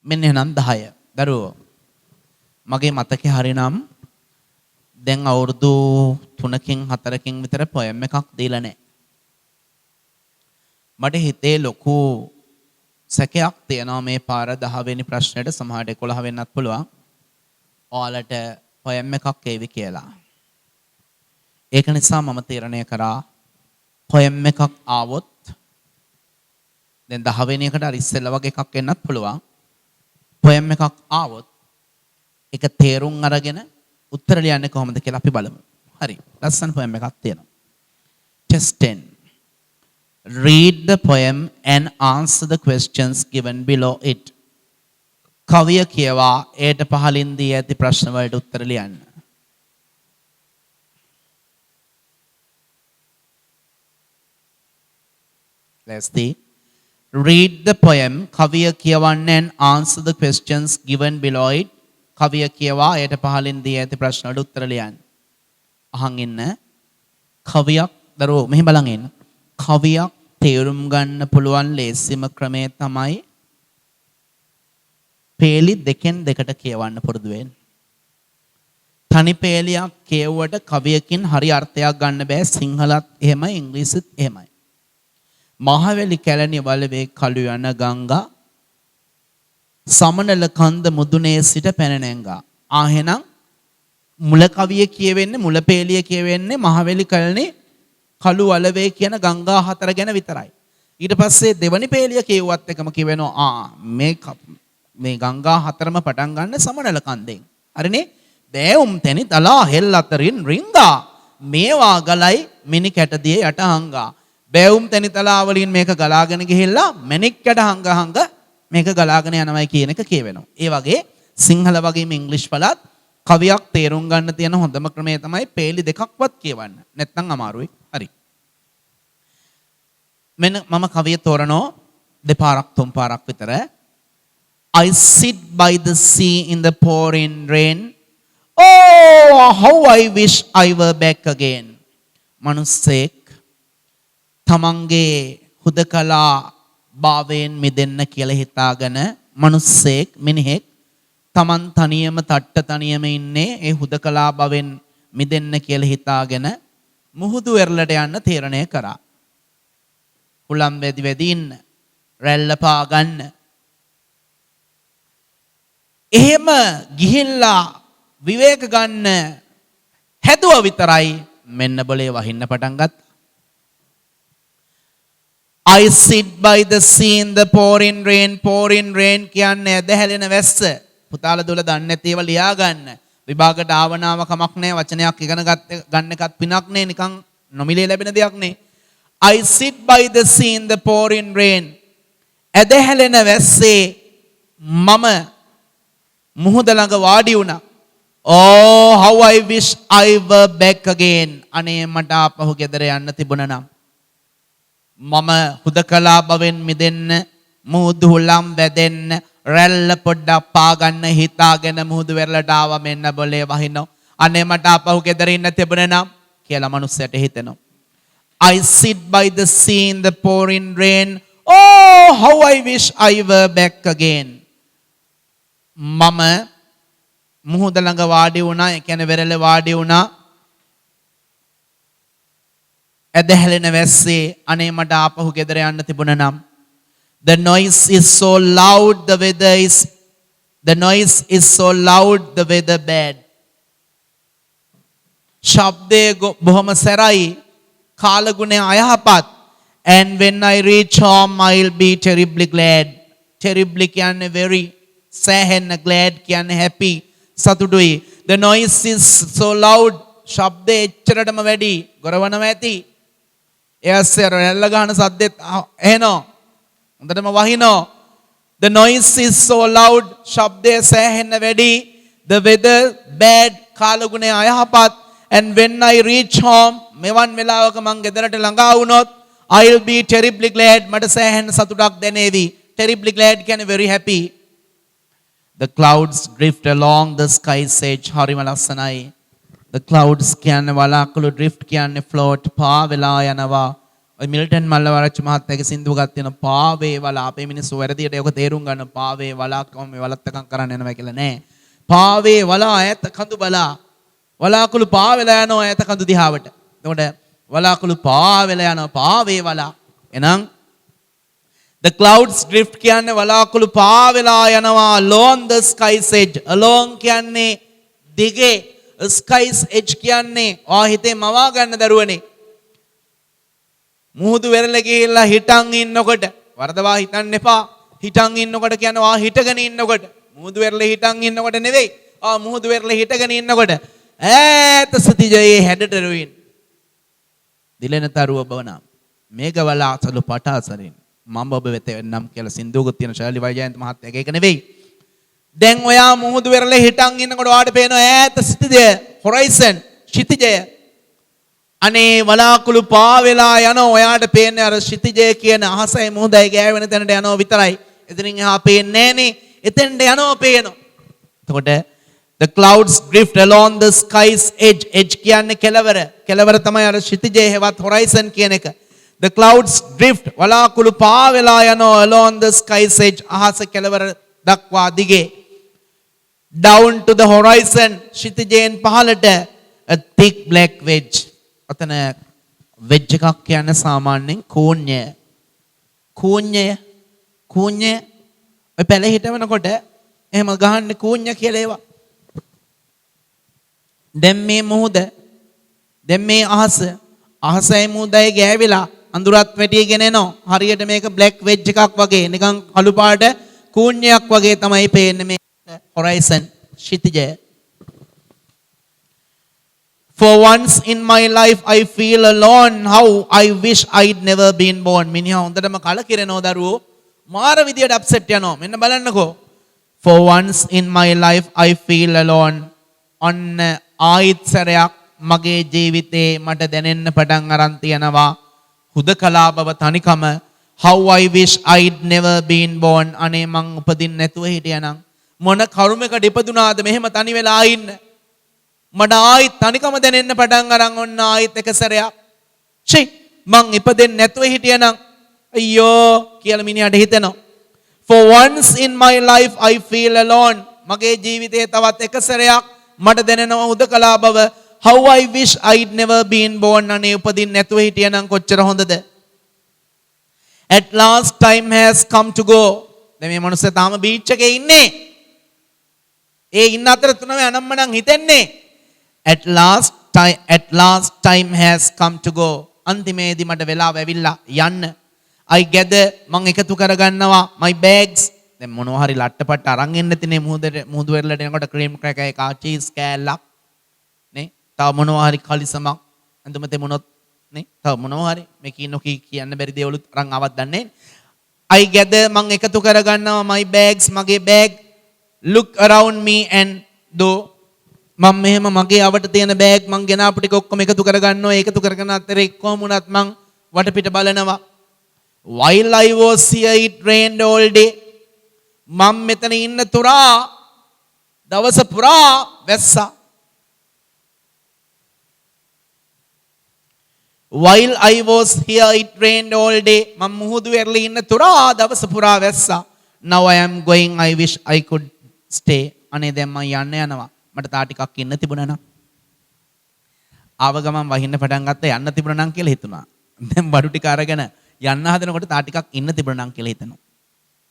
මෙන්න එහෙනම් 10. දරුවෝ මගේ මතකේ හරිනම් දැන් අවුරුදු 3කින් 4කින් විතර පොයම් එකක් දීලා නැහැ. මට හිතේ ලොකු සැකයක් තියෙනවා මේ පාර 10 වෙනි ප්‍රශ්නෙට සමහරට 11 වෙන්නත් පුළුවන්. ඔයාලට පොයම් එකක් ඒවි කියලා. ඒක නිසා මම තීරණය කරා පොයම් එකක් ආවොත් දැන් 10 වෙනි එකට අර ඉස්සෙල්ලා වගේ එකක් එන්නත් පුළුවන්. පොයම් එකක් ආවොත් ඒක තේරුම් අරගෙන උත්තර ලියන්නේ කොහොමද කියලා අපි බලමු. හරි. ලස්සන පොයම් එකක් තියෙනවා. Test 10. Read the poem and answer the questions given below it. කවිය කියවා ඒට පහලින් දී ඇති ප්‍රශ්න වලට උත්තර ලියන්න. Let's see. Read the poem. කවිය කියවන්න and answer the questions given below it. කවිය කියවා ඒට පහලින් දී ඇති ප්‍රශ්න වලට උත්තර ලියන්න. අහන් ඉන්න. කවියක් දරුවෝ මෙහි බලන් ඉන්න. කවියක් තේරුම් ගන්න පුළුවන් ලේසිම ක්‍රමය තමයි පේලි දෙකෙන් දෙකට කියවන්න පුරුදු වෙන්න. තනි පේලියක් කියවුවට කවියකින් හරි අර්ථයක් ගන්න බෑ. සිංහලත් එහෙමයි ඉංග්‍රීසිත් එහෙමයි. මහවැලි කැලණි වලවේ කළු යන ගංගා සමනල කන්ද මුදුනේ සිට පැන නැංගා. එහෙනම් මුල කවිය කියවෙන්නේ මුල පේලිය කියවෙන්නේ මහවැලි කැලණි කළු වලවේ කියන ගංගා හතර ගැන විතරයි. ඊට පස්සේ දෙවනි පේලිය කියුවත් එකම කියවෙනවා මේ ගංගා හතරම පටන් ගන්න සමනල කන්දෙන්. හරිනේ? දෑවුම් තැනි තලා හෙල් අතරින් රිංගා මේවා ගලයි මිනි කැටදියේ යට හංගා. බෑවුම් තැනි තලා වලින් මේක ගලාගෙන ගිහිල්ලා මැණික් කැට හංග මේක ගලාගෙන යනවයි කියන එක කියවෙනවා. ඒ වගේ සිංහල වගේම ඉංග්‍රීසි පළත් කවියක් තේරුම් ගන්න තියෙන හොඳම ක්‍රමය තමයි පේලි දෙකක්වත් කියවන්න. නැත්නම් අමාරුයි. හරි. මෙන්න මම කවිය තෝරනෝ දෙපාරක් තුන් පාරක් විතර. I sit by the sea in the pouring rain. Oh, how I wish I were back again. මනුස්සෙක් තමන්ගේ හුදකලා භාවයෙන් මිදෙන්න කියලා හිතාගෙන මනුස්සෙක් මිනිහෙක් තමන් තනියම තට්ට තනියම ඉන්නේ ඒ හුදකලා භවෙන් මිදෙන්න කියලා හිතාගෙන මුහුදු වෙරළට යන්න තීරණය කරා. හුලම් වැදි වැදි ඉන්න රැල්ල පා ගන්න. එහෙම ගිහිල්ලා විවේක ගන්න හැදුවා විතරයි මෙන්න බොලේ වහින්න පටන් ගත්තා. I sit by the sea in the pouring rain. Pouring rain කියන්නේ ඇදහැලෙන වැස්ස. පුතාලා දුවලා දන්නේ නැති ඒවා ලියා ගන්න. විභාගයට ආවනාව කමක් නැහැ. වචනයක් ඉගෙන ගන්න එකත් පිනක් නේ. නිකන් නොමිලේ ලැබෙන දෙයක් නේ. I sit by the sea in the pouring rain. ඇදහැලෙන වැස්සේ මම මුහුද ළඟ වාඩි වුණා. Oh, how I wish I were back again. අනේ මට ආපහු ගෙදර යන්න තිබුණා නම්. මම හුදකලා බවෙන් මිදෙන්න මුහුදු හුලම් වැදෙන්න රැල්ල පොඩ්ඩක් පාගන්න හිතාගෙන මුහුදු වෙරළට ආවා මෙන්න බොලේ වහිනවා. අනේ මට ආපහු ගෙදර ඉන්න තිබුණා නම් කියලා මනුස්සයට හිතෙනවා. I sit by the sea in the pouring rain. Oh, how I wish I were back again. මම මුහුද ළඟ වාඩි වුණා. ඒ කියන්නේ වෙරළ වාඩි වුණා. ඇදහැලෙන වැස්සේ අනේ මට ආපහු ගෙදර යන්න තිබුණා නම්. The noise is so loud, the weather bad. ශබ්දේ බොහොම සැරයි කාලගුණය අයහපත්. And when I reach home I'll be terribly glad. Terribly කියන්නේ very, සෑහෙන්න, glad කියන්නේ happy, සතුටුයි. The noise is so loud. ශබ්දේ එච්චරටම වැඩි ගොරවනවා ඇති. එයස්සේ රැල්ල ගහන සද්දෙත් ඇහෙනවා. හොඳටම වහිනවා. The noise is so loud. ශබ්දය සෑහෙන්න වැඩි. The weather bad. කාලගුණය අයහපත්. And when I reach home මෙවන් වෙලාවක මං ගෙදරට ළඟා වුණොත් I'll be terribly glad. මට සෑහෙන්න සතුටක් දැනේවි. Terribly glad කියන්නේ very happy. The clouds drift along the sky's edge. හරිම ලස්සනයි. The clouds කියන්නේ වලාකුළු, drift කියන්නේ float, පා වෙලා යනවා. ඔය මිල්ටන් මල්ලවරච්චි මහත්තයාගේ සින්දුවකක් තියෙන පාවේ වලා අපේ මිනිස්සු වැරදියට ඒක තේරුම් ගන්න පාවේ වලා කොහොම මේ වලත්තකම් කරන්න යනවා කියලා නෑ. පාවේ වලා ඈත කඳු බලා වලාකුළු පාවෙලා යනවා ඈත කඳු දිහාවට. එතකොට වලාකුළු පාවෙලා යනවා පාවේ වලා. එහෙනම් the clouds drift කියන්නේ වලාකුළු පාවෙලා යනවා along the sky's edge. along කියන්නේ දිගේ, sky's edge කියන්නේ ඔයා හිතේ මවා ගන්න දරුවනේ. මුහුදු වෙරළ ගිහිල්ලා හිටන් ඉන්නකොට වරදවා හිතන්න එපා. හිටන් ඉන්නකොට කියන්නේ ඔයා හිටගෙන ඉන්නකොට මුහුදු වෙරළ හිටන් ඉන්නකොට නෙවෙයි. මුහුදු වෙරළ හිටගෙන ඉන්නකොට ඈත සතිජයේ හැඩට රුවින් දිලෙන තරුව බවනම් මේඝවලාසලු පටාසරින් මම ඔබ වෙත එන්නම් කියලා සින්දුවකුත් තියෙන ශෛලි වෛජයන්ත මහත්තයාගේ ඒක නෙවෙයි. දැන් ඔයා මුහුදු වෙරළ හිටන් ඉන්නකොට ඔයාට පේන ඈත සතිජය හොරයිසන් ක්ෂිතිජය අනේ වලාකුළු පාවෙලා යන ඔයාට පේන්නේ අර ක්ෂිතිජය කියන අහසයි මුහුදයි ගෑවෙන තැනට යනවා විතරයි. එතනින් එහා පේන්නේ නෑනේ. එතෙන්ට යනවා පේනවා. එතකොට the clouds drift along the sky's edge. edge කියන්නේ කෙළවර. කෙළවර තමයි අර ක්ෂිතිජය හෙවත් horizon කියන එක. the clouds drift වලාකුළු පාවෙලා යනවා along the sky's edge. අහස කෙළවර දක්වා දිගේ. down to the horizon ක්ෂිතිජයෙන් පහළට a thick black wedge. අතන වෙජ් එකක් කියන්නේ සාමාන්‍යයෙන් කූඤ්ඤය. කූඤ්ඤය ඔය පැල හිටවනකොට එහෙම ගහන්නේ කූඤ්ඤ කියලා ඒවා. දැන් මේ මුහුද දැන් මේ අහසයි මුහුදයි ගෑවිලා අඳුරත් වැටිගෙන එනවා. හරියට මේක බ්ලැක් වෙජ් එකක් වගේ නිකන් කළු පාට කූඤ්ඤයක් වගේ තමයි පේන්නේ මේ horizon ක්ෂිතිජය. For once in my life I feel alone. How I wish I'd never been born. මිනිහා හොඳටම කලකිරෙනවා දරුවෝ. මාර විදියට අප්සෙට් යනවා. මෙන්න බලන්නකෝ. For once in my life I feel alone. ඔන්න ආයිත් සැරයක් මගේ ජීවිතේ මට දැනෙන්න පටන් අරන් තියනවා හුදකලා බව තනිකම. How I wish I'd never been born. අනේ මං උපදින්න නැතුව හිටියනම් මොන කරුමයකට ඉපදුනාද මෙහෙම තනි වෙලා ඉන්න. මට ආයිත් තනිකම දැනෙන්න පටන් අරන් ඔන්න ආයිත් එක සැරයක් මං ඉපදෙන්නේ නැතුව හිටියනම් අයියෝ කියලා මිනිහට හිතෙනවා. For once in my life I feel alone. මගේ ජීවිතේ තවත් එක සැරයක් මට දැනෙනවා හුදකලා බව. How I wish I'd never been born. අනේ උපදින්න නැතුව හිටියනම් කොච්චර හොඳද. At last time has come to go. දැන් මේ මනුස්සයා තාම බීච් එකේ ඉන්නේ. ඒ ඉන්න අතර තුනම අනම්මනම් හිතෙන්නේ at last time has come to go. අන්තිමේදී මට වෙලාව ඇවිල්ලා යන්න. I gather මං එකතු කරගන්නවා my bags. දැන් මොනවා හරි ලට්ටපට්ට අරන් එන්න තිනේ මුහුදු වෙරළට එනකොට ක්‍රීම් ක්‍රැකර් එකක් චීස් කෑල්ලක් නේ. තව මොනවා හරි කලිසමක් අඳුම තෙමුණොත් නේ. තව මොනවා හරි මේ කීනොකී කියන්න බැරි දේවලුත් අරන් ආවත් දන්නේ. I gather මං එකතු කරගන්නවා my bags මගේ bag. Look around me and do මම මෙහෙම මගේ අවට තියෙන බෑග් මං ගෙනාපු ටික ඔක්කොම එකතු කරගන්නවා. ඒකතු කරගෙන අතරේ කොහොම වුණත් මං වටපිට බලනවා. While I was here it rained all day. මම මෙතන ඉන්න තුරා දවස පුරා වැස්සා. While I was here it rained all day. මම මුහුදු වෙරළේ ඉන්න තුරා දවස පුරා වැස්සා. Now I am going. I wish I could stay. අනේ දැන් මං යනවා. මට තා ටිකක් ඉන්න තිබුණා නම් ආව ගමන් වහින්න පටන් ගත්තා යන්න තිබුණා නම් කියලා හිතුණා. දැන් බඩු ටික අරගෙන යන්න හදනකොට තා ටිකක් ඉන්න තිබුණා නම් කියලා හිතනවා.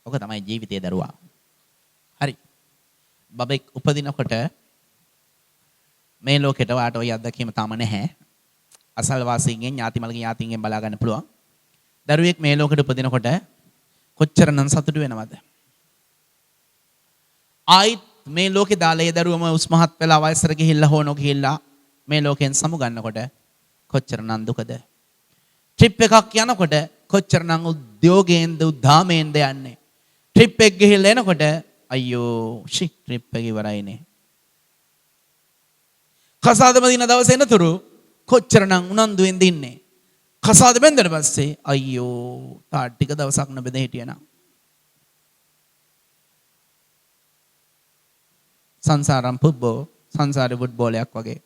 ඔක තමයි ජීවිතයේ දරුවා. හරි. බබෙක් උපදිනකොට මේ ලෝකෙට වාට ඔය අත්දැකීම තාම නැහැ. අසල්වාසීන්ගෙන් ඥාතිමල්ගේ ඥාතින්ගෙන් බලා ගන්න පුළුවන්. දරුවෙක් මේ ලෝකෙට උපදිනකොට කොච්චරනම් සතුටු වෙනවද? ආයිත් මේ ලෝකේ දාලා ඒ දරුවම උස්මහත් වෙලා වයසට ගිහිල්ලා හොනෝ ගිහිල්ලා මේ ලෝකෙන් සමු ගන්නකොට කොච්චරනම් දුකද? ට්‍රිප් එකක් යනකොට කොච්චරනම් උද්‍යෝගයෙන්ද උද්දාමයෙන්ද යන්නේ? ට්‍රිප් එක ගිහිල්ලා එනකොට අයියෝ ට්‍රිප් එක ඉවරයිනේ. කසාදම දින දවසේ එනතුරු කොච්චරනම් උනන්දුවෙන්ද ඉන්නේ? කසාද බෙන්දට පස්සේ අයියෝ තා ටික දවසක් නොබෙද හිටියනම් සංසාරම් පුබ්බෝ සංසාරේ ෆුට්බෝලයක් වගේ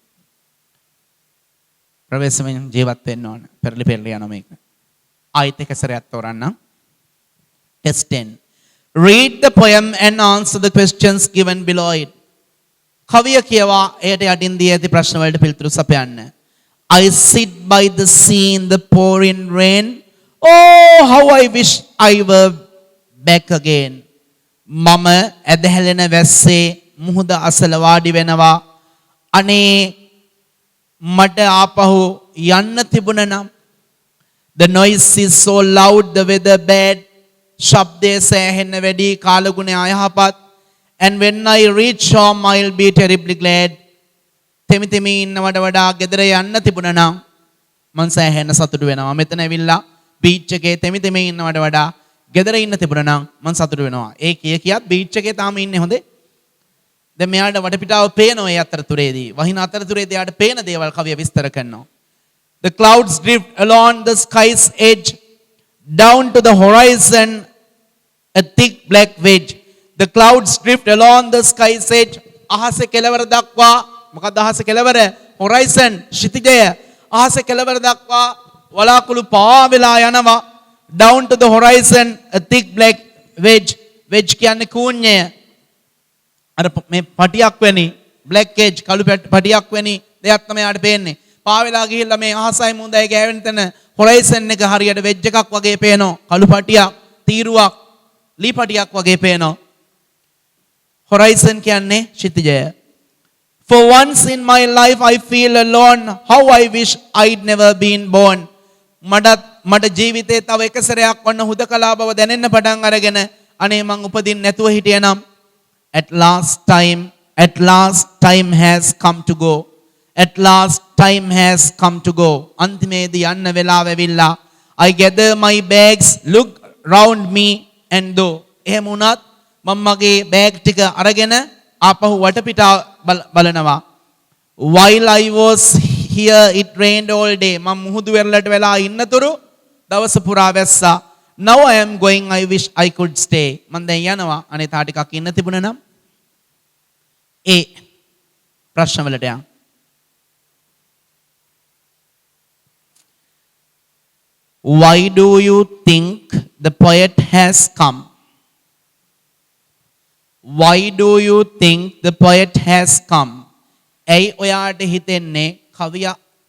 ප්‍රවේශමෙන් ජීවත් වෙන්න ඕන. පෙරලි යන මේක. ආයෙත් එක සැරයක් තෝරන්න. Test 10. Read the poem and answer the questions given below it. කවිය කියවා එයට යටින් දී ඇති ප්‍රශ්න වලට පිළිතුරු සපයන්න. I sit by the sea in the pouring rain. Oh, how I wish I were back again. මම ඇදහැලෙන වැස්සේ මුහුද අසල වාඩි වෙනවා. අනේ මට ආපහු යන්න තිබුණ නම්. The noise is so loud, the weather bad. ශබ්දය සෑහෙන්න වැඩි, කාලගුණය අයහපත්. And when I reach home, I'll be terribly glad. තෙමි තෙමි ඉන්නවට වඩා ගෙදර යන්න තිබුණ නම් මං සෑහෙන්න සතුටු වෙනවා. මෙතන ඇවිල්ලා බීච් එකේ තෙමි තෙමි ඉන්නවට වඩා ගෙදර ඉන්න තිබුණ නම් මං සතුටු වෙනවා. ඒ කියක් බීච් එකේ තාම ඉන්නේ හොඳේ. දැන් මෙයාට වටපිටාව පේනවා ඒ අතරතුරේදී. වහින අතරතුරේදී යාට පේන දේවල් කවිය විස්තර කරනවා. The clouds drift along the sky's edge down to the horizon, a thick black wedge. The clouds drift along the sky's edge. අහසේ කෙළවර දක්වා මොකක්ද අහසේ කෙළවර? horizon ශිතිජය. අහසේ කෙළවර දක්වා වලාකුළු පාවෙලා යනවා. Down to the horizon, a thick black wedge. Wedge කියන්නේ කූඤ්ඤය. අර මේ පටියක් වැනි black edge කළු පටියක් වැනි දෙයක් තමයි යාට පේන්නේ. පාවෙලා ගිහිල්ලා මේ අහසයි මුහුදයි ගෑවෙන තැන horizon එක හරියට wedge එකක් වගේ පේනවා. කළු පටියක්, තීරුවක්, ලී පටියක් වගේ පේනවා. horizon කියන්නේ ශිතිජය. For once in my life I feel alone. How I wish I'd never been born. මට ජීවිතේ තව එක සැරයක් වන්න හුදකලා බව දැනෙන්න පටන් අරගෙන අනේ මං උපදින්න නැතුව හිටියනම්. At last time has come to go. At last time has come to go. අන්තිමේදී යන්න වෙලාව ඇවිල්ලා. I gather my bags, look round me and go. එහෙම වුණත් මම මගේ බෑග් ටික අරගෙන ආපහු වටපිටා බලනවා. While I was here it rained all day. මම මුහුදු වෙරළට වෙලා ඉන්නතුරු දවස පුරා වැස්සා. Now I am going, I wish I could stay. මම දැන් යනවා. අනේ තා ටිකක් ඉන්න තිබුණා නම්. ඒ ප්‍රශ්න වලට යන්න. Why do you think the poet has come? Why do you think the poet has come? ඇයි ඔයාට හිතෙන්නේ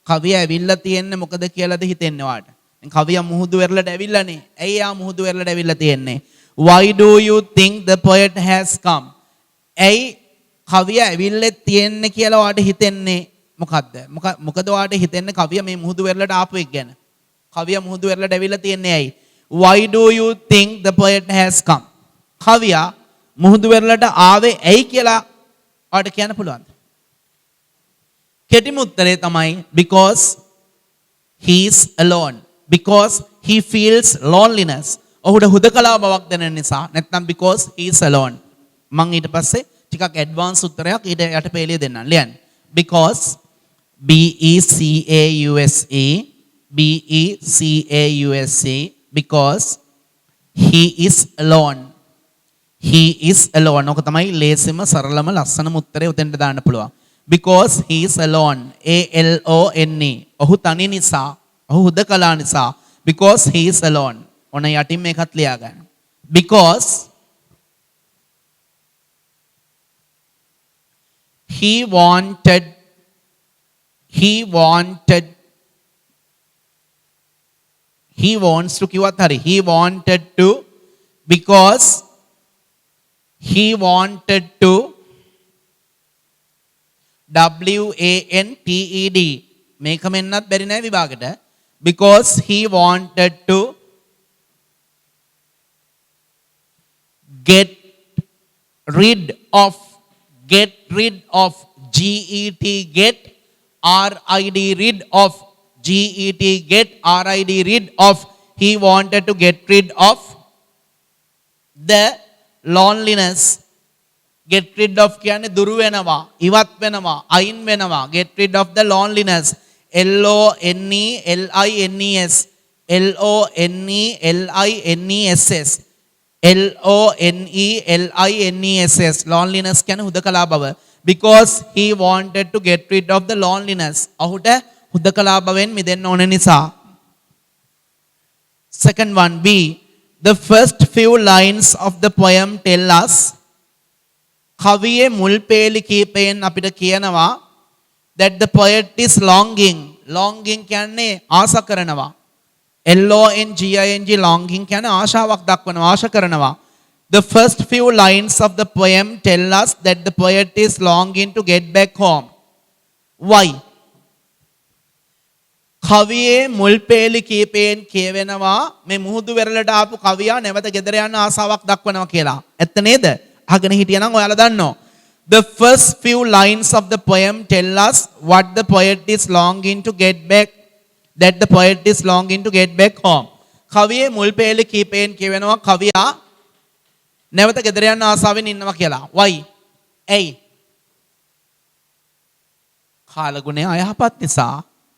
කවිය ඇවිල්ලා තියෙන්නේ මොකද කියලාද හිතෙන්නේ ඔයාට? දැන් කවිය මුහුදු වෙරළට ඇවිල්ලානේ. ඇයි යා මුහුදු වෙරළට ඇවිල්ලා තියෙන්නේ? Why do you think the poet has come? ඇයි කවිය ඇවිල්ලා තියෙන්නේ කියලා ඔයාට හිතෙන්නේ මොකද්ද? මොකද ඔයාට හිතෙන්නේ කවිය මේ මුහුදු වෙරළට ආපු එක ගැන? කවිය මුහුදු වෙරළට ඇවිල්ලා තියෙන්නේ ඇයි? Why do you think the poet has come? කවිය මුහුදු වෙරළට ආවේ ඇයි කියලා ඔයාට කියන්න පුළුවන්ද? කෙටිම උත්තරේ තමයි because he is alone. Because he feels loneliness. ඔහුට හුදකලා බවක් දැනෙන නිසා. නැත්නම් because he is alone. මම ඊට පස්සේ ටිකක් ඇඩ්වාන්ස් උත්තරයක් ඊට යට පෙළිය දෙන්නම්. ලියන්න. Because BECAUSE because he is alone. He is alone. ඔක තමයි ලේසිම සරලම ලස්සනම උත්තරේ උතෙන්ට දාන්න පුළුවන්. Because he is alone. ALONE. ඔහු තනි නිසා. ඔහු හුදකලා නිසා. Because he is alone. ඔන්න යටින් මේකත් ලියා ගන්න. Because he wanted he wants to කිව්වත් හරි. He wanted to because he wanted to WANTED මේක මෙන්නත් බැරි නෑ විභාගෙට. Because he wanted to get rid of GET rid rid of he wanted to get rid of the loneliness. Get rid of කියන්නේ දුරු වෙනවා, ඉවත් වෙනවා, අයින් වෙනවා. Get rid of the loneliness. LONELINES LONELINESS loneliness කියන්නේ හුදකලා බව. Because he wanted to get rid of the loneliness. ඔහුට හුදකලා බවෙන් මිදෙන්න ඕන නිසා. Second one, B. The first few lines of the poem tell us කවියේ මුල් පේලි කීපයෙන් අපිට කියනවා that the poet is longing. Longing කියන්නේ ආස කරනවා. LONGING longing කියන්නේ ආශාවක් දක්වනවා, ආශ කරනවා. The first few lines of the poem tell us that the poet is longing to get back home. Why? කවියේ මුල් පේලි කීපයෙන් කියවෙනවා මේ මුහුදු වෙරළට ආපු කවියා නැවත ගෙදර යන්න ආසාවක් දක්වනවා කියලා. ඇත්ත නේද? අහගෙන හිටියනම් ඔයාලා දන්නවා. The first few lines of the poem tell us what the poet is longing to get back, that the poet is longing to get back home. කවියේ මුල් පේලි කීපයෙන් කියවෙනවා කවියා නැවත ගෙදර යන්න ආසාවෙන් ඉන්නවා කියලා. Why? ඇයි? කාලගුණය අයහපත් නිසා.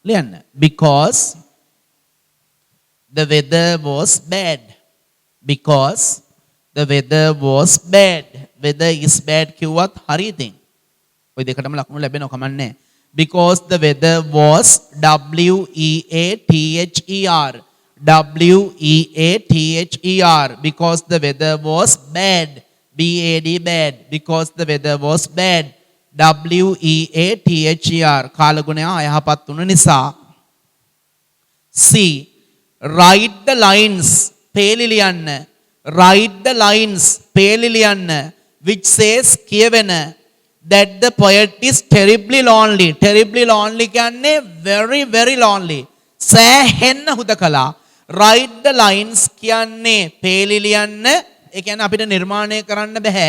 ලියන්න. Because the weather was bad. Because the weather was bad. Weather is bad කිව්වත් හරි ඉතින්. ඔය දෙකටම ලකුණු ලැබෙනව කමන්නේ. Because the weather was WEATHER. WEATHER. Because the weather was bad. BAD bad. Because the weather was bad. WEATHER. කාලගුණය අයහපත් වුණ නිසා. C. Write the lines. පේලි ලියන්න. Write the lines. පේලි ලියන්න. Which says කියවෙන that the poet is terribly lonely. Terribly lonely කියන්නේ very very lonely. සෑහෙන්න හුදකලා. Write the lines කියන්නේ පේලි ලියන්න. ඒ කියන්නේ අපිට නිර්මාණය කරන්න බෑ.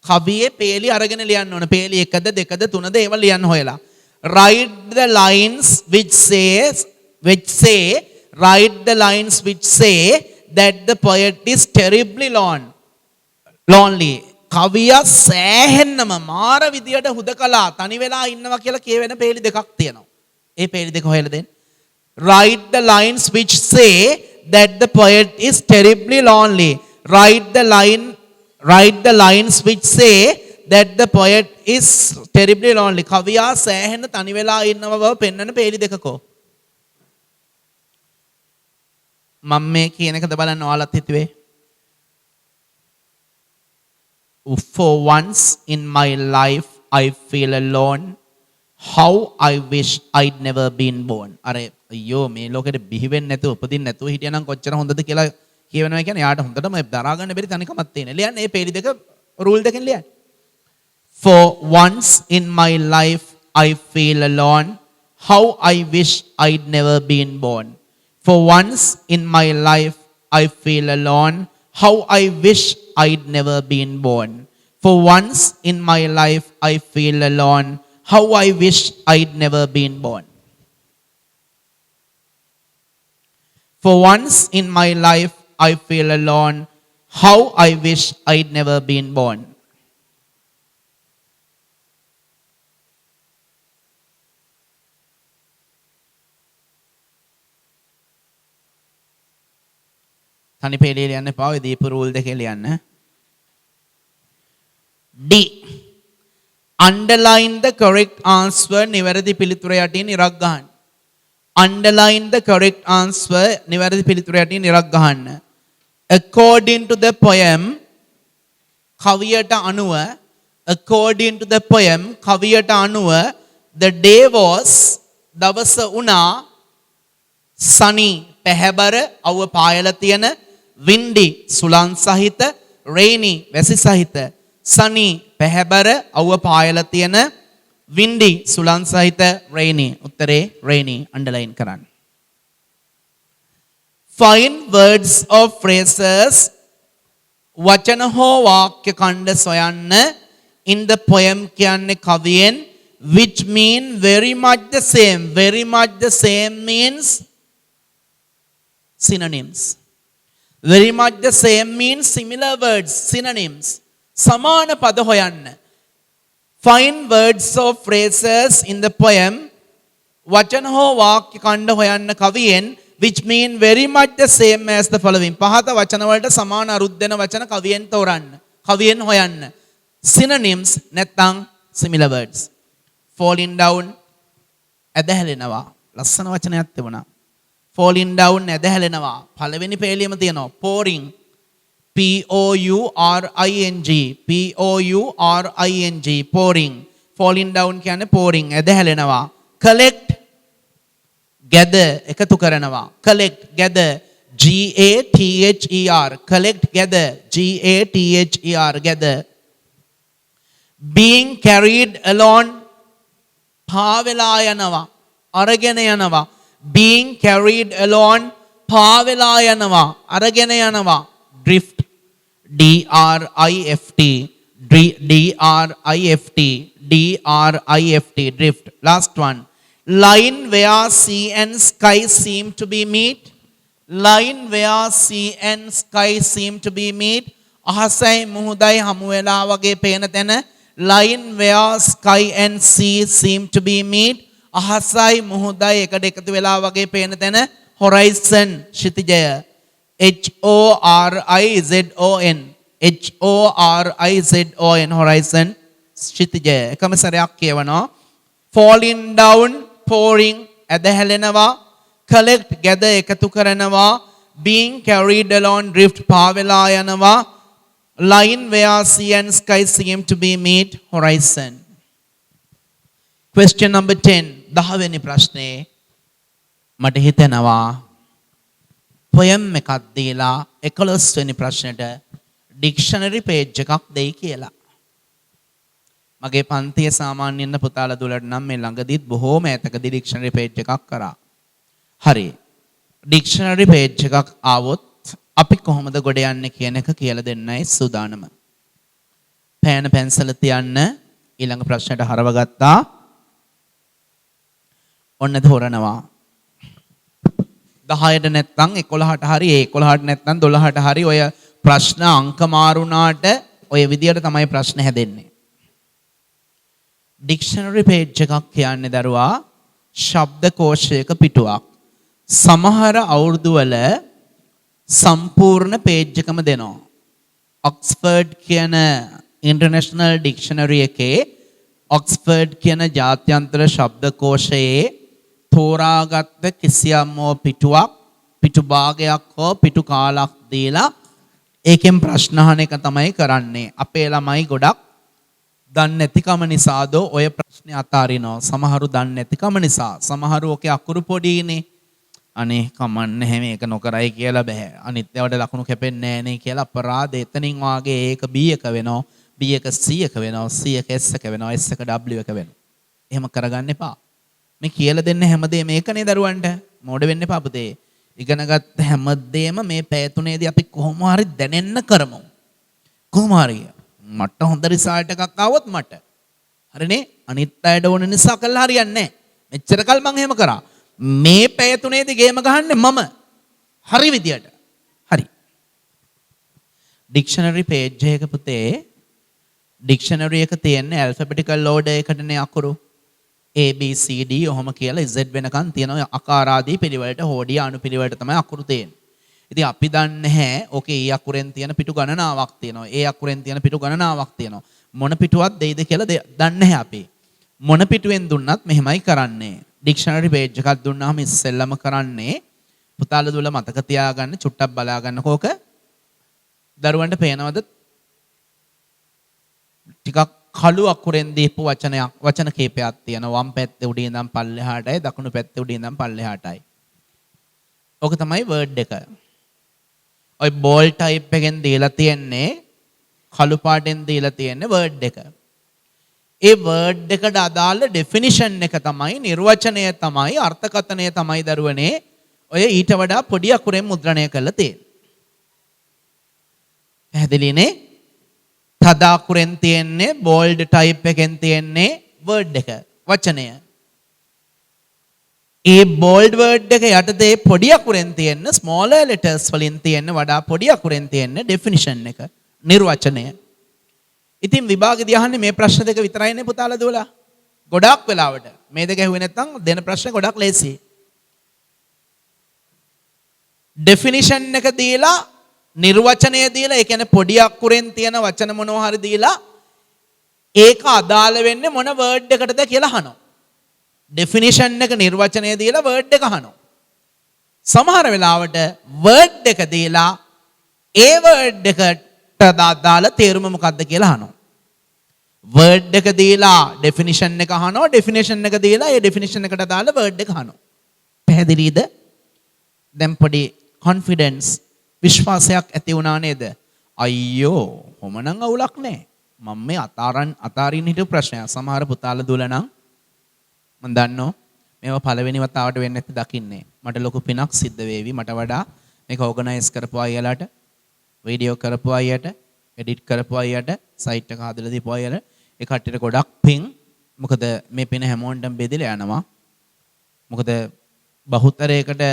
කවියේ පේලි අරගෙන ලියන්න ඕන. පේලි 1ද 2ද 3ද ඒවා ලියන්න හොයලා. Write the lines which say write the lines which say that the poet is terribly lonely. කවියා සෑහෙන්නම මාර විදියට හුදකලා තනි වෙලා ඉන්නවා කියලා කියවෙන පේලි දෙකක් තියෙනවා. ඒ පේලි දෙක හොයලා දෙන්න. Write the lines which say that the poet is terribly lonely. Write the lines which say that the poet is terribly lonely. කවියා සෑහෙන තනි වෙලා ඉන්නව බව පෙන්වන පේලි දෙකකෝ. මම මේ කියන එකද බලන්න ඔයාලත් හිතුවේ. For once in my life I feel alone. How I wish I'd never been born. අර අයියෝ මේ ලෝකෙට බිහි වෙන්නේ නැතුව උපදින්න නැතුව හිටියනම් කොච්චර හොඳද කියලා කියවෙනවා කියන්නේ යාට හොඳටම දරා ගන්න බැරි තනිකමක් තියෙන. ලියන්න මේ පේලි දෙක රූල් දෙකෙන් ලියන්න. For once in my life I feel alone. How I wish I'd never been born. For once in my life I feel alone. How I wish I'd never been born. For once in my life I feel alone. How I wish I'd never been born. For once in my life I feel alone. How I wish I'd never been born. තනි පේලිය ලියන්න එපා. ඔය දීපු rule දෙකේ ලියන්න. D. Underline the correct answer. නිවැරදි පිළිතුර යටින් ඉරක් ගන්න. Underline the correct answer. නිවැරදි පිළිතුර යටින් ඉරක් ගන්න. According to the poem. කවියට අනුව. According to the poem. කවියට අනුව. The day was. දවස වුණා. sunny. පැහැබර. අවුව පායලා තියෙන. windy. සුළං සහිත. rainy. වැසි සහිත. sunny පැහැබර අවුව පායලා තියෙන windy සුළං සහිත rainy උත්තරේ rainy underline කරන්න. Find words or phrases වචන හෝ වාක්‍ය ඛණ්ඩ සොයන්න in the poem කියන්නේ කවියෙන් which mean very much the same. Very much the same means synonyms. Very much the same means similar words, synonyms. සමාන පද හොයන්න. Find words or phrases in the poem. වචන හෝ වාක්‍ය ඛණ්ඩ හොයන්න කවියෙන් which mean very much the same as the following. පහත වචන වලට සමාන අරුත් දෙන වචන කවියෙන් තෝරන්න. කවියෙන් හොයන්න. Synonyms නැත්නම් similar words. Falling down ඇදහැලෙනවා. ලස්සන වචනයක් තිබුණා. falling down ඇද හැලෙනවා. පළවෙනි පේලියම තියෙනවා pouring P O U R I N G P O U R I N G pouring falling down කියන්නේ pouring ඇද හැලෙනවා. collect gather එකතු කරනවා. collect gather G A T H E R collect gather G A T H E R gather. being carried along පාවෙලා යනවා අරගෙන යනවා. being carried along පාවෙලා යනවා අරගෙන යනවා. drift D R I F T D R I F T D R I F T drift. last one line where sea and sky seem to be meet. line where sea and sky seem to be meet. අහසයි මුහුදයි හමු වෙලා වගේ පේන තැන line where sky and sea seem to be meet. අහසයි මුහුදයි එකට එකතු වෙලා වගේ පේන තැන horizon ශිතිජය H O R I Z O N H O R I Z O N horizon ශිතිජය. එකම සැරයක් කියවනවා. falling down pouring ඇද හැලෙනවා. collect gather එකතු කරනවා. being carried along drift පාවෙලා යනවා. line where sea and sky seem to be meet horizon. question number 10 10 වෙනි ප්‍රශ්නේ මට හිතෙනවා poem එකක් දීලා 11 වෙනි ප්‍රශ්නෙට dictionary page එකක් දෙයි කියලා. මගේ පන්තියේ සාමාන්‍යයෙන් පුතාලා දුලට නම් මේ ළඟදීත් බොහෝම ඈතකදී dictionary page එකක් කරා. හරි. dictionary page එකක් ආවොත් අපි කොහොමද ගොඩ යන්නේ කියන එක කියලා දෙන්නයි සූදානම. පෑන පැන්සල තියන්න ඊළඟ ප්‍රශ්නයට හරව ගත්තා. ඔන්න තෝරනවා. 10ට නැත්නම් 11ට හරි 11ට නැත්නම් 12ට හරි ඔය ප්‍රශ්න අංක මාරුණාට ඔය විදියට තමයි ප්‍රශ්න හැදෙන්නේ. dictionary page එකක් කියන්නේ දරුවා ශබ්දකෝෂයක පිටුවක්. සමහර අවුරුදු වල සම්පූර්ණ page එකම දෙනවා. ඔක්ස්ෆර්ඩ් කියන ඉන්ටර්නැෂනල් ඩික්ෂනරි එකේ ඔක්ස්ෆර්ඩ් කියන ජාත්‍යන්තර ශබ්දකෝෂයේ තෝරාගත්ත කිසියම් පිටුවක් පිටු භාගයක් හෝ පිටු කාලක් දීලා ඒකෙන් ප්‍රශ්න අහන එක තමයි කරන්නේ. අපේ ළමයි ගොඩක් දන්නේ නැතිකම නිසාද ඔය ප්‍රශ්නේ අතාරිනවා. සමහරු දන්නේ නැතිකම නිසා. සමහරු ඔකේ අකුරු පොඩිනේ. අනේ කමන්නේ හැම එක නොකරයි කියලා බෑ. අනිත් ඒවාට ලකුණු කැපෙන්නේ නෑනේ කියලා අපරාධ එතනින් වාගේ ඒක B එක වෙනවා. B එක C එක වෙනවා. C එක S එක වෙනවා. S එක W එක වෙනවා. එහෙම කරගන්න එපා. මේ කියලා දෙන්න හැමදේම මේකනේ දරුවන්ට. මොඩ වෙන්න එපා පුතේ. ඉගෙනගත්ත හැමදේම මේ පැය තුනේදී අපි කොහොම හරි දැනෙන්න කරමු. කොහොම හරි මට හොඳ රිසල්ට් එකක් ආවොත් මට හරිනේ අනිත් අයට ඕන නිසා කළා හරියන්නේ නැහැ. මෙච්චර කල් මම එහෙම කරා. මේ පැය තුනේදී ගේම ගහන්නේ මම හරි විදියට. හරි. ඩික්ෂනරි පේජ් එක පුතේ ඩික්ෂනරි එක තියෙන්නේ ඇල්ෆබෙටිකල් ඕඩර් එකටනේ අකුරු A B C D ඔහොම කියලා Z වෙනකන් තියෙනවා ආකාරාදී පිළිවෙලට හෝඩිය අනු පිළිවෙලට තමයි අකුරු තියෙන්නේ. ඉතින් අපි දන්නේ නැහැ ඕකේ E අකුරෙන් තියෙන පිටු ගණනාවක් තියෙනවා. A අකුරෙන් තියෙන පිටු ගණනාවක් තියෙනවා. මොන පිටුවක් දෙයිද කියලා දන්නේ නැහැ අපි. මොන පිටුවෙන් දුන්නත් මෙහෙමයි කරන්නේ. ඩික්ෂනරි පේජ් එකක් දුන්නාම ඉස්සෙල්ලම කරන්නේ පුතාලා දුවලා මතක තියාගන්න චුට්ටක් බලා ගන්න කෝක දරුවන්ට පේනවද ටිකක් කළු අකුරෙන් දීපු වචන කීපයක් තියෙනවා. වම් පැත්තේ උඩින් ඉඳන් පල්ලෙහාටයි දකුණු පැත්තේ උඩින් ඉඳන් පල්ලෙහාටයි. ඕක තමයි වර්ඩ් එක. ඔය බෝල් ටයිප් එකෙන් දීලා තියෙන්නේ කළු පාටෙන් දීලා තියෙන්නේ වර්ඩ් එක. ඒ වර්ඩ් එකට අදාළ ඩෙෆිනිෂන් එක තමයි නිර්වචනය තමයි අර්ථකථනය තමයි දරුවනේ ඔය ඊට වඩා පොඩි අකුරෙන් මුද්‍රණය කරලා තියෙන්නේ. පැහැදිලිනේ? තද අකුරෙන් තියෙන්නේ බෝල්ඩ් ටයිප් එකෙන් තියෙන්නේ වර්ඩ් එක වචනය. ඒ බෝල්ඩ් වර්ඩ් එක යටතේ පොඩි අකුරෙන් තියෙන ස්මෝලර් ලෙටර්ස් වලින් තියෙන වඩා පොඩි අකුරෙන් තියෙන ඩෙෆිනිෂන් එක නිර්වචනය. ඉතින් විභාගෙදී අහන්නේ මේ ප්‍රශ්න දෙක විතරයිනේ පුතාලා දුවලා. ගොඩක් වෙලාවට මේ දෙක ඇහුවේ නැත්නම් දෙන ප්‍රශ්න ගොඩක් ලේසියි. ඩෙෆිනිෂන් එක දීලා නිර්වචනය දීලා ඒ කියන්නේ පොඩි අකුරෙන් තියෙන වචන මොනවා හරි දීලා ඒක අදාළ වෙන්නේ මොන වර්ඩ් එකටද කියලා අහනවා. ඩෙෆිනිෂන් එක නිර්වචනය දීලා වර්ඩ් එක අහනවා. සමහර වෙලාවට වර්ඩ් එක දීලා ඒ වර්ඩ් එකට දාලා තේරුම මොකක්ද කියලා අහනවා. වර්ඩ් එක දීලා ඩෙෆිනිෂන් එක අහනවා. ඩෙෆිනිෂන් එක දීලා ඒ ඩෙෆිනිෂන් එකට දාලා වර්ඩ් එක අහනවා. පැහැදිලිද? දැන් පොඩි කොන්ෆිඩන්ස් විශ්වාසයක් ඇති වුණා නේද? අයියෝ කොමනම් අවුලක් නැහැ. මම මේ අතාරින් හිටපු ප්‍රශ්නයක්. සමහර පුතාලා දුවලා නම් මම දන්නවා මේවා පළවෙනි වතාවට වෙන්නේ නැති දකින්නේ. මට ලොකු පිනක් සිද්ධ වේවි. මට වඩා මේක ඕගනයිස් කරපු අයලාට, වීඩියෝ කරපු අයට, එඩිට් කරපු අයට, සයිට් එක හදලා දීපු අයලා ඒ කට්ටියට ගොඩක් පින්. මොකද මේ පින හැමෝන්ටම බෙදලා යනවා. මොකද බහුතරයකට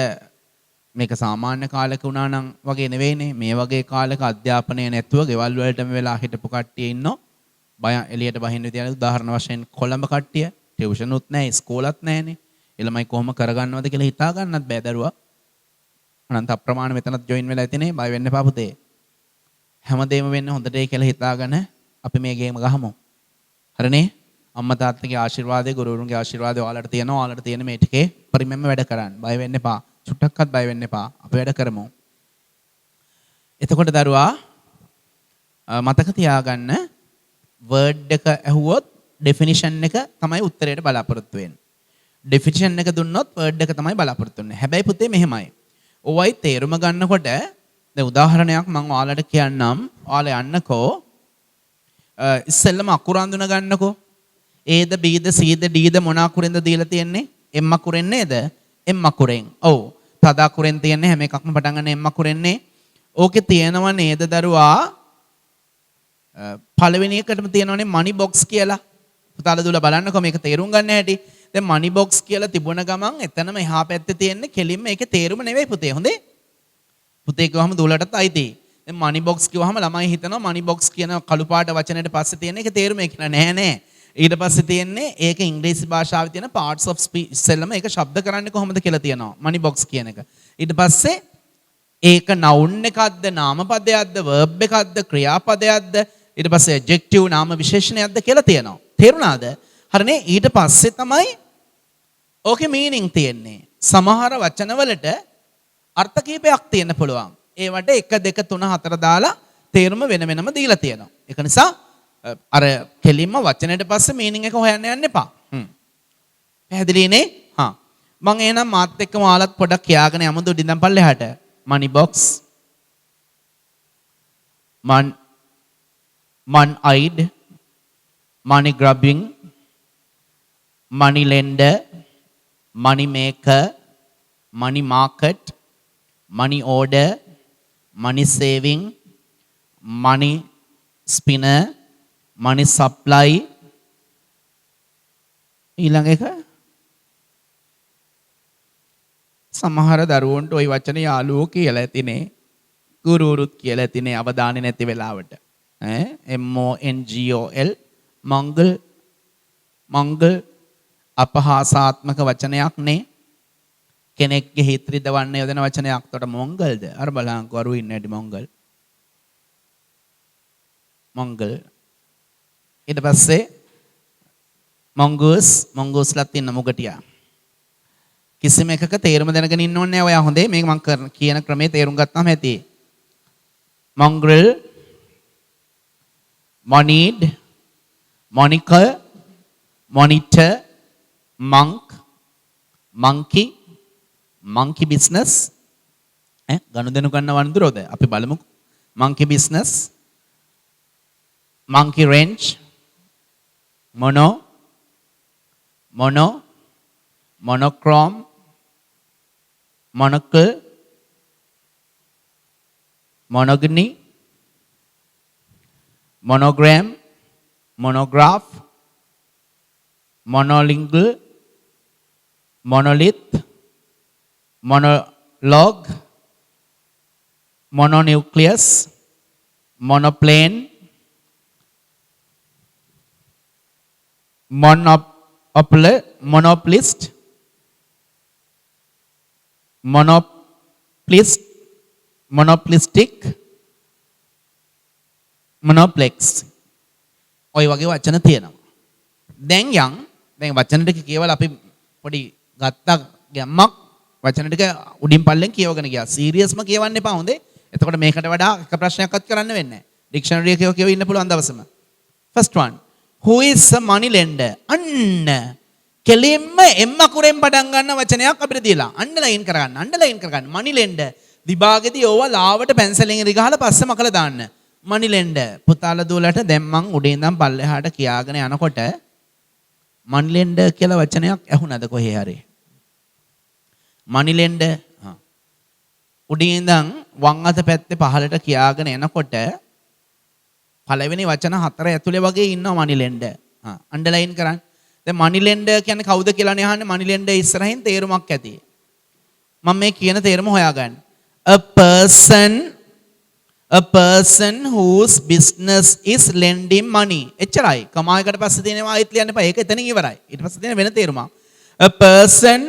මේක සාමාන්‍ය කාලයක වුණා නම් වගේ නෙවෙයිනේ. මේ වගේ කාලයක අධ්‍යාපනය නැතුව ගෙවල් වලටම වෙලා හිටපු කට්ටිය ඉන්නෝ. බය එළියට බහින්න විදියට උදාහරණ වශයෙන් කොළඹ කට්ටිය ටියුෂන් උත් නැහැ, ඉස්කෝලත් නැහැනේ. ළමයි කොහොම කරගන්නවද කියලා හිතා ගන්නත් බෑ දරුවා. අනන්ත අප්‍රමාණ මෙතනත් ජොයින් වෙලා ඇතිනේ. බය වෙන්න එපා පුතේ. හැමදේම වෙන්න හොඳටයි කියලා හිතාගෙන අපි මේ ගේම ගහමු. හරිනේ? අම්මා තාත්තගේ ආශිර්වාදය, ගුරුවරුන්ගේ ආශිර්වාදය ඔයාලට තියෙනවා. ඔයාලට තියෙන මේ ටිකේ පරිමෙම්ම වැඩ කරන්න. බය වෙන්න එපා. චුට්ටක්වත් බය වෙන්න එපා. අපි වැඩ කරමු. එතකොට දරුවා මතක තියාගන්න වර්ඩ් එක ඇහුවොත් ඩෙෆිනිෂන් එක තමයි උත්තරයට බලාපොරොත්තු වෙන්නේ. ඩෙෆිනිෂන් එක දුන්නොත් වර්ඩ් එක තමයි බලාපොරොත්තු වෙන්නේ. හැබැයි පුතේ මෙහෙමයි. ඔයයි තේරුම ගන්නකොට දැන් උදාහරණයක් මම ඔයාලට කියන්නම්. ඔයාලා යන්නකෝ ඉස්සෙල්ලම අකුරු අඳුන ගන්නකෝ. Aද Bද Cද Dද මොන අකුරෙන්ද දීලා තියෙන්නේ? M අකුරෙන් නේද? M අකුරෙන්. ඔව්. තද අකුරෙන් තියෙන්නේ හැම එකක්ම පටන් ගන්න M අකුරෙන්නේ. ඕකේ තියෙනවා නේද දරුවා? පළවෙනි එකටම තියෙනවනේ මනි බොක්ස් කියලා. පුතාලා දුවලා බලන්නකෝ මේක තේරුම් ගන්න හැටි. දැන් මනි බොක්ස් කියලා තිබුණ ගමන් එතනම එහා පැත්තේ තියෙන්නේ කෙලින්ම ඒකේ තේරුම නෙවෙයි පුතේ. හොඳේ? පුතේ කිව්වහම දුවලටත් අයිති. දැන් මනි බොක්ස් කිව්වහම ළමයි හිතනවා මනි බොක්ස් කියන කළු පාට වචනයට පස්සේ තියෙන එකේ තේරුම ඒක නෑ. ඊට පස්සේ තියෙන්නේ ඒක ඉංග්‍රීසි භාෂාවේ තියෙන parts of speech ඉස්සෙල්ලම ඒක ශබ්ද කරන්නේ කොහොමද කියලා තියෙනවා. මනි බොක්ස් කියන එක. ඊට පස්සේ ඒක noun එකක්ද, නාමපදයක්ද, verb එකක්ද, ක්‍රියාපදයක්ද, ඊට පස්සේ adjective නාම විශේෂණයක්ද කියලා තියෙනවා. තේරුණාද? හරිනේ? ඊට පස්සේ තමයි ඕකේ meaning තියෙන්නේ. සමහර වචනවලට අර්ථ කීපයක් තියෙන්න පුළුවන්. ඒවට 1 2 3 4 දාලා තේරුම වෙන වෙනම දීලා තියෙනවා. ඒක නිසා අර කෙලින්ම වචනයට පස්සේ meaning එක හොයන්න යන්න එපා. පැහැදිලිනේ? හා. මම එහෙනම් මාත් එක්කම ඔයාලත් පොඩක් කියාගෙන යමුද ඉඳන් පල්ලෙහාට. money box, one-eyed, money grubbing, money lender, money maker, money market, money order, money saving, money spinner, money supply. ඊළඟ එක සමහර දරුවන්ට ওই වචන යාළුවෝ කියලා ඇතිනේ. ගුරුවරුත් කියලා ඇතිනේ අවධානය නැති වෙලාවට. MONGOL මංගල් අපහාසාත්මක වචනයක් නේ. කෙනෙක්ගේ හිත රිදවන්න යොදන වචනයක්. උඩ මොංගල්ද? අර බලංකෝ අරු ඉන්නේ නැටි මොංගල්. ඊට පස්සේ මොංගූස්ලත් ඉන්න මුගටියා. කිසිම එකක තේරුම දැනගෙන ඉන්න ඕනේ නැහැ ඔයා. හොඳේ මේක මම කියන ක්‍රමයේ තේරුම් ගත්තාම ඇති. mongrel, moneyed, moniker, monitor, monk, monkey, monkey business. ගනුදෙනු ගන්න වන්දුරෝද? අපි බලමු. monkey business, monkey wrench, monochrome, monocle, monogamy, monogram, monograph, monolingual, monolith, monologue, mononucleus, monoplane, monopolist, monopolistic, monoplex. ඔය වගේ වචන තියෙනවා. දැන් වචන ටික කියවලා අපි පොඩි ගත්තා ගැම්මක් වචන ටික උඩින් පල්ලෙන් කියවගෙන ගියා. සීරියස්ම කියවන්න එපා හොඳේ. එතකොට මේකට වඩා එක ප්‍රශ්නයක්වත් කරන්න වෙන්නේ නැහැ. ඩික්ෂනරි එකේ කියව ඉන්න පුළුවන් දවසම. First one. Who is a money lender? අන්න කෙලින්ම එම් අකුරෙන් පටන් ගන්න වචනයක් අපිට දීලා. අන්ඩර්ලයින් කරගන්න. money lender. විභාගෙදී ඕවා ලාවට පැන්සලෙන් ඉරි ගහලා පස්සේ මකලා දාන්න. money lender. පුතාලා දුවලට දැන් මං උඩේ ඉඳන් පල්ලෙහාට කියාගෙන යනකොට money lender කියලා වචනයක් ඇහුණද කොහේ හරි? money lender උඩින් ඉඳන් වම් අත පැත්තේ පහළට කියාගෙන එනකොට පළවෙනි වචන හතර ඇතුලේ වගේ ඉන්නවා money lender. අන්ඩර්ලයින් කරන්න. දැන් money lender කියන්නේ කවුද කියලානේ අහන්නේ. money lender ඉස්සරහින් තේරුමක් ඇති. මම මේ කියන තේරුම හොයාගන්න. a person whose business is lending money. එච්චරයි. කමායකට පස්සේ තියෙනවා ආයෙත් ලියන්න එපා. ඒක එතනින් ඉවරයි. ඊට පස්සේ තියෙන වෙන තේරුමක්. a person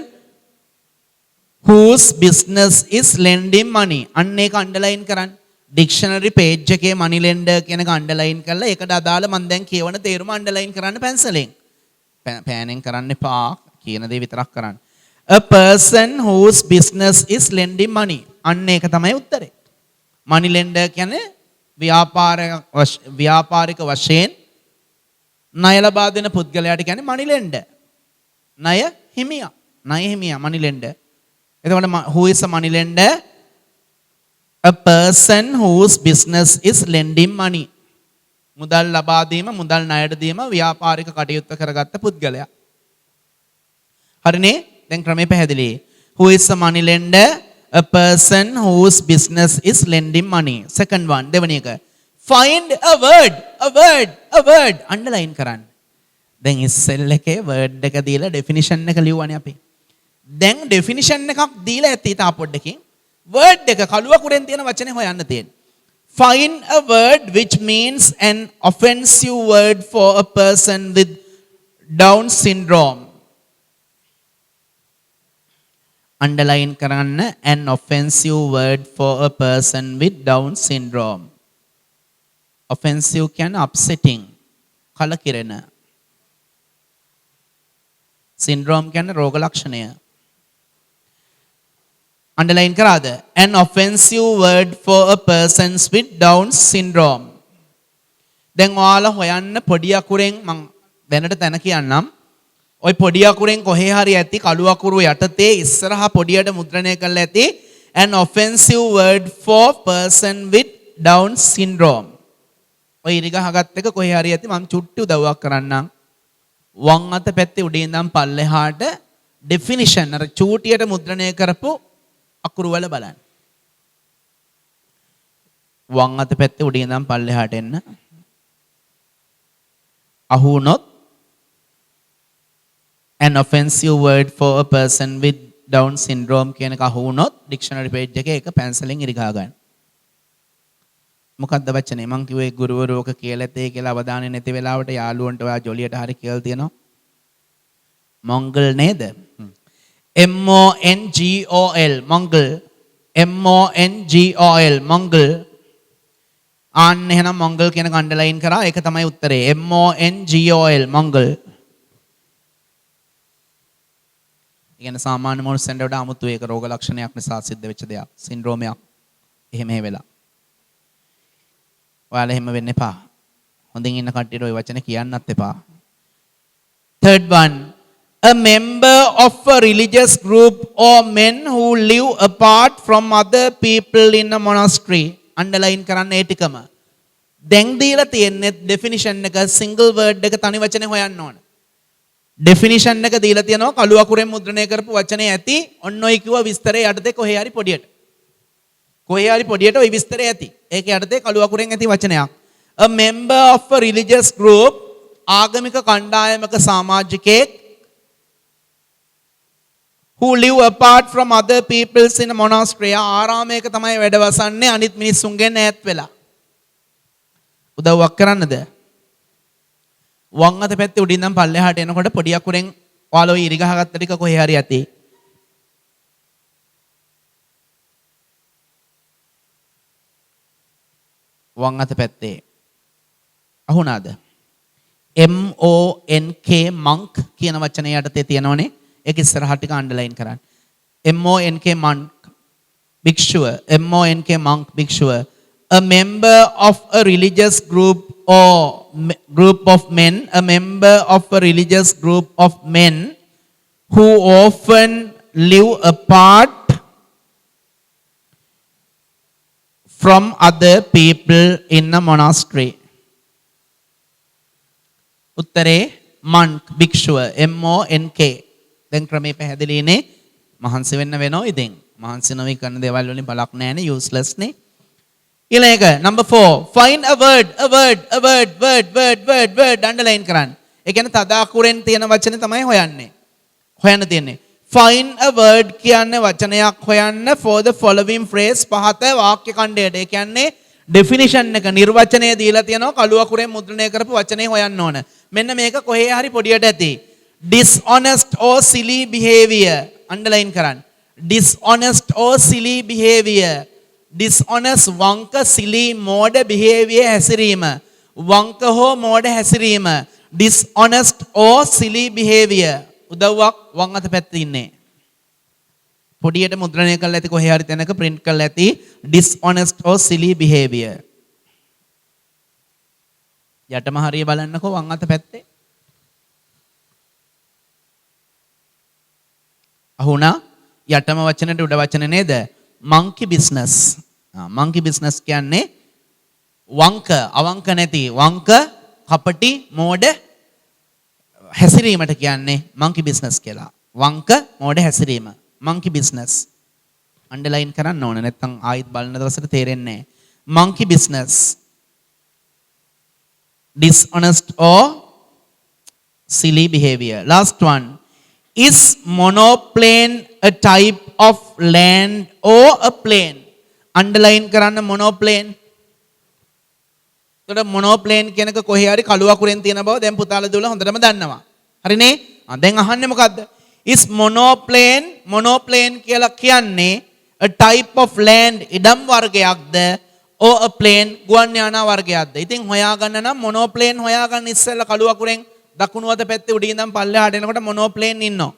whose business is lending money. අන්න ඒක අන්ඩර්ලයින් කරන්න. ඩික්ෂනරි පේජ් එකේ money lender කියන එක අන්ඩර්ලයින් කරලා ඒකට අදාළ මම දැන් කියවන තේරුම අන්ඩර්ලයින් කරන්න පැන්සලෙන්. පෑනෙන් කරන්න එපා. කියන දේ විතරක් කරන්න. a person whose business is lending money. අන්න ඒක තමයි උත්තරේ. money lender කියන්නේ ව්‍යාපාරික වශයෙන් ණය ලබා දෙන පුද්ගලයාට කියන්නේ money lender. ණය හිමියා money lender. එතකොට who is a money lender? a person whose business is lending money. මුදල් ලබා දීම, මුදල් ණයට දීම ව්‍යාපාරික කටයුත්ත කරගත්ත පුද්ගලයා. හරිනේ? දැන් ක්‍රමය පැහැදිලි. who is a money lender? a person whose business is lending money. Second one, දෙවෙනි එක. find a word underline කරන්න. දැන් ඉස්සෙල් එකේ word එක දීලා definition එක ලියුවානේ අපි. දැන් definition එකක් දීලා ඇති තා පොඩ්ඩකින් word එක කළුව කුරෙන් තියෙන වචනේ හොයන්න තියෙන්නේ. find a word which means an offensive word for a person with Down syndrome. Underline කරන්න an offensive word for a person with Down syndrome. Offensive කියන්නේ upsetting, කලකිරෙන. syndrome කියන්නේ රෝග ලක්ෂණය. Underline කරාද? An offensive word for a person with Down syndrome. දැන් ඔයාලා හොයන්න පොඩි අකුරෙන් මම දැනට තැන කියන්නම්. ඔය පොඩි අකුරෙන් කොහේ හරි ඇති කළු අකුරු යටතේ ඉස්සරහා පොඩියට මුද්‍රණය කරලා ඇති an offensive word for person with Down syndrome. ඔය ඉරිගහගත් එක කොහේ හරි ඇති මම චුට්ටි උදව්වක් කරන්නම්. වම් අත පැත්තේ උඩින් ඉඳන් පල්ලෙහාට definition අර චූටියට මුද්‍රණය කරපු අකුරු වල බලන්න. වම් අත පැත්තේ උඩින් ඉඳන් පල්ලෙහාට එන්න. අහු වුණොත් an offensive word for a person with Down syndrome කියන එක අහු වුණොත් dictionary page එකේ ඒක පැන්සලෙන් ඉරි ගහ ගන්න. මොකක්ද වචනේ මං කිව්වේ ගුරුවරෝක කියලා තේ කියලා අවධානය නැති වෙලාවට යාළුවන්ට ඔයා ජොලියට හරි කියලා තියෙනවා. මොංගල් නේද? MONGOL මොංගල් MONGOL මොංගල්. ආන්න එහෙනම් මොංගල් කියන අන්ඩර්ලයින් කරා ඒක තමයි උත්තරේ. MONGOL මොංගල්. ඉගෙන සාමාන්‍ය මොනසෙන්ට වඩා 아무තු ඒක රෝග ලක්ෂණයක් නිසා සිද්ධ වෙච්ච දෙයක්. සින්ඩ්‍රෝමයක්. එහෙම වෙලා. ඔයාලා එහෙම වෙන්න එපා. හොඳින් ඉන්න කට්ටියට ওই වචන කියන්නත් එපා. Third one, a member of a religious group or men who live apart from other people in a monastery. Underline කරන්න ඒ ටිකම. දැන් දීලා තියෙන්නේ definition එක single word එක තනි වචනේ හොයන්න ඕන. definition එක දීලා තියෙනවා කළු අකුරෙන් මුද්‍රණය කරපු වචනේ ඇති. ඔන්න ඔය කිව්ව විස්තරේ යටතේ කොහේ හරි පොඩියට. කොහේ හරි පොඩියට ওই විස්තරය ඇති. ඒක යටතේ කළු අකුරෙන් ඇති වචනයක්. A member of a religious group ආගමික කණ්ඩායමක සමාජිකයෙක් who live apart from other peoples in a monastery. ආරාමයක තමයි වැඩවසන්නේ අනිත් මිනිස්සුන්ගෙන් ඈත් වෙලා. උදව්වක් කරන්නද? වම් අත පැත්තේ උඩින් නම් පල්ලෙහාට එනකොට පොඩි අකුරෙන් ඔයාලා ඔය ඉරි ගහගත්ත ටික කොහේ හරි ඇති. වම් අත පැත්තේ අහුණාද? MONK monk කියන වචනය යටතේ තියෙනවනේ. ඒක ඉස්සරහට ටික අන්ඩර්ලයින් කරන්න. MONK monk, භික්ෂුව. MONK monk, භික්ෂුව. A member of a religious group or group of men, a member of a religious group of men who often live apart from other people in a monastery. උත්තරේ monk, භික්ෂුව. MONK. දැන් ක්‍රමේ පැහැදිලිනේ. මහන්සි වෙන්න වෙනෝ ඉතින්. මහන්සි නොවි කරන දේවල් වලින් බලක් නැහැනේ, useless නේ. ඊළඟ එක number 4. Find a word underline කරන්න. ඒ කියන්නේ තද අකුරෙන් තියෙන වචනේ තමයි හොයන්නේ. හොයන්න තියෙන්නේ. Find a word කියන්නේ වචනයක් හොයන්න for the following phrase පහත වාක්‍ය ඛණ්ඩයට. ඒ කියන්නේ definition එක නිර්වචනය දීලා තියෙනවා කළු අකුරෙන් මුද්‍රණය කරපු වචනේ හොයන්න ඕන. මෙන්න මේක කොහේ හරි පොඩියට ඇති. Dishonest or silly behavior underline කරන්න. Dishonest or silly behavior. Dishonest වංක, silly මෝඩ behavior හැසිරීම. වංක හෝ මෝඩ හැසිරීම. Dishonest or silly behavior. උදව්වක් වම් අත පැත්තේ ඉන්නේ. පොඩියට මුද්‍රණය කරලා ඇති කොහේ හරි තැනක print කරලා ඇති dishonest or silly behavior. යටම හරිය බලන්නකෝ වම් අත පැත්තේ. අහුණා යටම වචනෙට උඩ වචන නේද? monkey business. monkey business කියන්නේ වංක, අවංක නැති වංක, කපටි, මෝඩ හැසිරීමට කියන්නේ monkey business කියලා. වංක, මෝඩ හැසිරීම. monkey business. underline කරන්න ඕන නැත්නම් ආයිත් බලන දවසට තේරෙන්නේ නැහැ. monkey business. Dishonest or silly behavior. Last one. Is monoplane a type of land or a plane? Underline කරන්න monoplane. එතකොට monoplane කියන එක කොහේ හරි කළු අකුරෙන් තියෙන බව දැන් පුතාලා දුවලා හොඳටම දන්නවා. හරිනේ? දැන් අහන්නේ මොකද්ද? Is monoplane කියලා කියන්නේ a type of land ඉඩම් වර්ගයක්ද or a plane ගුවන් යානා වර්ගයක්ද? ඉතින් හොයාගන්න නම් monoplane හොයාගන්න ඉස්සෙල්ලා කළු අකුරෙන් දකුණු අත පැත්තේ උඩින් ඉඳන් පල්ලෙහාට එනකොට monoplane ඉන්නවා.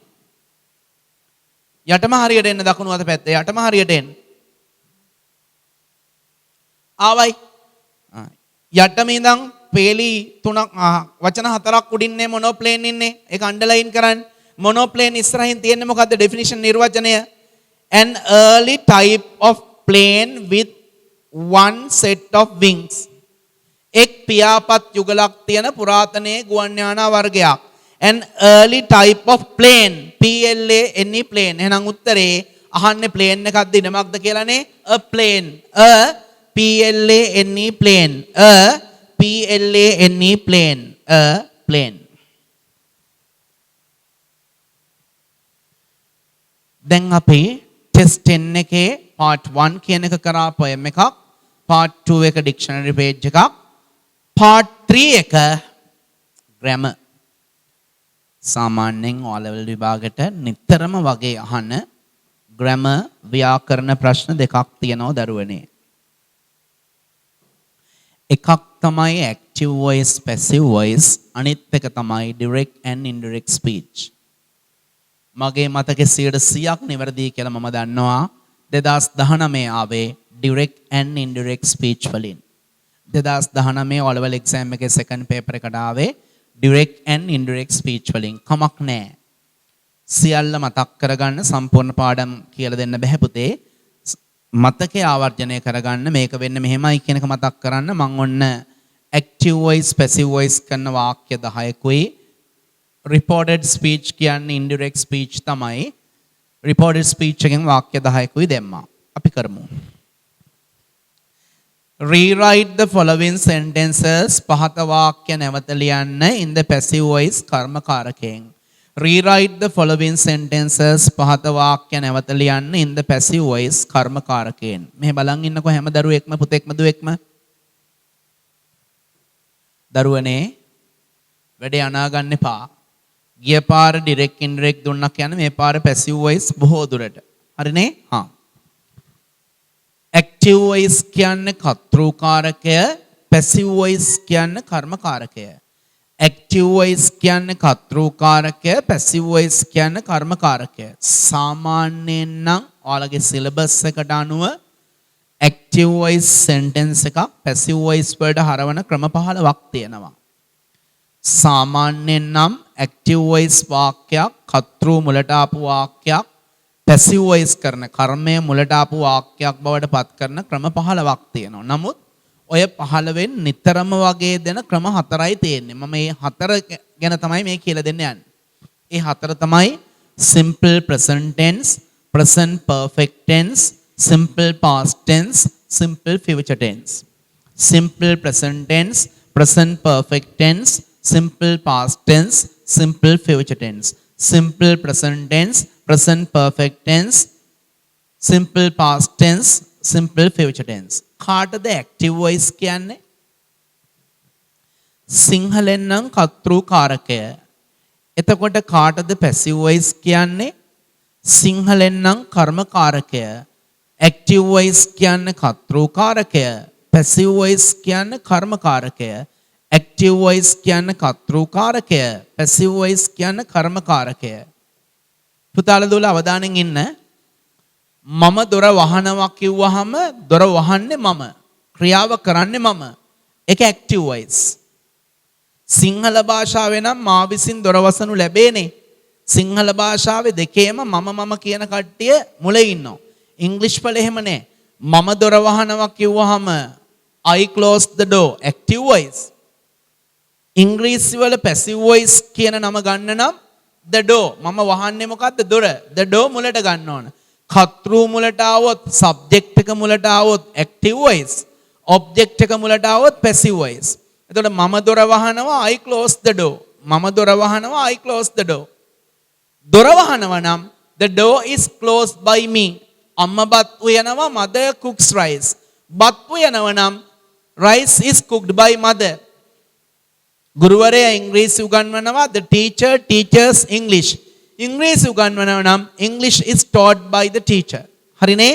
යටම හරියට එන්න දකුණු අත පැත්තේ යටම හරියට එන්න. ආවයි. යටම ඉඳන් පේලි තුනක් වචන හතරක් උඩින්නේ monoplane ඉන්නේ. ඒක අන්ඩර්ලයින් කරන්න. monoplane ඉස්සරහින් තියෙන්නේ මොකද්ද? definition නිර්වචනය. An early type of plane with one set of wings. එක් පියාපත් යුගලක් තියෙන පුරාතනයේ ගුවන් යානා වර්ගයක්. An early type of plane. PLANE plane. එහෙනම් උත්තරේ අහන්නේ plane එකක්ද ඉනමක්ද කියලානේ. a plane. a PLANE plane. a PLANE plane. a plane. දැන් අපි test 10 එකේ part 1 කියන එක කරා poem එකක්. part 2 එක dictionary page එකක්. part 3 එක grammar. සාමාන්‍යයෙන් O level විභාගයට නිතරම වගේ අහන grammar ව්‍යාකරණ ප්‍රශ්න දෙකක් තියෙනවා දරුවනේ. එකක් තමයි active voice passive voice, අනිත් එක තමයි direct and indirect speech. මගේ මතකයේ 100%ක් නිවැරදි කියලා මම දන්නවා 2019 ආවේ direct and indirect speech වලින්. 2019 O level exam එකේ second paper එකට ආවේ direct and indirect speech වලින්. කමක් නැහැ. සියල්ල මතක් කරගන්න සම්පූර්ණ පාඩම් කියලා දෙන්න බෑ පුතේ. මතකයේ ආවර්ජනය කරගන්න මේක වෙන්නේ මෙහෙමයි කියන එක මතක් කරන්න මම ඔන්න active voice passive voice කරන වාක්‍ය 10කුයි reported speech කියන්නේ indirect speech තමයි. reported speech එකෙන් වාක්‍ය 10කුයි දැම්මා. අපි කරමු. Rewrite the following sentences. පහත වාක්‍ය නැවත ලියන්න in the passive voice කර්මකාරකයෙන්. Rewrite the following sentences. පහත වාක්‍ය නැවත ලියන්න in the passive voice කර්මකාරකයෙන්. මෙහෙ බලන් ඉන්නකෝ හැම දරුවෙක්ම පුතෙක්ම දුවෙක්ම. දරුවනේ වැඩේ අනා ගන්න එපා. ගිය පාර direct indirect දුන්නක් කියන්නේ මේ පාර passive voice බොහෝ දුරට. හරිනේ? හා. active voice කියන්නේ කර්තෘකාරකය, passive voice කියන්නේ කර්මකාරකය. ඇක්ටිව් වොයිස් කියන්නේ කර්තෘකාරකය, පැසිව් වොයිස් කියන්නේ කර්මකාරකය. සාමාන්‍යයෙන් නම් ඔයාලගේ සිලබස් එකට අනුව ඇක්ටිව් වොයිස් සෙන්ටෙන්ස් එකක් පැසිව් වොයිස් වලට හරවන ක්‍රම 15ක් තියෙනවා. සාමාන්‍යයෙන් නම් ඇක්ටිව් වොයිස් වාක්‍යයක් කර්තෘ මුලට ආපු වාක්‍යයක් පැසිව් වොයිස් කරන කර්මය මුලට ආපු වාක්‍යයක් බවට පත් කරන ක්‍රම 15ක් තියෙනවා. නමුත් ඔය 15න් නිතරම වගේ දෙන ක්‍රම 4යි තියෙන්නේ. මම මේ 4 ගැන තමයි මේ කියලා දෙන්න යන්නේ. ඒ 4 තමයි simple present tense, present perfect tense, simple past tense, simple future tense. Simple present tense, present perfect tense, simple past tense, simple future tense. Simple present tense, present perfect tense, simple past tense, simple future tense. කාටද active voice කියන්නේ? සිංහලෙන් නම් කර්තෘකාරකය. එතකොට කාටද passive voice කියන්නේ? සිංහලෙන් නම් කර්මකාරකය. Active voice කියන්නේ කර්තෘකාරකය. පැසිව් වොයිස් කියන්නේ කර්මකාරකය. ඇක්ටිව් වොයිස් කියන්නේ කර්තෘකාරකය. පැසිව් වොයිස් කියන්නේ කර්මකාරකය. පුතාලා දුවලා අවධානයෙන් ඉන්න. මම දොර වහනවා කිව්වහම දොර වහන්නේ මම. ක්‍රියාව කරන්නේ මම. ඒක ඇක්ටිව් වොයිස්. සිංහල භාෂාවේ නම් මා විසින් දොර වසනු ලැබේනේ. සිංහල භාෂාවේ දෙකේම මම කියන කට්ටිය මුලේ ඉන්නවා. ඉංග්‍රීසි වල එහෙම නෑ. මම දොර වහනවා කිව්වහම I close the door active voice. ඉංග්‍රීසි වල passive voice කියන නම ගන්න නම් the door මම වහන්නේ මොකද්ද? දොර. the door මුලට ගන්න ඕන. කර්තෘ මුලට આવොත් subject එක මුලට આવොත් active voice. object එක මුලට આવොත් passive voice. එතකොට මම දොර වහනවා I close the door. මම දොර වහනවා I close the door. දොර වහනවා නම් the door is closed by me. අම්මා බත් උයනවා mother cooks rice. බත් උයනවා නම් rice is cooked by mother. ගුරුවරයා ඉංග්‍රීසි උගන්වනවා the teacher teaches English. ඉංග්‍රීසි උගන්වනවා නම් English is taught by the teacher. හරිනේ?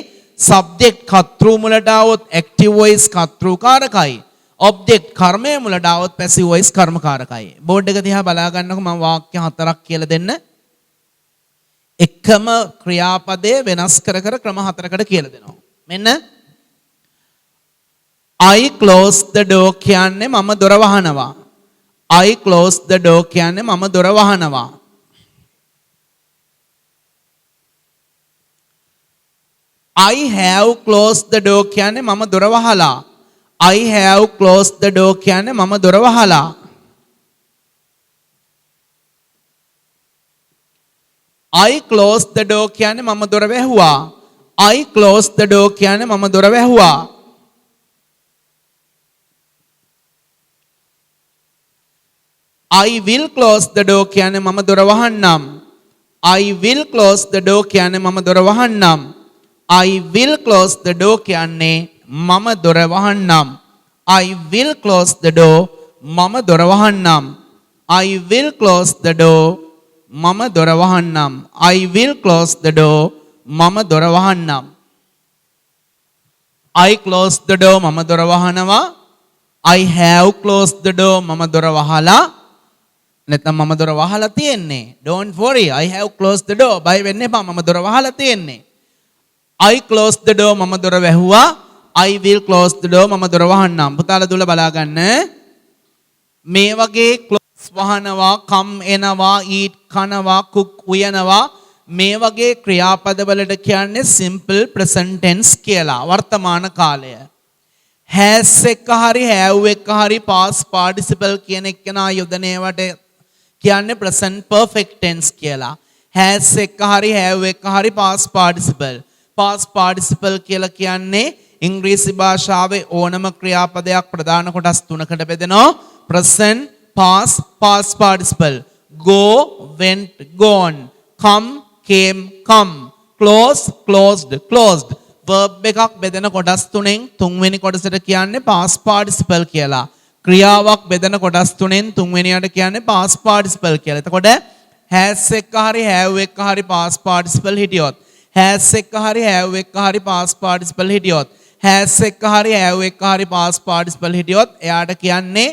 subject කර්තෘ මුලට આવොත් active voice කර්තෘකාරකයි. object කර්මය මුලට આવොත් passive voice කර්මකාරකයි. බෝඩ් එක දිහා බලා ගන්නකො මම වාක්‍ය 4ක් කියලා දෙන්න. එකම ක්‍රියාපදය වෙනස් කර ක්‍රම 4කට කියලා දෙනවා. මෙන්න I close the door කියන්නේ මම දොර වහනවා. I close the door කියන්නේ මම දොර වහනවා. I have closed the door කියන්නේ මම දොර වහලා. I have closed the door කියන්නේ මම දොර වහලා. I closed the door කියන්නේ මම දොර වැහුවා. I closed the door කියන්නේ මම දොර වැහුවා. I will close the door කියන්නේ මම දොර වහන්නම්. I will close the door කියන්නේ මම දොර වහන්නම්. I will close the door කියන්නේ මම දොර වහන්නම්. I will close the door මම දොර වහන්නම්. I will close the door මම දොර වහන්නම්. I will close the door මම දොර වහන්නම්. I close the door මම දොර වහනවා. I have closed the door මම දොර වහලා. නැත්නම් මම දොර වහලා තියෙන්නේ. Don't worry I have closed the door. බය වෙන්න එපා මම දොර වහලා තියෙන්නේ. I closed the door මම දොර වැහුවා. I will close the door මම දොර වහන්නම්. පුතාලා දුල බලා ගන්න. මේ වගේ close වහනවා, come එනවා, eat කනවා, cook උයනවා මේ වගේ ක්‍රියාපද වලට කියන්නේ simple present tense කියලා. වර්තමාන කාලය. has එක හරි have එක හරි past participle කියන එක නා යොදනේවට කියන්නේ present perfect tense කියලා. has එක හරි have එක හරි past participle. past participle කියලා කියන්නේ ඉංග්‍රීසි භාෂාවේ ඕනම ක්‍රියාපදයක් ප්‍රධාන කොටස් තුනකට බෙදෙනවා. present, past, past participle. go, went, gone. come, came, come. close, closed, closed. verb එකක් බෙදෙන කොටස් තුනෙන් තුන්වෙනි කොටසට කියන්නේ past participle කියලා. ක්‍රියාවක් බෙදෙන කොටස් තුනෙන් තුන්වෙනියට කියන්නේ past participle කියලා. එතකොට has එක හරි have එක හරි past participle හිටියොත් has එක හරි have එක හරි past participle හිටියොත් has එක හරි have එක හරි past participle හිටියොත් එයාට කියන්නේ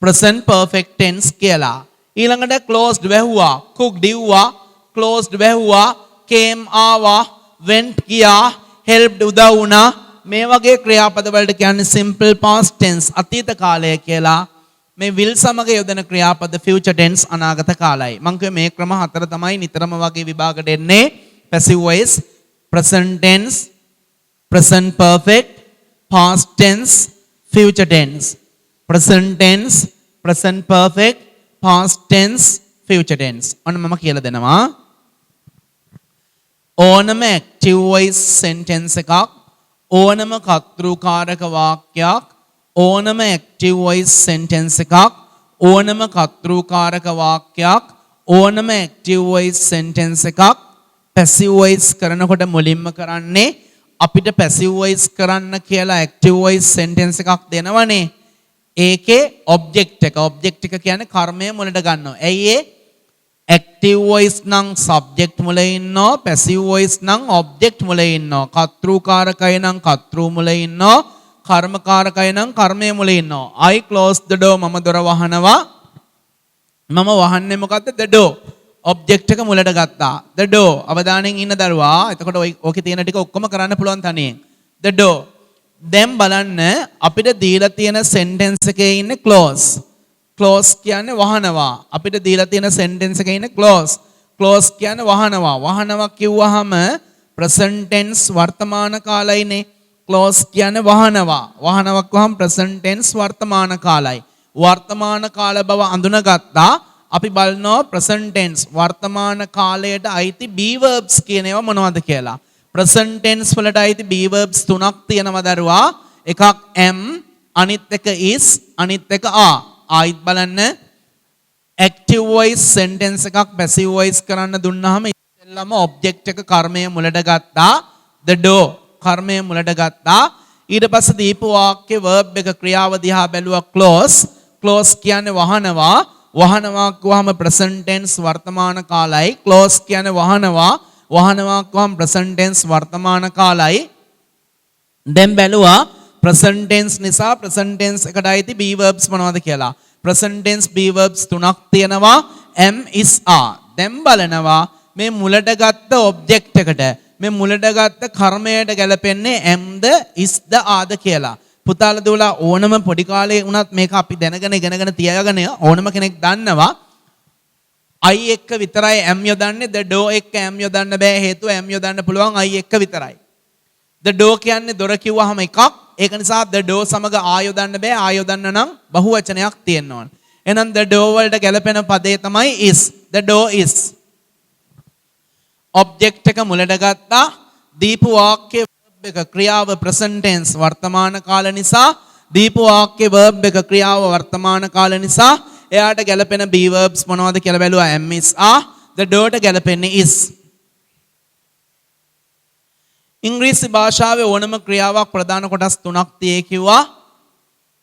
present perfect tense කියලා. ඊළඟට closed වැහුවා, cooked දිව්වා, closed වැහුවා, came ආවා, went ගියා, helped උදව් වුණා. මේ වගේ ක්‍රියාපද වලට කියන්නේ simple past tense අතීත කාලය කියලා. මේ will සමග යොදන ක්‍රියාපද future tense අනාගත කාලයයි. මම කිව්වේ මේ ක්‍රම හතර තමයි නිතරම වගේ විභාගයට එන්නේ. passive voice, present tense, present perfect, past tense, future tense. present tense, present perfect, past tense, future tense. ඔන්න මම කියලා දෙනවා. ඕනම active voice sentence එකක්, ඕනම කර්තෘකාරක වාක්‍යයක්, ඕනම active voice sentence එකක්, ඕනම කර්තෘකාරක වාක්‍යයක්, ඕනම active voice sentence එකක් passive voice කරනකොට මුලින්ම කරන්නේ අපිට passive voice කරන්න කියලා active voice sentence එකක් දෙනවනේ. ඒකේ object එක කියන්නේ කර්මය මුලට ගන්නවා. ඇයි ඒ? active voice නම් subject මුල ඉන්නවා, passive voice නම් object මුල ඉන්නවා, කර්තෘකාරකය නම් කර්තෘ මුල ඉන්නවා, කර්මකාරකය නම් කර්මය මුල ඉන්නවා. I close the door, මම දොර වහනවා. මම වහන්නේ මොකද්ද? the door. object එක මුලට ගත්තා. the door. අවධානයෙන් ඉන්න දරුවා. එතකොට ඕකේ තියෙන ටික ඔක්කොම කරන්න පුළුවන් තනියෙන්. the door. දැන් බලන්න අපිට දීලා තියෙන sentence එකේ ඉන්නේ close. close කියන්නේ වහනවා. අපිට දීලා තියෙන sentence එකේ ඉන්නේ close. close කියන්නේ වහනවා. වහනවා කිව්වහම present tense වර්තමාන කාලයනේ. close කියන්නේ වහනවා. වහනවා කියවහම present tense වර්තමාන කාලයි. වර්තමාන කාල බව අඳුනගත්තා. අපි බලනවා present tense වර්තමාන කාලයට අයිති be verbs කියන ඒවා මොනවද කියලා. present tense වලට අයිති be verbs තුනක් තියෙනවා දරුවා. එකක් am, අනිත් එක is, අනිත් එක are. ආයිත් බලන්න active voice sentence එකක් passive voice කරන්න දුන්නාම ඉතින්ලම object එක කර්මය මුලට ගත්තා. the door කර්මය මුලට ගත්තා. ඊට පස්සේ දීපු වාක්‍ය verb එක ක්‍රියාව දිහා බැලුවා close. close කියන්නේ වහනවා. වහනවා කියවම present tense වර්තමාන කාලයි. close කියන්නේ වහනවා. වහනවා කියවම present tense වර්තමාන කාලයි. දැන් බැලුවා present tense නිසා present tense එකට අයිති be verbs මොනවද කියලා. present tense be verbs තුනක් තියෙනවා. am, is, are. දැන් බලනවා මේ මුලට ගත්ත object එකට මේ මුලට ගත්ත කර්මයට ගැලපෙන්නේ amද, isද, areද කියලා. පුතාලා දුවලා ඕනම පොඩි කාලේ වුණත් මේක අපි දැනගෙන ඉගෙනගෙන තියාගෙන ඕනම කෙනෙක් දන්නවා. I එක්ක විතරයි am යොදන්නේ. the door එක්ක am යොදන්න බෑ. හේතුව am යොදන්න පුළුවන් I එක්ක විතරයි. the door කියන්නේ දොර කිව්වහම එකක්. ඒක නිසා the door සමග ආ යොදන්න බෑ. ආ යොදන්න නම් බහුවචනයක් තියෙන්න ඕන. එහෙනම් the door වලට ගැලපෙන පදේ තමයි is. the door is. object එක මුලට ගත්තා. දීපු වාක්‍ය verb එක ක්‍රියාව present tense වර්තමාන කාල නිසා, දීපු වාක්‍ය verb එක ක්‍රියාව වර්තමාන කාල නිසා එයාට ගැලපෙන be verbs මොනවද කියලා බැලුවා. am, is, are. the door ට ගැලපෙන්නේ is. ඉංග්‍රීසි භාෂාවේ ඕනම ක්‍රියාවක් ප්‍රධාන කොටස් තුනක් tie කිව්වා.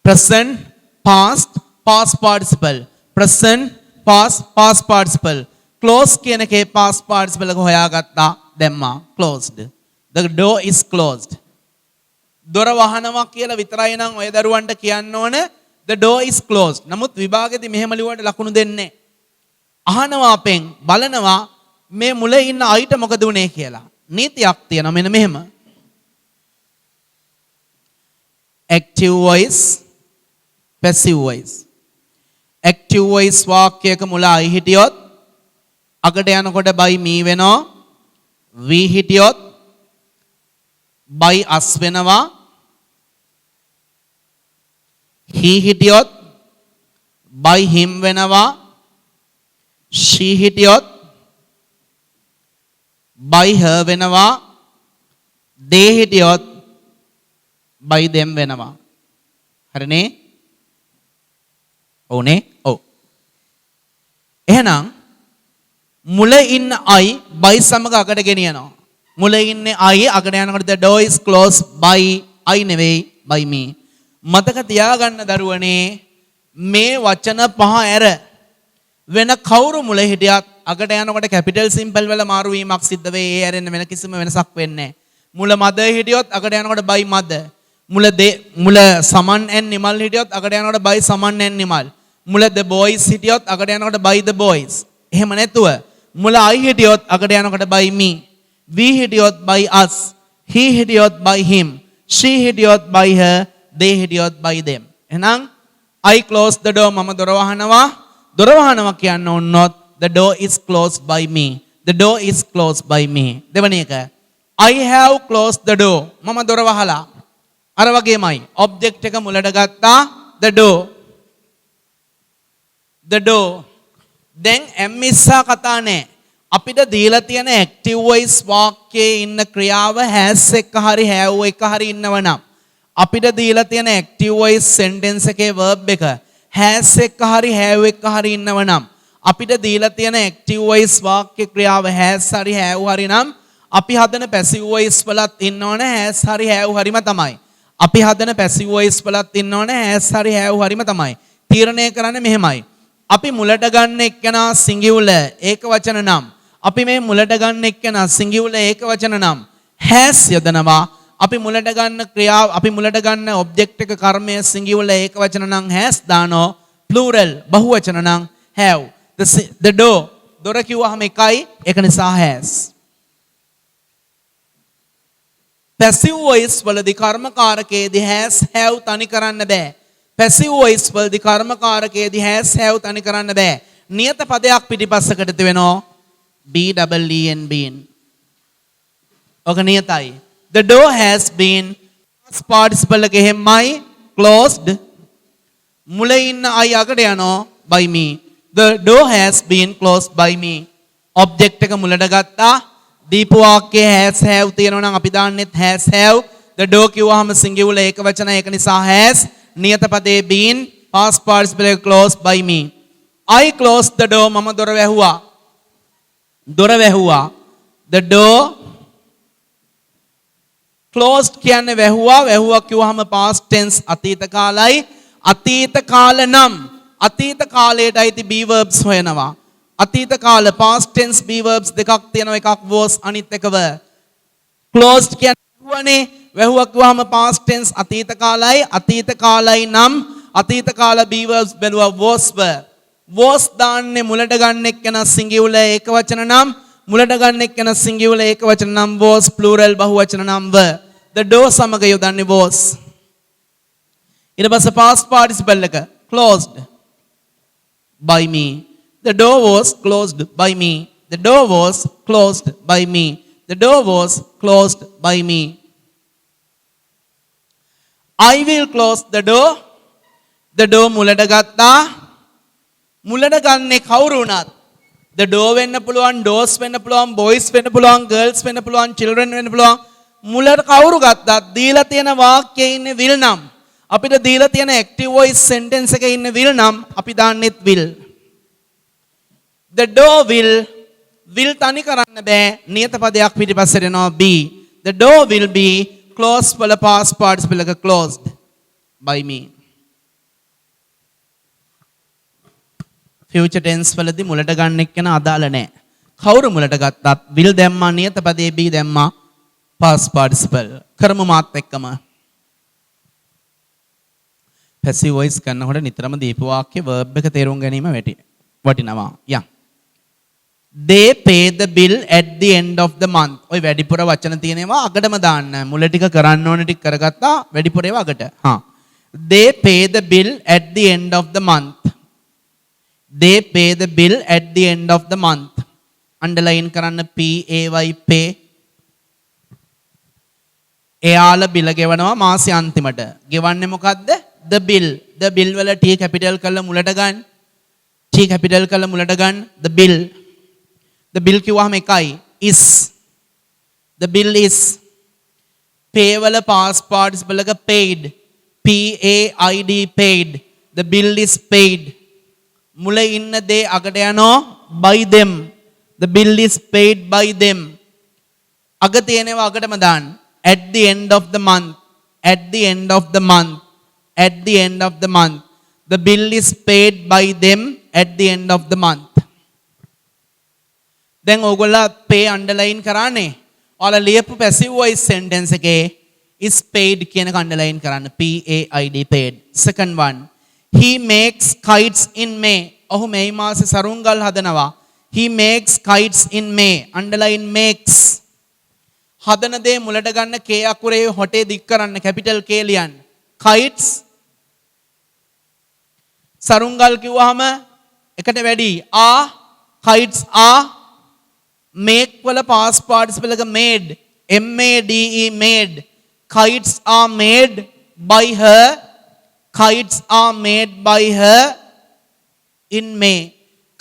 present, past, past participle. present, past, past participle. close කියන එකේ past participle එක හොයාගත්තා. දැම්මා closed. the door is closed. දොර වහනවා කියලා විතරයි නම් ඔය දරුවන්ට කියන්න ඕන the door is closed. නමුත් විභාගෙදී මෙහෙම ලිව්වට ලකුණු දෙන්නේ. අහනවා අපෙන් බලනවා මේ මුල ඉන්න අයිට මොකද උනේ කියලා. නීතියක් තියෙනවා මෙන්න මෙහෙම. active voice, passive voice. active voice වාක්‍යයක මුල I හිටියොත් අගට යනකොට by me වෙනවා. we හිටියොත් by us වෙනවා. he හිටියොත් by him වෙනවා. she හිටියොත් by her වෙනවා. they හිටියොත් by them වෙනවා. හරිනේ? ඕනේ? ඔව්. එහෙනම් මුල ඉන්න I by සමග අගට ගෙනියනවා. මුල ඉන්නේ I අගට යනකොට the door is closed by I නෙවෙයි by me. මතක තියාගන්න දරුවනේ මේ වචන පහ ඇර වෙන කවුරු මුල හිටියත් අගට යනකොට capital simple වල මාරු වීමක් සිද්ධ වෙයි. ඒ ඇරෙන්න වෙන කිසිම වෙනසක් වෙන්නේ නැහැ. මුල mother හිටියොත් අගට යනකොට by mother. මුල සමන් and නිමල් හිටියොත් අගට යනකොට by සමන් and නිමල්. මුල the boys හිටියොත් අගට යනකොට by the boys. එහෙම නැතුව මුල I හිටියොත් අගට යනකොට by me. we හිටියොත් by us. he හිටියොත් by him. she හිටියොත් by her. they හිටියොත් by them. එහෙනම් I close the door මම දොර වහනවා. දොර වහනවා කියන්න ඕනොත් the door is closed by me. the door is closed by me. දෙවැනි එක I have closed the door. මම දොර වහලා. අර වගේමයි object එක මුලට ගත්තා the door. the door. දැන් M ඉස්සා කතා නැහැ. අපිට දීලා තියෙන active voice වාක්‍යයේ ඉන්න ක්‍රියාව has එක හරි have එක හරි ඉන්නවනම් අපිට දීලා තියෙන active voice sentence එකේ verb එක has එක හරි have එක හරි ඉන්නවනම් අපිට දීලා තියෙන active voice වාක්‍ය ක්‍රියාව has හරි have හරි නම් අපි හදන passive voice වලත් ඉන්නවනේ has හරි have හරිම තමයි. අපි හදන passive voice වලත් ඉන්නවනේ has හරි have හරිම තමයි. තීරණය කරන්නේ මෙහෙමයි. අපි මුලට ගන්න එක්කෙනා singular ඒක වචන නම් අපි මේ මුලට ගන්න එක්කෙනා singular ඒක වචන නම් has යදනවා. අපි මුලට ගන්න ක්‍රියාව අපි මුලට ගන්න object එක කර්මය singular ඒක වචන නම් has දානෝ plural බහුවචන නම් have. the door දොර කිව්වහම එකයි ඒක නිසා has. passive voice වලදී කර්මකාරකයේදී has have තනි කරන්න බෑ. passive voice වලදී කර්මකාරකයේදී has have තනි කරන්න බෑ. නියත පදයක් පිටිපස්සකට දෙවෙනවා BEEN been. ඔක නියතයි. The door has been past participle එක එහෙමයි closed. මුලේ ඉන්න I අගට යනවා by me. The door has been closed by me. object එක මුලට ගත්තා. දීපු වාක්‍යයේ has have තියෙනවා නම් අපි දාන්නෙත් has have. The door කිව්වහම singular ඒක වචන ඒක නිසා has. නියත පදේ been past participle එක closed by me. I closed the door මම දොර වැහුවා. දොර වැහුවා. The door closed කියන්නේ වැහුවා. වැහුවා කිව්වහම past tense අතීත කාලයි. අතීත කාල නම් අතීත කාලයට අයිති be verbs හොයනවා. අතීත කාල past tense be verbs දෙකක් තියෙනවා. එකක් was අනිත් එක were. closed කියන්නේ වැහුවනේ. වැහුවා කිව්වහම past tense අතීත කාලයි. අතීත කාලයි නම් අතීත කාල be verbs බැලුවා was were. was දාන්නේ මුලට ගන්න එක්කෙනා singular ඒක වචන නම් මුලට ගන්න එක්කෙනා singular ඒක වචන නම් was plural බහුවචන නම් were. the door සමග යොදන්නේ was. ඊට පස්සේ past participle එක closed by me. the door was closed by me. the door was closed by me. the door was closed by me. I will close the door. the door මුලට ගත්තා. මුලට ගන්නේ කවුරු වුණත් the door වෙන්න පුළුවන් doors වෙන්න පුළුවන් boys වෙන්න පුළුවන් girls වෙන්න පුළුවන් children වෙන්න පුළුවන් මුලට කවුරු ගත්තත් දීලා තියෙන වාක්‍යයේ ඉන්නේ will නම් අපිට දීලා තියෙන active voice sentence එකේ ඉන්නේ will නම් අපි දාන්නෙත් will. the door will තනි කරන්න බෑ. නියත පදයක් පිටිපස්සට එනවා be. the door will be closed වල past participle එක closed by me. future tense වලදී මුලට ගන්න එක්කන අදාළ නැහැ. කවුරු මුලට ගත්තත් will දැම්මා නියත පදේ be දැම්මා past participle. කරමු මාත් එක්කම. passive voice කරනකොට නිතරම දීපු වාක්‍ය verb එක තේරුම් ගැනීම වටිනවා. they pay the bill at the end of the month. ඔය වැඩිපුර වචන තියෙනවා අගටම දාන්න. මුල ටික කරන්න ඕන ටික කරගත්තා වැඩිපුර ඒවා අගට. they pay the bill at the end of the month. they pay the bill at the end of the month. underline කරන්න pay pay. එයාලා බිල ගෙවනවා මාසෙ අන්තිමට. ගෙවන්නේ මොකද්ද? the bill. the bill වල t capital කරලා මුලට ගන්න. t capital කරලා මුලට ගන්න the bill. the bill කිව්වහම එකයි is. the bill is. pay වල past participle එක paid. paid paid. the bill is paid. මුල ඉන්න දේ අගට යනවා by them. the bill is paid by them. අග තියෙනවා අගටම දාන්න. at the end of the month. at the end of the month. at the end of the month. the bill is paid by them at the end of the month. දැන් ඕගොල්ලෝ pay underline කරානේ. ඔයාලා ලියපු passive voice sentence එකේ is paid කියන එක underline කරන්න. paid paid. second one he makes kites in May. ඔහු මේ මාසේ සරුංගල් හදනවා. he makes kites in May. underline makes. හදන දේ මුලට ගන්න k අකුරේ හොටේ දික් කරන්න capital K ලියන්න. kites සරුංගල් කිව්වහම එකට වැඩි are kites are make වල past participle එක made made made kites are made by her kites are made by her in May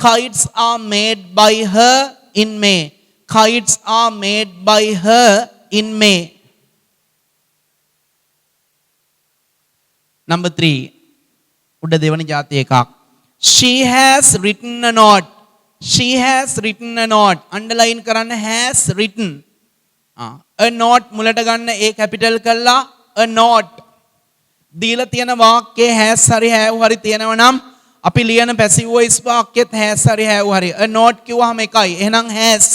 kites are made by her in May kites are made by her in May. Number 3 උඩ දෙවනි જાති එකක්. She has written a note. She has written a note. underline කරන්න has written. a note මුලට ගන්න a capital කළා a note. දීලා තියෙන වාක්‍යයේ has හරි have හරි තියෙනවා නම් අපි ලියන passive voice වාක්‍යෙත් has හරි have හරි. a note කිව්වහම එකයි. එහෙනම් has.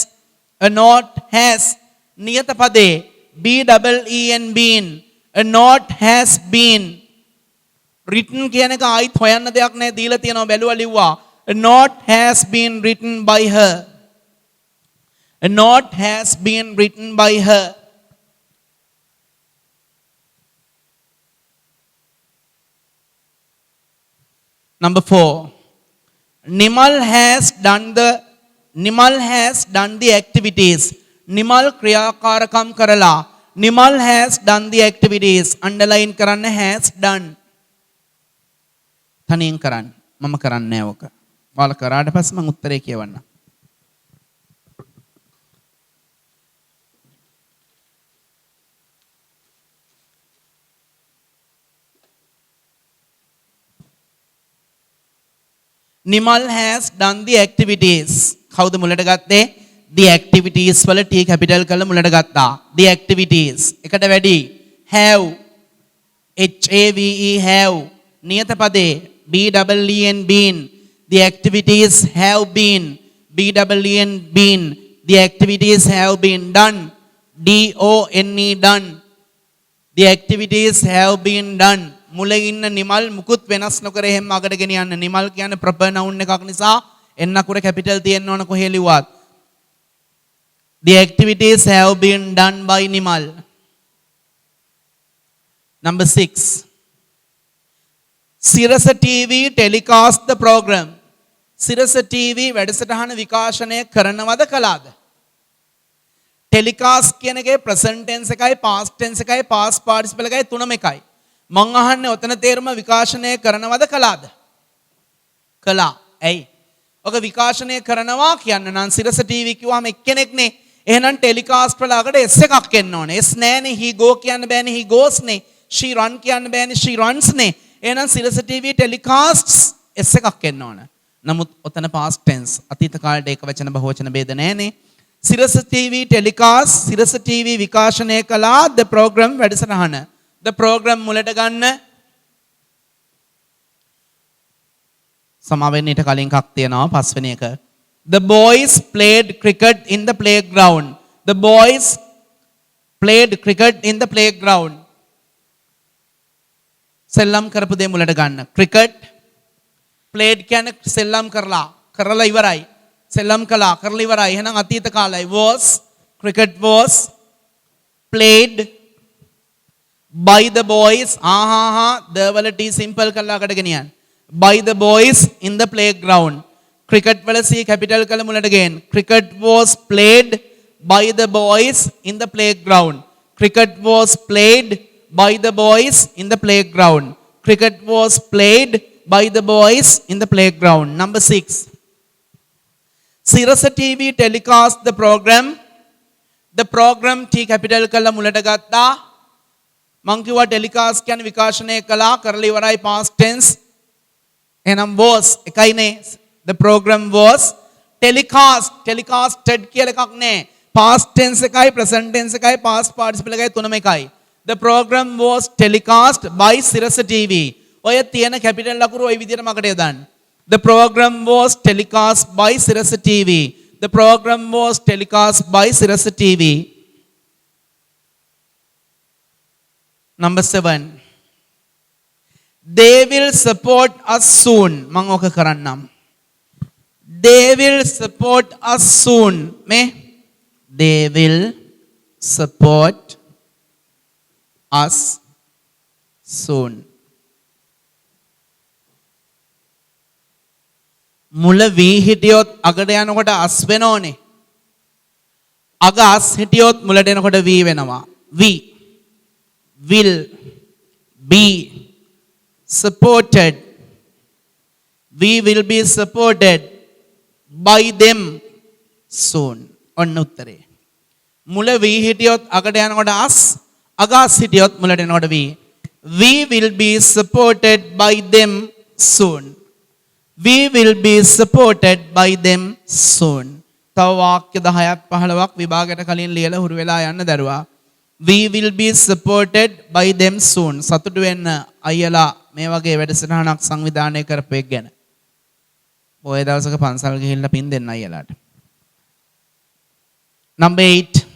a note has. නියත පදේ BEEN been. a note has been. written කියන එක ආයිත් හොයන්න දෙයක් නැහැ දීලා තියෙනවා බැලුවා ලිව්වා. a note has been written by her. a note has been written by her. Number 4 Nimal has done the activities. Nimal ක්‍රියාකාරකම් කරලා. Nimal has done the activities. underline කරන්න has done. තනියෙන් කරන්න. මම කරන්නේ නැහැ ඔක. ඔයාලා කරාට පස්සේ මම උත්තරේ කියවන්නම්. Nimal has done the activities. කවුද මුලට ගත්තේ? the activities වල T capital කරලා මුලට ගත්තා. the activities. එකට වැඩි have have have නියත පදේ BEEN been. the activities have been. BEEN been. the activities have been done. DONE done. the activities have been done. මුල ඉන්න නිමල් මුකුත් වෙනස් නොකර එහෙම අගට ගෙනියන්න. නිමල් කියන්නේ ප්‍රොපර් නවුන් එකක් නිසා එන්න අකුර කැපිටල් තියෙන්න ඕන කොහේ ලිව්වත්. the activities have been done by Nimal. Number 6 Sirasa TV telecast the program. Sirasa TV වැඩසටහන විකාශනය කරනවද කළාද? telecast කියන එකේ present tense එකයි past tense එකයි past participle එකයි තුනම එකයි. මං අහන්නේ ඔතන තේරුම විකාශනය කරනවද කළාද? කළා. ඇයි? ඔක විකාශනය කරනවා කියන්න නම් සිරස ටීවී කිව්වම එක්කෙනෙක්නේ. එහෙනම් ටෙලිකාස්ට් වල අකට S එකක් එන්න ඕනේ. S නෑනේ. he go කියන්න බෑනේ. he goes නේ. she run කියන්න බෑනේ. she runs නේ. එහෙනම් සිරස ටීවී ටෙලිකාස්ට්ස් S එකක් එන්න ඕන. නමුත් ඔතන past tense අතීත කාලයට ඒක වචන බහුවචන ભેද නෑනේ. සිරස ටීවී ටෙලිකාස්ට් සිරස ටීවී විකාශනය කළා the program වැඩසටහන. the program මුලට ගන්න සමාවෙන්න ඊට කලින් එකක් තියෙනවා පස්වෙනි එක. the boys played cricket in the playground. the boys played cricket in the playground. සෙල්ලම් කරපු දේ මුලට ගන්න. cricket played කියන්නේ සෙල්ලම් කරලා ඉවරයි. සෙල්ලම් කළා කරලා ඉවරයි. එහෙනම් අතීත කාලයි. was cricket was played by the boys. the වල t simple කරලා අකට ගෙනියන්න. by the boys in the playground. cricket වල c capital කළ මුලට ගෙන්න. cricket was played by the boys in the playground. cricket was played by the boys in the playground. cricket was played by the boys in the playground. Number 6 Sirasa TV telecast the program. the program t capital කළ මුලට ගත්තා. මං කිව්වා telecast කියන්නේ විකාශනය කළා කරලා ඉවරයි past tense. එහෙනම් was එකයිනේ. the program was telecasted කියලා එකක් නෑ. past tense එකයි present tense එකයි past participle එකයි තුනම එකයි. the program was telecast by Sirasa TV. ඔය තියෙන capital අකුරු ওই විදිහට මකට යොදන්න. the program was telecast by Sirasa TV. the program was telecast by Sirasa TV. Number 7 they will support us soon. මම ඕක කරන්නම්. They will support us soon. මේ they will support us soon. මුල වී හිටියොත් අගට යනකොට අස් වෙනෝනේ. අග අස් හිටියොත් මුලට එනකොට වී වෙනවා. We will be supported. We will be supported by them soon. ඔන්න උත්තරේ. මුල වී හිටියොත් අගට යනකොට අස්, අග අස් හිටියොත් මුලට එනකොට වී. We will be supported by them soon. We will be supported by them soon. තව වාක්‍ය 10ක් 15ක් විභාගයට කලින් ලියලා හුරු වෙලා යන්න දරුවා. We will be supported by them soon. සතුටු වෙන්න අයියලා මේ වගේ වැඩසටහනක් සංවිධානය කරපෙක් ගැන. ඔය දවසක පන්සල් ගිහිල්ලා පින් දෙන්න අයියලාට. Number 8.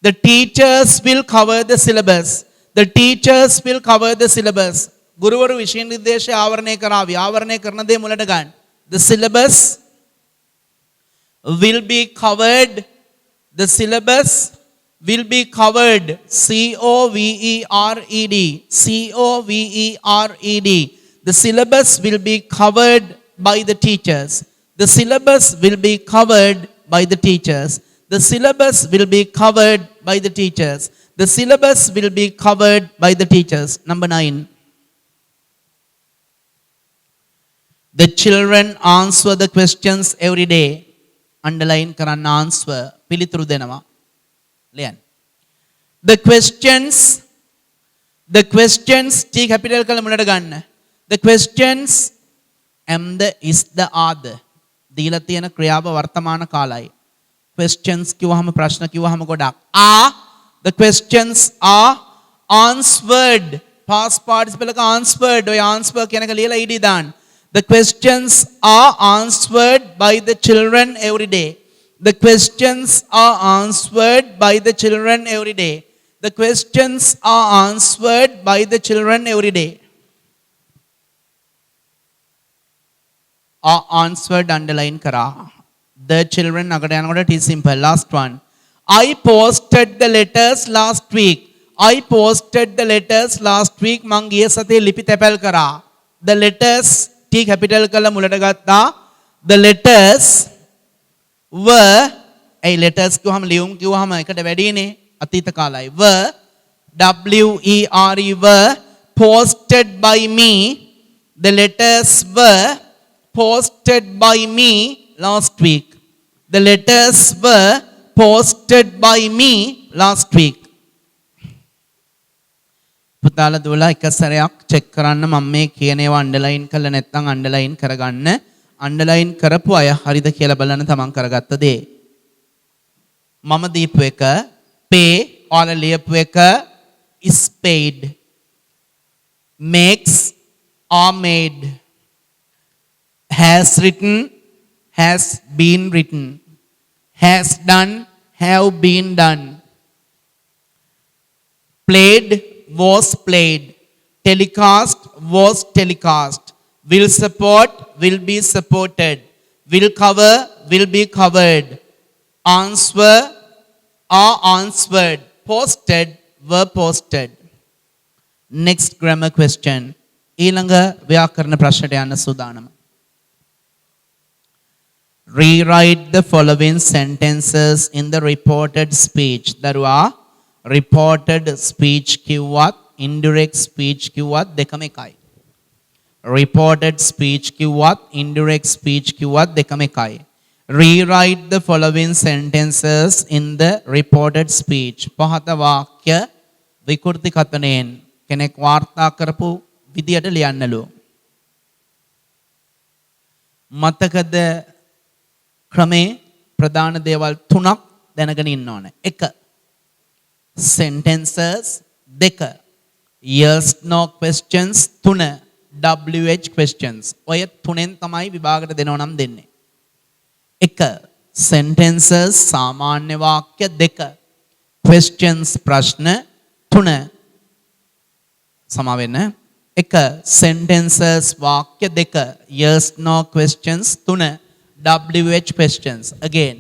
The teachers will cover the syllabus. The teachers will cover the syllabus. ගුරුවරු විෂය නිර්දේශය ආවරණය කරાવી. ආවරණය කරන දේ මුලට ගන්න. The syllabus will be covered. The syllabus will be covered. C-O-V-E-R-E-D. C-O-V-E-R-E-D. The syllabus will be covered by the teachers. The syllabus will be covered by the teachers. The syllabus will be covered by the teachers. The syllabus will be covered by the teachers. Number 9. The children answer the questions every day. Underline කරන්න answer. පිළිතුරු දෙනවා. ලියන්න. The questions T capital කළ මුලට ගන්න. The questions am the is the are the දීලා තියෙන ක්‍රියාව වර්තමාන කාලයි. Questions කිව්වහම ප්‍රශ්න කිව්වහම ගොඩක්. Are the questions are answered. Past participle එක answered. ඔය answer කියන එක ලියලා ed දාන්න. The questions are answered by the children every day. The questions are answered by the children every day. The questions are answered by the children every day. Are answered underline kara. The children agada yanakoda it is simple. Last one. I posted the letters last week. I posted the letters last week. මං ගිය සතියේ ලිපි තැපැල් කරා. The letters T capital කළ මුලට ගත්තා. The letters were letters කිව්වහම ලියුම් කිව්වහම එකට වැඩිනේ අතීත කාලයි. were were posted by me. The letters were posted by me last week. The letters were posted by me last week. පුතාලා දුවලා එක සැරයක් චෙක් කරන්න මම මේ කියන ඒවා අන්ඩර්ලයින් කරලා නැත්නම් අන්ඩර්ලයින් කරගන්න. අන්ඩර්ලයින් කරපු අය හරිද කියලා බලන්න තමන් කරගත්ත දේ. මම දීපු එක pay ඔයාලා ලියපු එක is paid. makes are made. has written has been written. has done have been done. played was played. Telecast was telecast. Will support will be supported. Will cover will be covered. Answer are answered. Posted were posted. Next grammar question. ඊළඟ ව්‍යාකරණ ප්‍රශ්නට යන්න සූදානම්. Rewrite the following sentences in the reported speech. දරුවා reported speech කිව්වත් indirect speech කිව්වත් දෙකම එකයි. reported speech කිව්වත් indirect speech කිව්වත් දෙකම එකයි. Rewrite the following sentences in the reported speech. පහත වාක්‍ය විකෘති කතනයෙන් කෙනෙක් වාර්තා කරපු විදියට ලියන්නලු. මතකද ක්‍රමේ ප්‍රධාන දේවල් තුනක් දැනගෙන ඉන්න ඕනේ. 1. sentences 2. yes no questions 3. wh questions. ඔය තුනෙන් තමයි විභාගයට දෙනව නම් දෙන්නේ. 1. sentences සාමාන්‍ය වාක්‍ය 2. questions ප්‍රශ්න 3. සමා වෙන්න. එක sentences වාක්‍ය දෙක yes no questions තුන WH questions again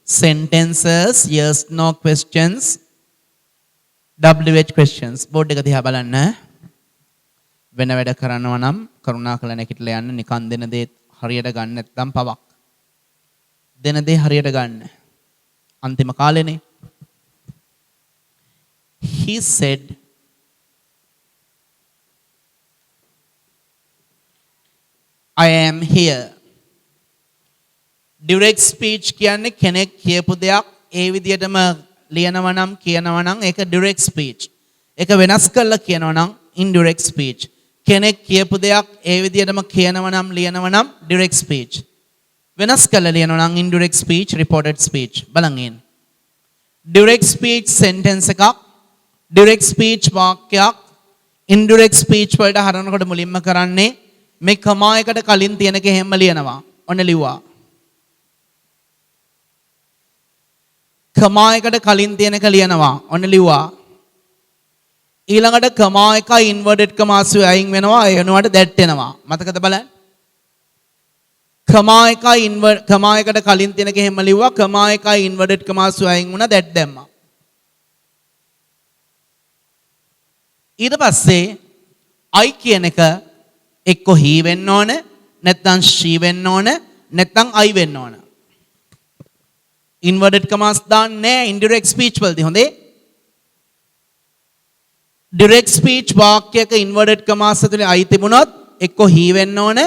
sentences yes no questions WH questions board එක දිහා බලන්න වෙන වැඩ කරනවා නම් කරුණාකරලා නැගිටලා යන්න නිකන් දෙන දේ හරියට ගන්න නැත්නම් පවක් දෙන දේ හරියට ගන්න අන්තිම කාලේනේ he said I am here direct speech කියන්නේ කෙනෙක් කියපු දෙයක් ඒ විදිහටම ලියනවා නම් කියනවා නම් ඒක direct speech ඒක වෙනස් කරලා කියනවා නම් indirect speech කෙනෙක් කියපු දෙයක් ඒ විදිහටම කියනවා නම් ලියනවා නම් direct speech වෙනස් කරලා ලියනවා නම් indirect speech reported speech බලන්න ඉන්න direct speech sentence එකක් direct speech වාක්‍යයක් indirect speech වලට හරනකොට මුලින්ම කරන්නේ මේ කමා එකට කලින් තියෙන එක හැම ලියනවා ඔන්න ලිව්වා කමා එකට කලින් තියෙන එක ලියනවා ඔන්න ලිව්වා ඊළඟට කමා එක ඉන්වර්ටඩ් කමාස් අයින් වෙනවා ඒ වෙනුවට that එනවා මතකද බලන්න කමා එක කමා එකට කලින් තියෙන එක හැම ලිව්වා කමා එක ඉන්වර්ටඩ් කමාස් අයින් වුණා that දැම්මා ඊට පස්සේ I කියන එක එක්ක he වෙන්න ඕන නැත්නම් she වෙන්න ඕන නැත්නම් I වෙන්න ඕන inverted commas දාන්නේ indirect speech වලදී හොඳේ direct speech වාක්‍යයක inverted commas ඇතුලේ I තිබුණොත් එක්ක he වෙන්න ඕන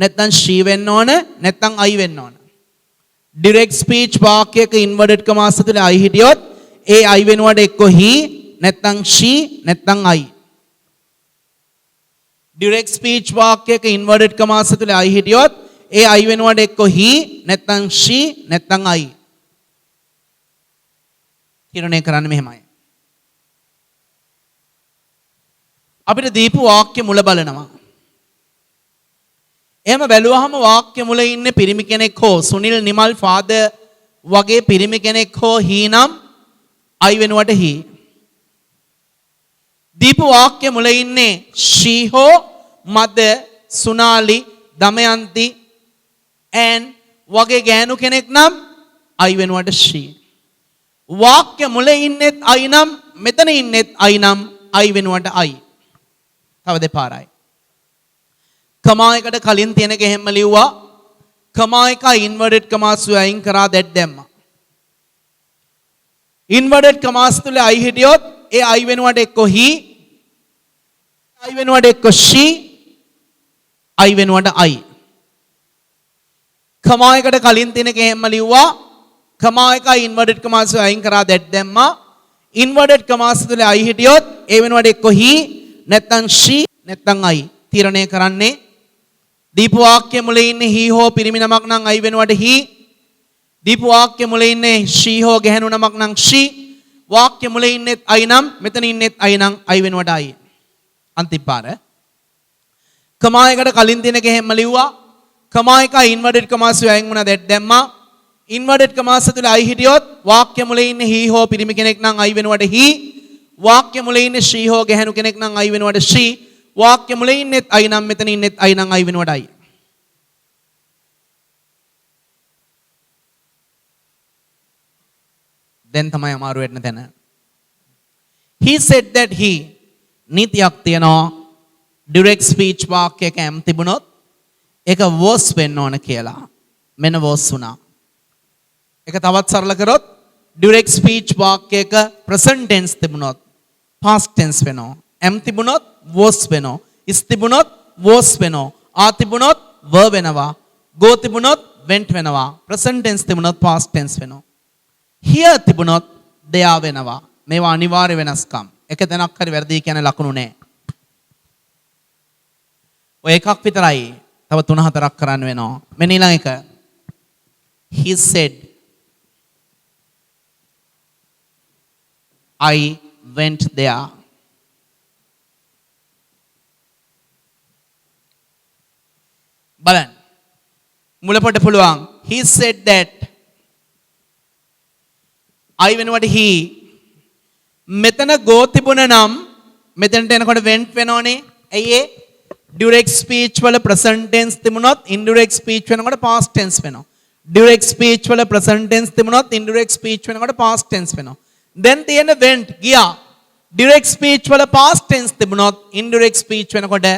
නැත්නම් she වෙන්න ඕන නැත්නම් I වෙන්න ඕන direct speech වාක්‍යයක inverted commas ඇතුලේ I හිටියොත් ඒ I වෙනුවට එක්ක he නැත්නම් she නැත්නම් I direct speech වාක්‍යයක inverted commas ඇතුලේ I හිටියොත් ඒ I වෙනුවට එක්ක he නැත්නම් she නැත්නම් I කිරණේ කරන්න මෙහෙමයි අපිට දීපු වාක්‍ය මුල බලනවා එහෙම බැලුවහම වාක්‍ය මුල ඉන්නේ පිරිමි කෙනෙක් හෝ සුනිල් නිමල් ෆාදර් වගේ පිරිමි කෙනෙක් හෝ he නම් I වෙනුවට he දීපු වාක්‍ය මුල ඉන්නේ she හෝ mother සුනාලි දමයන්ති and වගේ ගෑනු කෙනෙක් නම් I වෙනුවට she වාක්‍ය මුල ඉන්නෙත් I නම් මෙතන ඉන්නෙත් I නම් I වෙනුවට I තව දෙපාරයි කමා එකට කලින් තියෙන එක හැම ලිව්වා කමා එක ඉන්වර්ටඩ් කමාස් අයින් කරා that දැම්මා ඉන්වර්ටඩ් කමාස් තුල I හිටියොත් ඒ I වෙනුවට එක්ක he I වෙනුවට එක්ක she I වෙනුවට I කමා එකට කලින් තියෙන එක හැම ලිව්වා කමා එක ඉන්වර්ටඩ් කමාස් අයින් කරා that දැම්මා ඉන්වර්ටඩ් කමාස් තුල I හිටියොත් ඒ වෙනුවට එක්ක he නැත්නම් she නැත්නම් I තීරණය කරන්නේ දීපු වාක්‍ය මුල ඉන්නේ he හෝ පිරිමි නමක් නම් I වෙනුවට he දීපු වාක්‍ය මුල ඉන්නේ she හෝ ගැහැණු නමක් නම් she වාක්‍ය මුල ඉන්නෙත් I නම් මෙතන ඉන්නෙත් I නම් I වෙනුවට I අන්තිම පාර කමා එකට කලින් තියෙන එක හැම ලිව්වා කමා එක ඉන්වර්ටඩ් කමාස් අයින් වුණා that දැම්මා ඉන්වර්ටඩ් කමාස් තුල I හිටියොත් වාක්‍ය මුල ඉන්නේ he හෝ පිරිමි කෙනෙක් නම් I වෙනුවට he වාක්‍ය මුල ඉන්නේ she හෝ ගැහැණු කෙනෙක් නම් I වෙනුවට she වාක්‍ය මුල ඉන්නෙත් I නම් මෙතන ඉන්නෙත් I නම් I වෙනුවට I දැන් තමයි අමාරු වෙන්න තැන he said that he නීතියක් තියනවා direct speech වාක්‍යයක m තිබුණොත් ඒක was වෙන්න ඕන කියලා මෙන්න was වුණා ඒක තවත් සරල කරොත් direct speech වාක්‍යයක present tense තිබුණොත් past tense වෙනවා m තිබුණොත් was වෙනවා is තිබුණොත් was වෙනවා are තිබුණොත් were වෙනවා go තිබුණොත් went වෙනවා present tense තිබුණොත් past tense වෙනවා here තිබුණොත් they are වෙනවා මේවා අනිවාර්ය වෙනස්කම් එක තැනක් හරි වැරදි කියන ලකුණු නැහැ ඔය එකක් විතරයි තව 3-4ක් කරන්න වෙනවා මෙන්න ඊළඟ එක he said I went there බලන්න මුලපොට පුළුවන් he said that I වෙනුවට he මෙතන go තිබුණ නම් මෙතනට එනකොට went වෙනෝනේ ඇයි ඒ direct speech වල present tense තිබුණොත් indirect speech වෙනකොට past tense වෙනවා. direct speech වල present tense තිබුණොත් indirect speech වෙනකොට past tense වෙනවා. then තියෙන went ගියා. direct speech වල past tense තිබුණොත් indirect speech වෙනකොට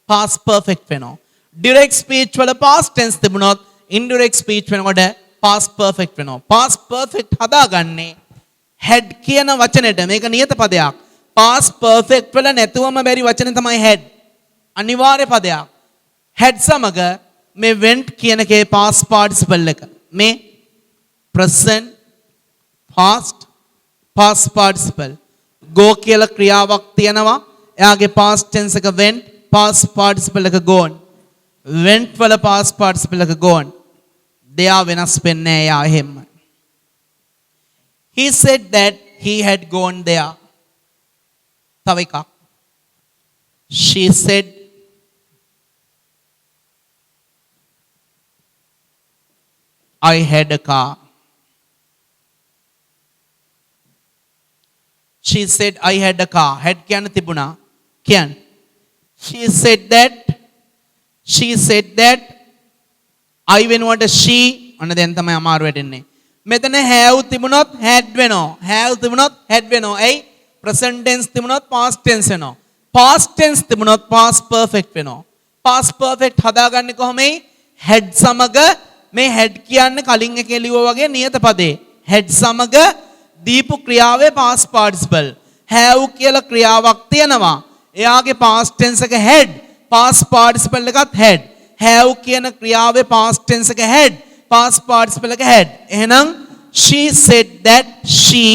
past perfect වෙනවා. direct speech වල past tense තිබුණොත් indirect speech වෙනකොට past perfect වෙනවා. past perfect හදාගන්නේ had කියන වචනෙට. මේක නියත පදයක්. past perfect වල නැතුවම බැරි වචනේ තමයි had. අනිවාර්ය පදයක්. had සමග මේ went කියන එකේ past participle එක. මේ present past past participle. go කියලා ක්‍රියාවක් තියෙනවා. එයාගේ past tense එක went, past participle එක gone. went වල past participle එක gone. දෙයා වෙනස් වෙන්නේ එයා එහෙම. he said that he had gone there. තව එකක්. she said I had a car. She said I had a car. Had කියන්න තිබුණා. කියන්න. She said that I වෙනුවට she අන්න දැන් තමයි අමාරු වෙන්නේ. මෙතන have තිබුණොත් had වෙනවා. have තිබුණොත් had වෙනවා. එයි present tense තිබුණොත් past tense වෙනවා. past tense තිබුණොත් past perfect වෙනවා. past perfect හදාගන්නේ කොහොමයි? had සමග මේ had කියන්නේ කලින් එකේ ලියුවා වගේ නියත පදේ. had සමග දීපු ක්‍රියාවේ past participle. have කියලා ක්‍රියාවක් තියෙනවා. එයාගේ past tense එක had, past participle එකත් had. have කියන ක්‍රියාවේ past tense එක had, past participle එක had. එහෙනම් she said that she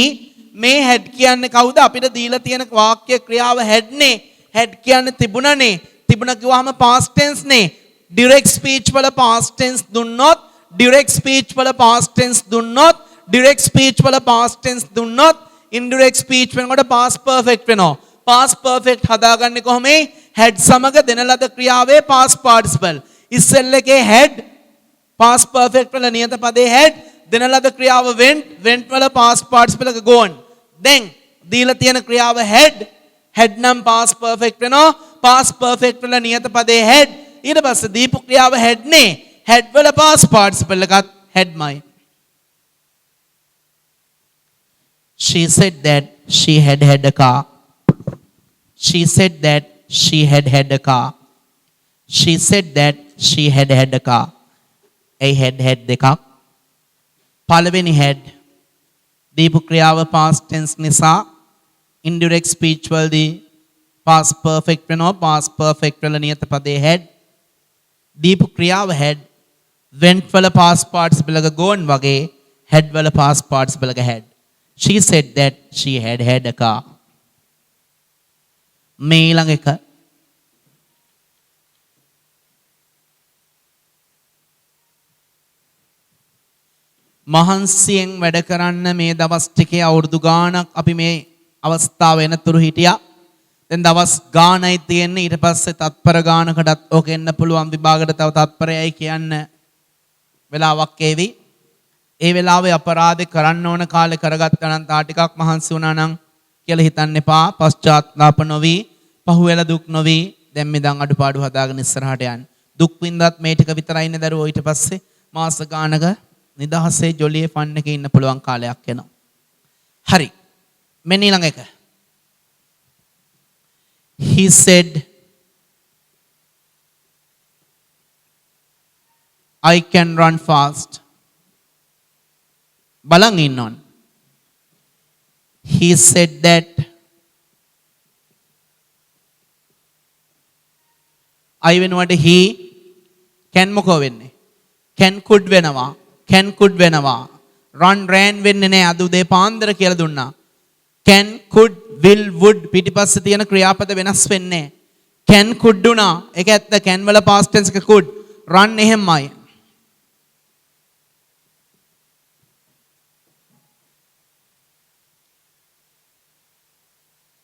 මේ had කියන්නේ කවුද? අපිට දීලා තියෙන වාක්‍ය ක්‍රියාව had නේ. had කියන්නේ තිබුණනේ. තිබුණ කිව්වහම past tense නේ. direct speech වල past tense දුන්නොත්, direct speech වල past tense දුන්නොත්, direct speech වල past tense දුන්නොත්, indirect speech වෙනකොට past perfect වෙනවා. past perfect හදාගන්නේ කොහොමද? had සමග දෙන ලද ක්‍රියාවේ past participle. ඉස්සෙල් එකේ had past perfect වල නියත පදේ had, දෙන ලද ක්‍රියාව went, went වල past participle එක gone. then දීලා තියෙන ක්‍රියාව had නම් past perfect වෙනවා. past perfect වල නියත පදේ had. ඊට පස්සේ දීපු ක්‍රියාව had නේ. had වල past participle එකත් hadමයි. She said that she had had a car. She said that she had had a car. She said that she had had a car. A had දෙකක්. පළවෙනි had දීපු ක්‍රියාව past tense නිසා indirect speech වලදී past perfect වෙනවා. past perfect වල නියත පදේ had. දීපු ක්‍රියාව had, went වල past participle එක gone වගේ had වල past participle එක had. She said that she had had a car. මේ ඊළඟ එක මහන්සියෙන් වැඩ කරන්න මේ දවස් ටිකේ අවුරුදු ගාණක් අපි මේ අවස්ථාව වෙනතුරු හිටියා. දැන් දවස් ගාණයි තියෙන්නේ. ඊට පස්සේ තත්පර ගාණකටත් ඕක එන්න පුළුවන්. විභාගයට තව තත්පරයයි කියන්න වෙලාවක් ඒවි. ඒ වෙලාවේ අපරාධේ කරන්න ඕන කාලේ කරගත්තා නම් තා ටිකක් මහන්සි වුණා නම් කියලා හිතන්න එපා. පශ්චාත්තාප නොවි, පහුවෙලා දුක් නොවි. දැන් මේ දන් අඩුපාඩු හදාගෙන ඉස්සරහට යන්න. දුක් විඳවත් මේ ටික විතරයි ඉන්නේ දරුවෝ. ඊට පස්සේ මාස ගානක නිදහසේ ජොලියේ ෆන් එකේ ඉන්න පුළුවන් කාලයක් එනවා. හරි. මෙන්න ඊළඟ එක. He said I can run fast. බලන් ඉන්න ඕන. He said that I වෙනුවට he can මොකෝ වෙන්නේ? can could වෙනවා. can could වෙනවා. run ran වෙන්නේ නැහැ. අද උදේ පාන්දර කියලා දුන්නා. can could will would පිටිපස්සේ තියෙන ක්‍රියාපද වෙනස් වෙන්නේ නැහැ. can could උනා. ඒක ඇත්ත. can වල past tense එක could. run එහෙමයි.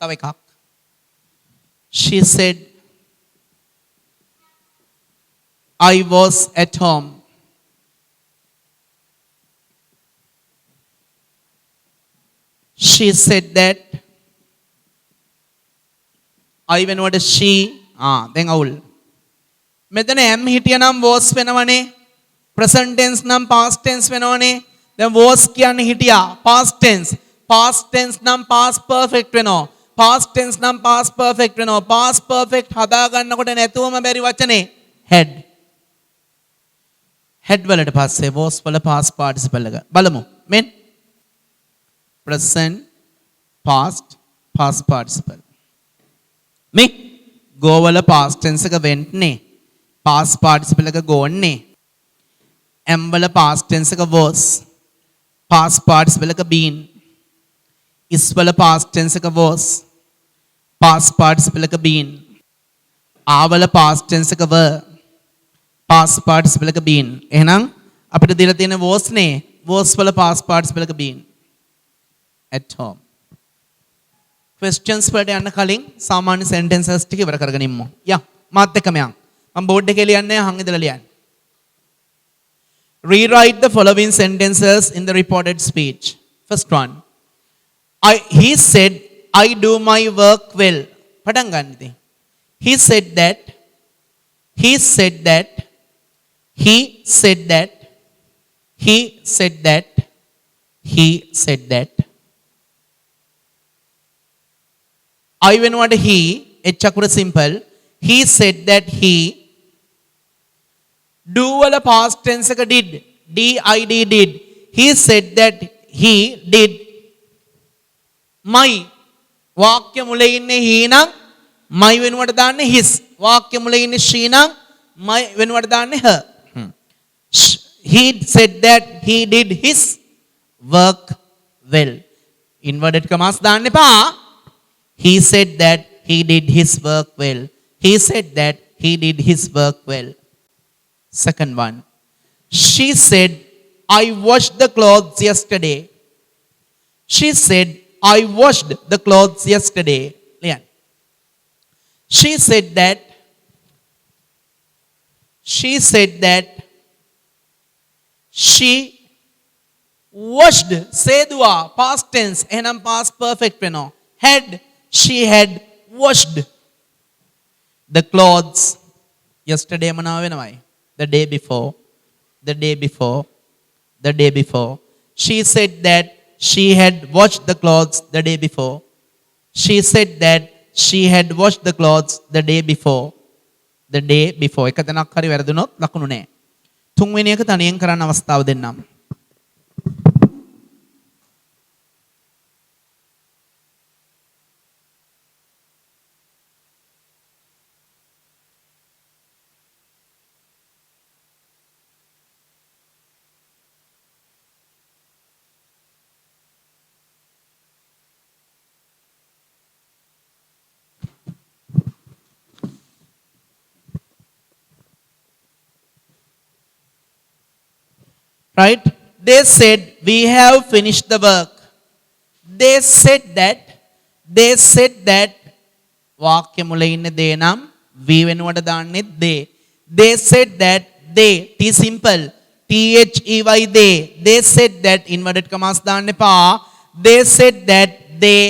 තව එකක්. She said I was at home. She said that I වෙනුවට she දැන් අවුල් මෙතන am හිටියනම් was වෙනවනේ. present tense නම් past tense වෙනවනේ. දැන් was කියන්නේ හිටියා past tense. past tense නම් past perfect වෙනවා. past tense නම් past perfect වෙනවා. past perfect හදා ගන්නකොට නැතුවම බැරි වචනේ had. had වලට පස්සේ was වල past participle එක බලමු. මෙන් present past past participle. මේ go වල past tense එක වෙන්නේ past participle එක ගෝන්නේ. am වල past tense එක was past participle එක been. is වල past tense එක was past participle එක been. are වල past tense එක were past participle එක been. එහෙනම් අපිට දීලා තියෙන was නේ was වල past participle එක been. at home. questions වලට යන්න කලින් සාමාන්‍ය sentences ටික ඉවර කරගෙන ඉමු. යා මාත් එක්කම යන්න. මම බෝඩ් එකේ ලියන්නේ අහන් ඉදලා ලියන්න. Rewrite the following sentences in the reported speech. First one. He said, I do my work well. පටන් ගන්න ඉතින්. He said that. He said that. He said that. He said that. He said that. I වෙනුවට he H අකුර simple. He said that he. Do වල past tense එක did. did did. He said that he did. My වාක්‍ය මුලේ ඉන්නේ he නම් my වෙනුවට දාන්නේ his. වාක්‍ය මුලේ ඉන්නේ she නම් my වෙනුවට දාන්නේ her. He said that he did his work well. Inverted commas දාන්න එපා. He said that he did his work well. He said that he did his work well. Second one. She said, I washed the clothes yesterday. She said, I washed the clothes yesterday. Leon. She said that. She said that. She washed. Sedua. Past tense. Enam past perfect. Had. She had washed the clothes yesterday. The day before. The day before. The day before. She said that she had washed the clothes the day before. She said that she had washed the clothes the day before. The day before. එක තැනක් හරි වැරදුනොත් ලකුණු නෑ. තුන්වෙනි එක තනියෙන් කරන්න අවස්ථාව දෙන්නම්. Right? They said, we have finished the work. They said that. They said that. වාක්‍ය මුලේ ඉන්නේ they නම් we වෙනුවට දාන්නේ they. They said that. They. T simple. THEY they. They said that. Inverted commas දාන්න එපා. They said that they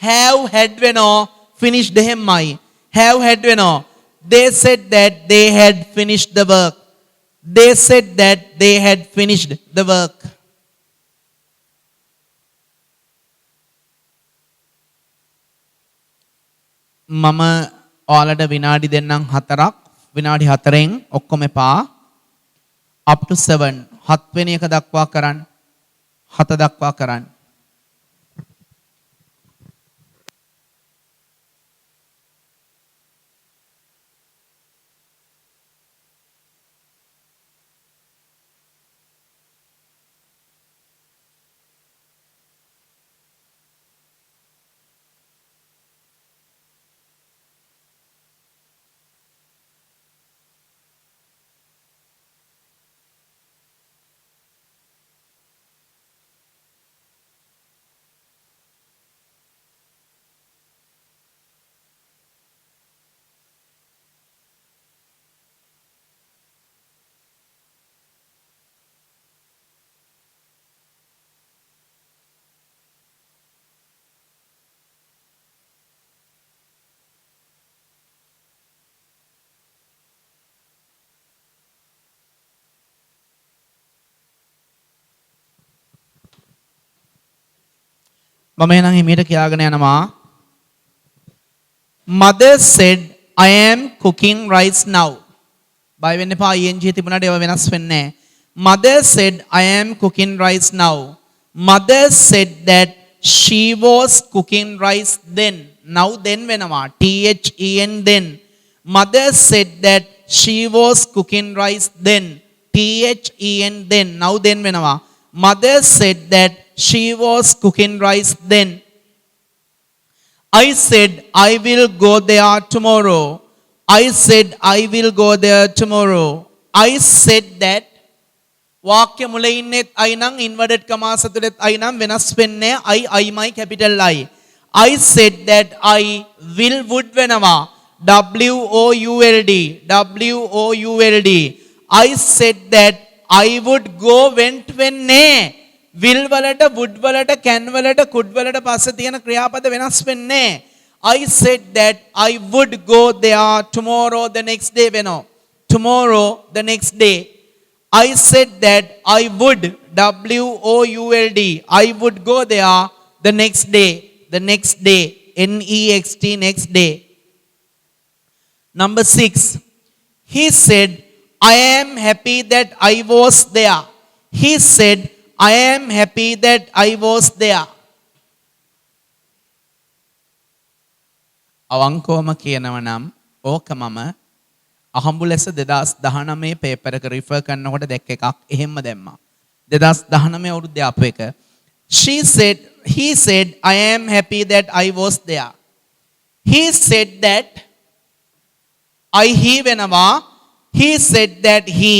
have had වෙනෝ finished එහෙමයි. Have had වෙනෝ. They said that they had finished the work. They said that they had finished the work. මම ඔයාලට විනාඩි දෙන්නම් 4ක්. විනාඩි 4න් ඔක්කොම එපා. up to 7. 7 වෙනි එක දක්වා කරන්න. 7 දක්වා කරන්න. මම එහෙනම් හිමීට කියාගෙන යනවා. Mother said I am cooking rice now. බය වෙන්න එපා ing තිබුණාට ඒව වෙනස් වෙන්නේ නැහැ. Mother said I am cooking rice now. Mother said that she was cooking rice then. Now then වෙනවා. THEN then. Mother said that she was cooking rice then. THEN then. Now then වෙනවා. Mother said that she was cooking rice then. I said I will go there tomorrow. I said I will go there tomorrow. I said that වාක්‍ය මුලේ ඉන්නෙත් I නම් inverted commas ඇතුළෙත් I නම් වෙනස් වෙන්නේ I my capital I. I said that I will would වෙනවා WOULD. I said that I would go went වෙන්නේ will වලට would වලට can වලට could වලට පස්සේ තියෙන ක්‍රියාපද වෙනස් වෙන්නේ. I said that I would go there tomorrow the next day වෙනවා. Tomorrow the next day. I said that I would WOULD. I would go there the next day. The next day. NEXT next day. Number 6. He said I am happy that I was there. He said I am happy that I was there. අවංකවම කියනව නම් ඕක මම අහඹු ලෙස 2019 paper එක refer කරනකොට දැක්ක එකක් එහෙම්ම දැම්මා. 2019 අවුරුද්දේ අප එක. He said I am happy that I was there. He said that he වෙනවා. He said that he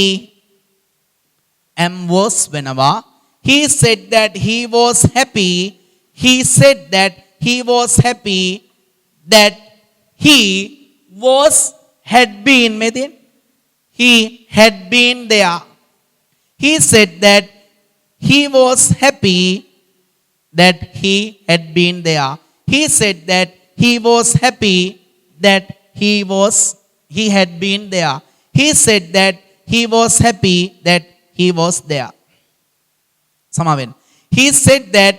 was වෙනවා. He said that he was happy. He said that he was happy that he was had been මෙදින් he had been there. He said that he was happy that he had been there. He said that he was happy that he had been there. He said that he was happy that he was there. Samaven. He said that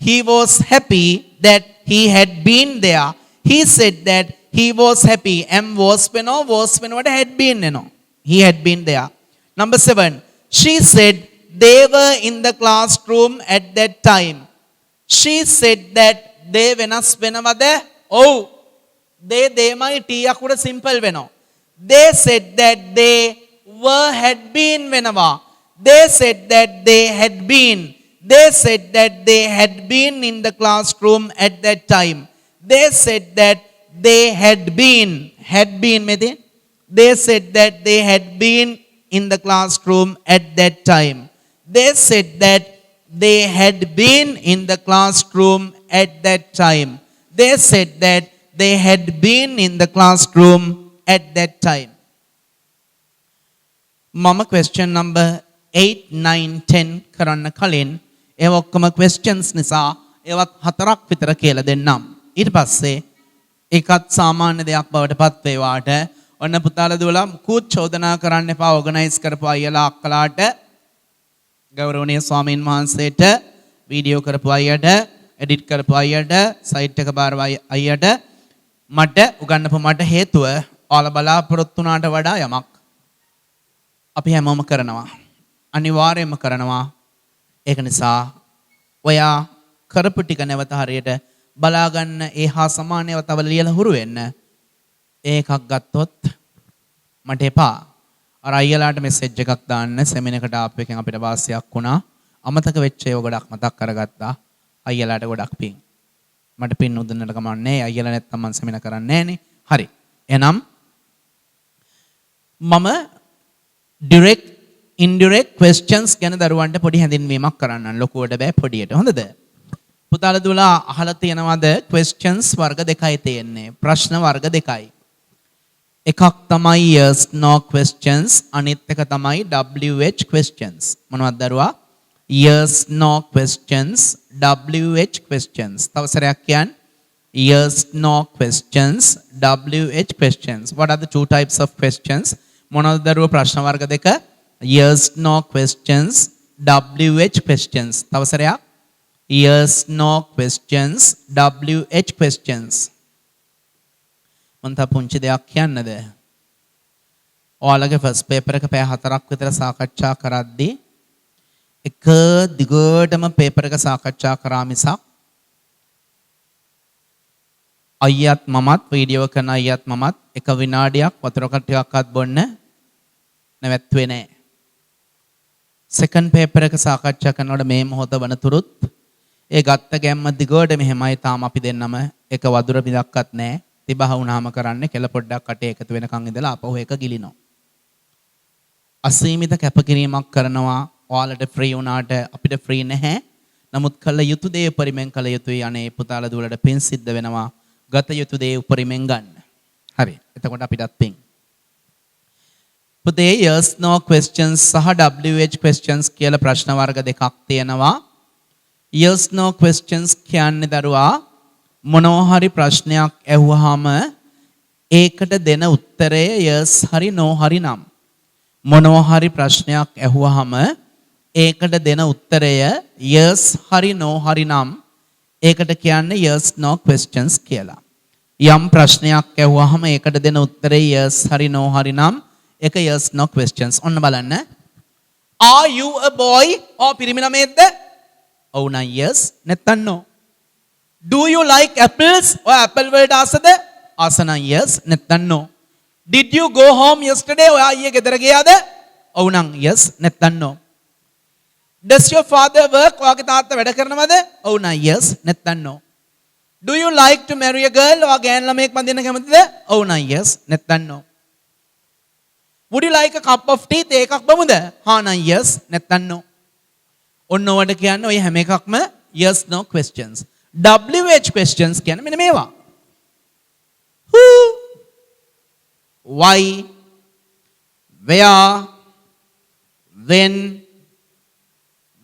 he was happy that he had been there. He said that he was happy. Was what had been, He had been there. Number 7. She said they were in the classroom at that time. She said that they venas venavada. Oh, they my tea akuda simple veno. They said that they had been venava. They said that they had been. They said that they had been in the classroom at that time. They said that they had been medin. They said that they had been in the classroom at that time. They said that they had been in the classroom at that time. They said that they had been in the classroom at that time. Mama question number 8, 9, 10 කරන්න කලින් ඒ ඔක්කොම questions නිසා ඒවත් හතරක් විතර කියලා දෙන්නම්. ඊට පස්සේ ඒකත් සාමාන්‍ය දෙයක් බවට පත් වේවාට ඔන්න පුතාලා දුවලා මුකුත් චෝදනා කරන්න එපා ඕගනයිස් කරපු අයියලා අක්කලාට ගෞරවනීය ස්වාමීන් වහන්සේට වීඩියෝ කරපු අයියට එඩිට් කරපු අයියට සයිට් එක බාර අයියට මට උගන්වපු මට හේතුව ඔයාලා බලාපොරොත්තු වුණාට වඩා යමක් අපි හැමෝම කරනවා අනිවාර්යයෙන්ම කරනවා ඒක නිසා ඔයා කරපු ටික නැවත හරියට බලාගන්න ඒ හා සමානව තව ලියලා හුරු වෙන්න ඒකක් ගත්තොත් මට එපා අර අයියලාට මෙසේජ් එකක් දාන්න සෙමින එකට ආප් එකෙන් අපිට වාසියක් වුණා අමතක වෙච්ච ඒවා ගොඩක් මතක් කරගත්තා අයියලාට ගොඩක් පිං මට පින් උදන්නට කමන්නේ අයියලා නැත්තම් මම සෙමින කරන්නේ නැහනේ හරි එහෙනම් මම direct indirect questions ගැන දරුවන්ට පොඩි හැඳින්වීමක් කරන්න ලොකුවට බෑ පොඩියට හොඳද පුතාලා දුවලා අහලා තියෙනවද questions වර්ග දෙකයි තියෙන්නේ ප්‍රශ්න වර්ග දෙකයි එකක් තමයි yes no questions අනිත් එක තමයි WH questions මොනවද දරුවා yes no questions WH questions තව සරයක් කියන්න yes no questions WH questions what are the two types of questions මොනවද දරුවා ප්‍රශ්න වර්ග දෙක yes no questions WH questions තව සරයක් yes no questions WH questions. මන්ට පුංචි දෙයක් කියන්නද? ඔයාලගේ ෆස්ට් පේපර් එක පැය 4ක් විතර සාකච්ඡා කරද්දී එක දිගටම පේපර් එක සාකච්ඡා කරා මිසක් අයියත් මමත් වීඩියෝ කරන අයියත් මමත් එක විනාඩියක් වතුර කට්ටියක්වත් බොන්න නැවැත්තුවේ නැහැ. සෙකන්ඩ් පේපර් එක සාකච්ඡා කරනකොට මේ මොහොත වනතුරුත් ඒ ගත්ත ගැම්ම දිගට මෙහෙමයි. තාම අපි දෙන්නම එක වතුර බිලක්වත් නැහැ. තිබහ වුණාම කරන්නේ කෙල පොඩ්ඩක් කටේ එකතු වෙනකන් ඉඳලා ආපහු ඒක ගිලිනවා. අසීමිත කැපකිරීමක් කරනවා. ඔයාලට ෆ්‍රී වුණාට අපිට ෆ්‍රී නැහැ. නමුත් කළ යුතු දේ උපරිමෙන් කළ යුතුයි. අනේ පුතාලා දුවලට පින් සිද්ධ වෙනවා. ගත යුතු දේ උපරිමෙන් ගන්න. හරි. එතකොට අපිටත් පින්. පුතේ yes no questions සහ WH questions කියලා ප්‍රශ්න වර්ග දෙකක් තියෙනවා. yes no questions කියන්නේ දරුවා මොනවා හරි ප්‍රශ්නයක් ඇහුවාම ඒකට දෙන උත්තරය yes හරි no හරි නම්. මොනවා හරි ප්‍රශ්නයක් ඇහුවාම ඒකට දෙන උත්තරය yes හරි no හරි නම් ඒකට කියන්නේ yes no questions කියලා. යම් ප්‍රශ්නයක් ඇහුවාම ඒකට දෙන උත්තරේ yes හරි no හරි නම් ඒක yes no questions. ඔන්න බලන්න. Are you a boy? ඔව් පිරිමි ළමයෙක්ද? ඔව් නම් yes නැත්නම් no. Do you like apples? ඔය apple වලට ආසද? ආස නම් yes නැත්නම් no. Did you go home yesterday? ඔය අයියේ ගෙදර ගියාද? ඔව් නම් yes නැත්නම් no. Does your father work? ඔයාගේ තාත්තා වැඩ කරනවද? ඔව් නම් yes නැත්නම් no. Do you like to marry a girl? ඔයා ගෑන් ළමයෙක් බඳින්න කැමතිද? ඔව් නම් yes නැත්නම් no. Would you like a cup of tea? තේ එකක් බමුද? හා නම් yes නැත්නම් no. ඔන්න ඔයාලට කියන්නේ ඔය හැම එකක්ම yes no questions. WH questions කියන්නේ මෙන්න මේවා. Who, why, where, when,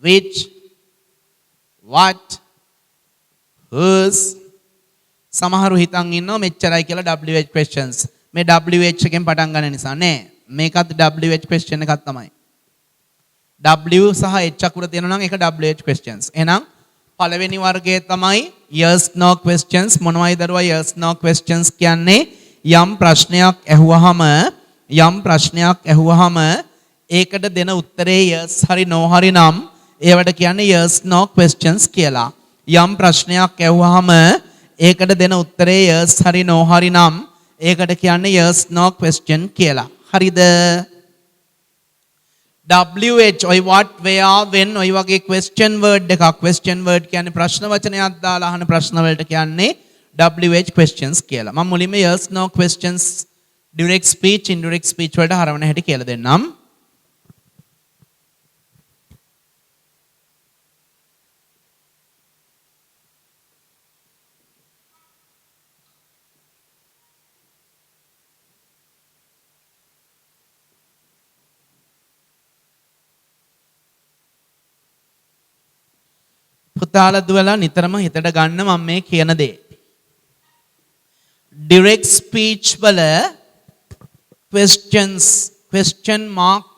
which, what, whose. සමහරු හිතන් ඉන්නවා මෙච්චරයි කියලා WH questions. මේ WH එකෙන් පටන් ගන්න නිසා නෑ. මේකත් WH question එකක් තමයි. W සහ H අකුර තියෙනවා නම් ඒක WH questions. එහෙනම් පළවෙනි වර්ගයේ තමයි yes no questions. මොනවයි දරුවා yes no questions කියන්නේ? යම් ප්‍රශ්නයක් ඇහුවාම ඒකට දෙන උත්තරේ yes හරි no හරි නම් ඒවට කියන්නේ yes no questions කියලා. යම් ප්‍රශ්නයක් ඇහුවාම ඒකට දෙන උත්තරේ yes හරි no හරි නම් ඒකට කියන්නේ yes no question කියලා. හරිද? WH ඔය what where when ඔය වගේ question word එකක්. question word කියන්නේ ප්‍රශ්න වචනයක් දාලා අහන ප්‍රශ්න වලට කියන්නේ WH questions කියලා. මම මුලින්ම yes no questions direct speech indirect speech වලට හරවන හැටි කියලා දෙන්නම්. පුතාලා දුවලා නිතරම හිතට ගන්න මම මේ කියන දේ. direct speech වල questions question mark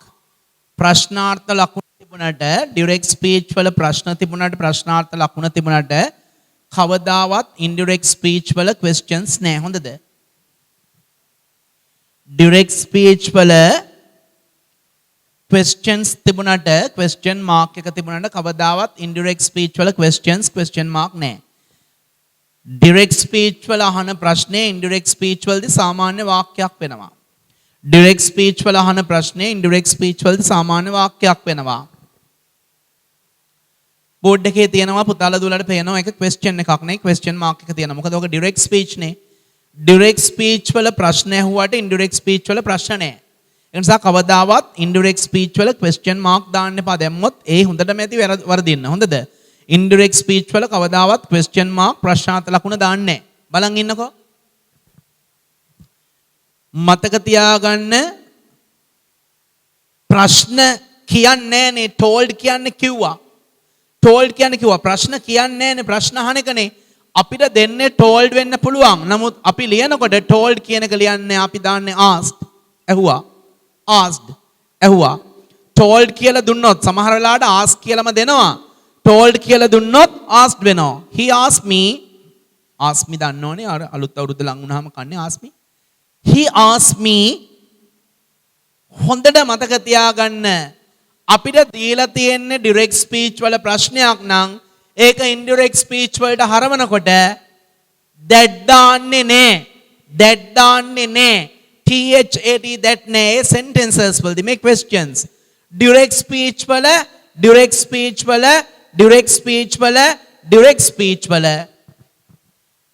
ප්‍රශ්නාර්ථ ලකුණු තිබුණාට direct speech වල ප්‍රශ්න තිබුණාට ප්‍රශ්නාර්ථ ලකුණු තිබුණාට කවදාවත් indirect speech වල questions නෑ. හොඳද? direct speech වල questions තිබුණාට question mark එක තිබුණාට කවදාවත් indirect speech වල questions question mark නෑ. direct speech වල අහන ප්‍රශ්නේ indirect speech වලදී සාමාන්‍ය වාක්‍යයක් වෙනවා. direct speech වල අහන ප්‍රශ්නේ indirect speech වලදී සාමාන්‍ය වාක්‍යයක් වෙනවා. බෝඩ් එකේ තියෙනවා පුතාලා දුවලට පේනවා ඒක question එකක් නේ question mark එක තියෙනවා. මොකද ඔක direct speech නේ. direct speech වල ප්‍රශ්න ඇහුවට indirect speech වල ප්‍රශ්න නෑ. ඒ නිසා කවදාවත් indirect speech වල question mark දාන්න එපා. දැම්මොත් ඒ හොඳටම ඇති වරදින්න. හොඳද? indirect speech වල කවදාවත් question mark ප්‍රශ්නාර්ථ ලකුණ දාන්නේ නැහැ. බලන් ඉන්නකෝ. මතක තියාගන්න ප්‍රශ්න කියන්නේ නේ told කියන්නේ කිව්වා. told කියන්නේ කිව්වා. ප්‍රශ්න කියන්නේ නේ ප්‍රශ්න අහන එකනේ. අපිට දෙන්නේ told වෙන්න පුළුවන්. නමුත් අපි ලියනකොට told කියන එක ලියන්නේ අපි දාන්නේ asked. ඇහුවා. asked. ඇහුවා. told කියලා දුන්නොත් සමහර වෙලාවට ask කියලාම දෙනවා. told කියලා දුන්නොත් asked වෙනවා. He asked me දන්න ඕනේ අර අලුත් අවුරුද්ද ලඟ වුණාම කන්නේ asked me. He asked me හොඳට මතක තියාගන්න අපිට දීලා තියෙන්නේ direct speech වල ප්‍රශ්නයක් නම් ඒක indirect speech වලට හරවනකොට that දාන්නේ නෑ THAT that නෑ sentences වලදී මේ questions direct speech වල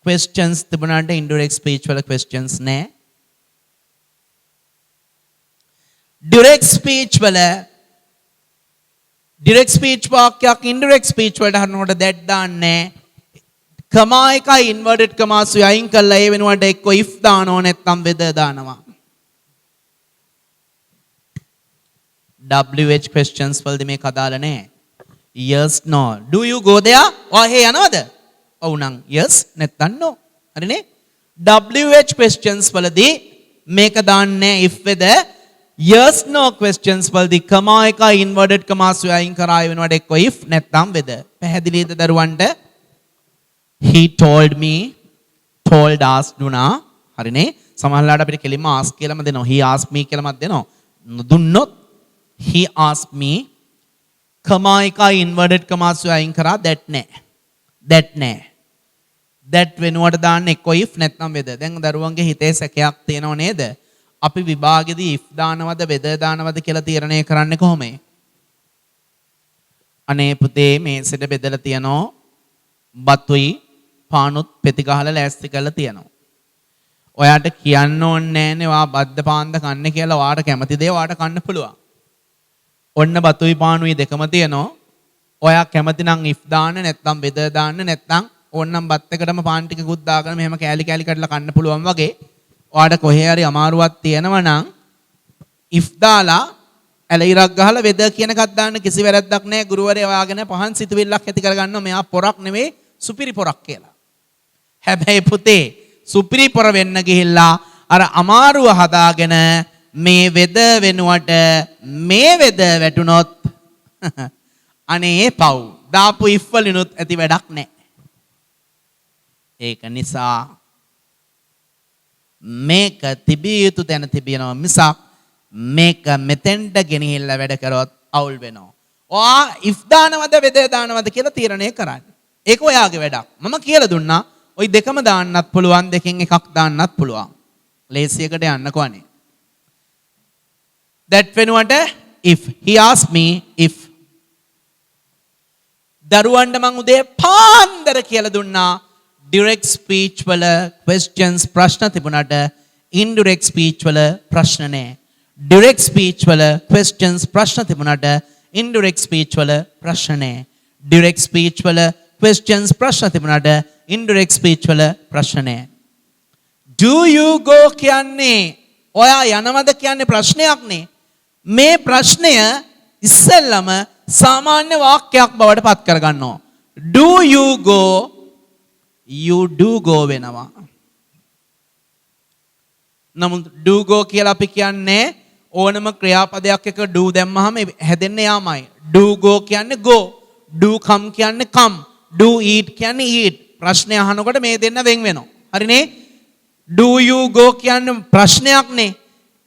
questions තිබුණාට indirect speech වල questions නෑ direct speech වාක්‍යයක් indirect speech වලට හරනකොට that දාන්නේ කමා එකයි inverted commas අයින් කරලා ඒ වෙනුවට එක්ක if දානෝ නැත්නම් whether දානවා WH questions වලදී මේක අදාළ නැහැ yes no do you go there ඔය යනවද ඔව් නම් yes නැත්නම් no හරිනේ WH questions වලදී මේක දාන්නේ if whether yes no questions වලදී කමා එකයි inverted commas අයින් කරා ඒ වෙනුවට එක්ක if නැත්නම් whether පැහැදිලිද දරුවන්ට he told me told asked දුනා හරිනේ සමහරවිට අපිට කෙලින්ම ask කියලාම දෙනවා he asked me කියලාමත් දෙනවා දුන්නොත් he asked me කමා එකයි inverted commas අයින් කරා that නෑ that වෙනුවට දාන්න එක්ක if නැත්නම් whether දැන් දරුවන්ගේ හිතේ සැකයක් තියෙනව නේද අපි විභාගෙදී if දානවද whether දානවද කියලා තීරණය කරන්නේ කොහොමද අනේ පුතේ මේසෙට බෙදලා තියනවා බතුයි පානුත් පෙති ගහලා ලෑස්ති කරලා තියනවා. ඔයාට කියන්න ඕනේ නෑනේ ඔයා බද්ද පාන්ද කන්නේ කියලා ඔයාට කැමති දේ ඔයාට කන්න පුළුවන්. ඔන්න බතුයි පානුයි දෙකම තියනවා. ඔයා කැමති නම් if දාන්න නැත්නම් whether දාන්න නැත්නම් ඕන්නම් බත් එකටම පාන් ටිකකුත් දාගෙන මෙහෙම කෑලි කඩලා කන්න පුළුවන් වගේ. ඔයාට කොහේ හරි අමාරුවක් තියෙනවා නම් if දාලා ඇලයිරක් ගහලා whether කියන එකක් දාන්න කිසි වැරද්දක් නැහැ. ගුරුවරයා ඔයාගෙන පහන් සිතුවිල්ලක් ඇති කරගන්නවා මෙයා පොරක් නෙවෙයි සුපිරි පොරක් කියලා. හැබැයි පුතේ සුපිරි පොර වෙන්න ගිහිල්ලා අර අමාරුව හදාගෙන මේ whether වෙනුවට මේ whether වැටුනොත් අනේ පව් දාපු if වලිනුත් ඇති වැඩක් නැහැ. ඒක නිසා මේක තිබිය යුතු තැන තිබෙනවා මිසක් මේක මෙතෙන්ට ගෙනහිල්ලා වැඩ කරොත් අවුල් වෙනවා. ඔයා if දානවද whether දානවද කියලා තීරණය කරන්න. ඒක ඔයාගේ වැඩක්. මම කියලා දුන්නා. ওই දෙකම දාන්නත් පුළුවන් දෙකෙන් එකක් දාන්නත් පුළුවන්. ලේසියකට යන්නකෝ අනේ. that වෙනුවට if he asked me if දරුවන්ට මං උදේ පාන්දර කියලා දුන්නා direct speech වල questions ප්‍රශ්න තිබුණාට indirect speech වල ප්‍රශ්න නැහැ. direct speech වල questions ප්‍රශ්න තිබුණාට indirect speech වල ප්‍රශ්න නැහැ. direct speech වල questions ප්‍රශ්න තිබුණාට indirect speech වල ප්‍රශ්න නැහැ. do you go කියන්නේ ඔයා යනවද කියන්නේ ප්‍රශ්නයක්නේ. මේ ප්‍රශ්නය ඉස්සෙල්ලම සාමාන්‍ය වාක්‍යයක් බවට පත් කරගන්නවා. do you go you do go වෙනවා. නමුත් do go කියලා අපි කියන්නේ ඕනම ක්‍රියාපදයක් එක do දැම්මහම හැදෙන්නේ යාමයි. do go කියන්නේ go. do come කියන්නේ come. do eat කියන්නේ eat. ප්‍රශ්නය අහනකොට මේ දෙන්න වෙන් වෙනවා. හරිනේ? do you go කියන්නේ ප්‍රශ්නයක්නේ.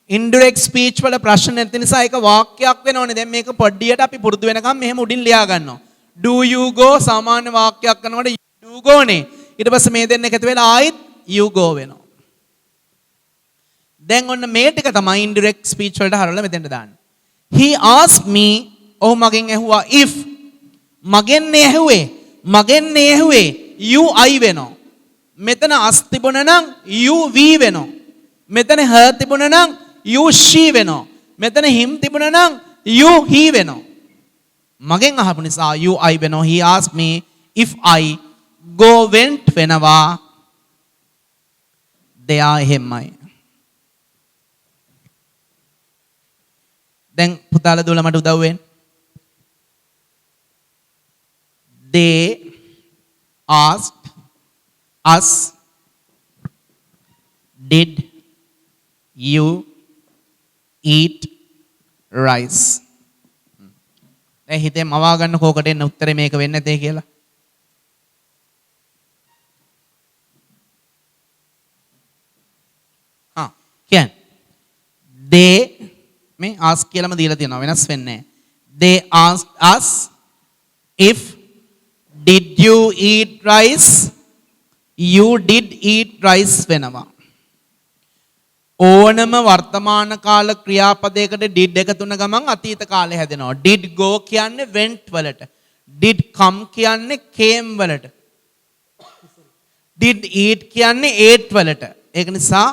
indirect speech වල ප්‍රශ්න නැති නිසා ඒක වාක්‍යයක් වෙනවනේ. දැන් මේක පොඩ්ඩියට අපි පුරුදු වෙනකම් මෙහෙම උඩින් ලියා ගන්නවා. do you go සාමාන්‍ය වාක්‍යයක් කරනකොට you do go නේ. ඊට පස්සේ මේ දෙන්න එකතු වෙලා ආයිත් you go වෙනවා. දැන් ඔන්න මේ ටික තමයි indirect speech වලට හරවලා මෙතෙන්ට දාන්නේ. he asked me ඔහු මගෙන් ඇහුවා if මගෙන් ඇහුවේ you I වෙනවා. මෙතන as තිබුණ නම් you we වෙනවා. මෙතන her තිබුණ නම් you she වෙනවා. මෙතන him තිබුණ නම් you he වෙනවා. මගෙන් අහපු නිසා you I වෙනවා. he asked me if I go went වෙනවා. they are එහෙමයි. දැන් පුතාලා දුවලා මට උදව් වෙන්න. they asked us did you eat rice දැන් හිතේ මවා ගන්න කෝකට එන්න උත්තරේ මේක වෙන්නේ නැතේ කියලා. කියන්න. they මේ ask කියලාම දීලා තියෙනවා වෙනස් වෙන්නේ නැහැ. They asked us if did you eat rice? You did eat rice වෙනවා. ඕනම වර්තමාන කාල ක්‍රියාපදයකට did එක තුන ගමන් අතීත කාලේ හැදෙනවා. did go කියන්නේ went වලට. did come කියන්නේ came වලට. did eat කියන්නේ ate වලට. ඒක නිසා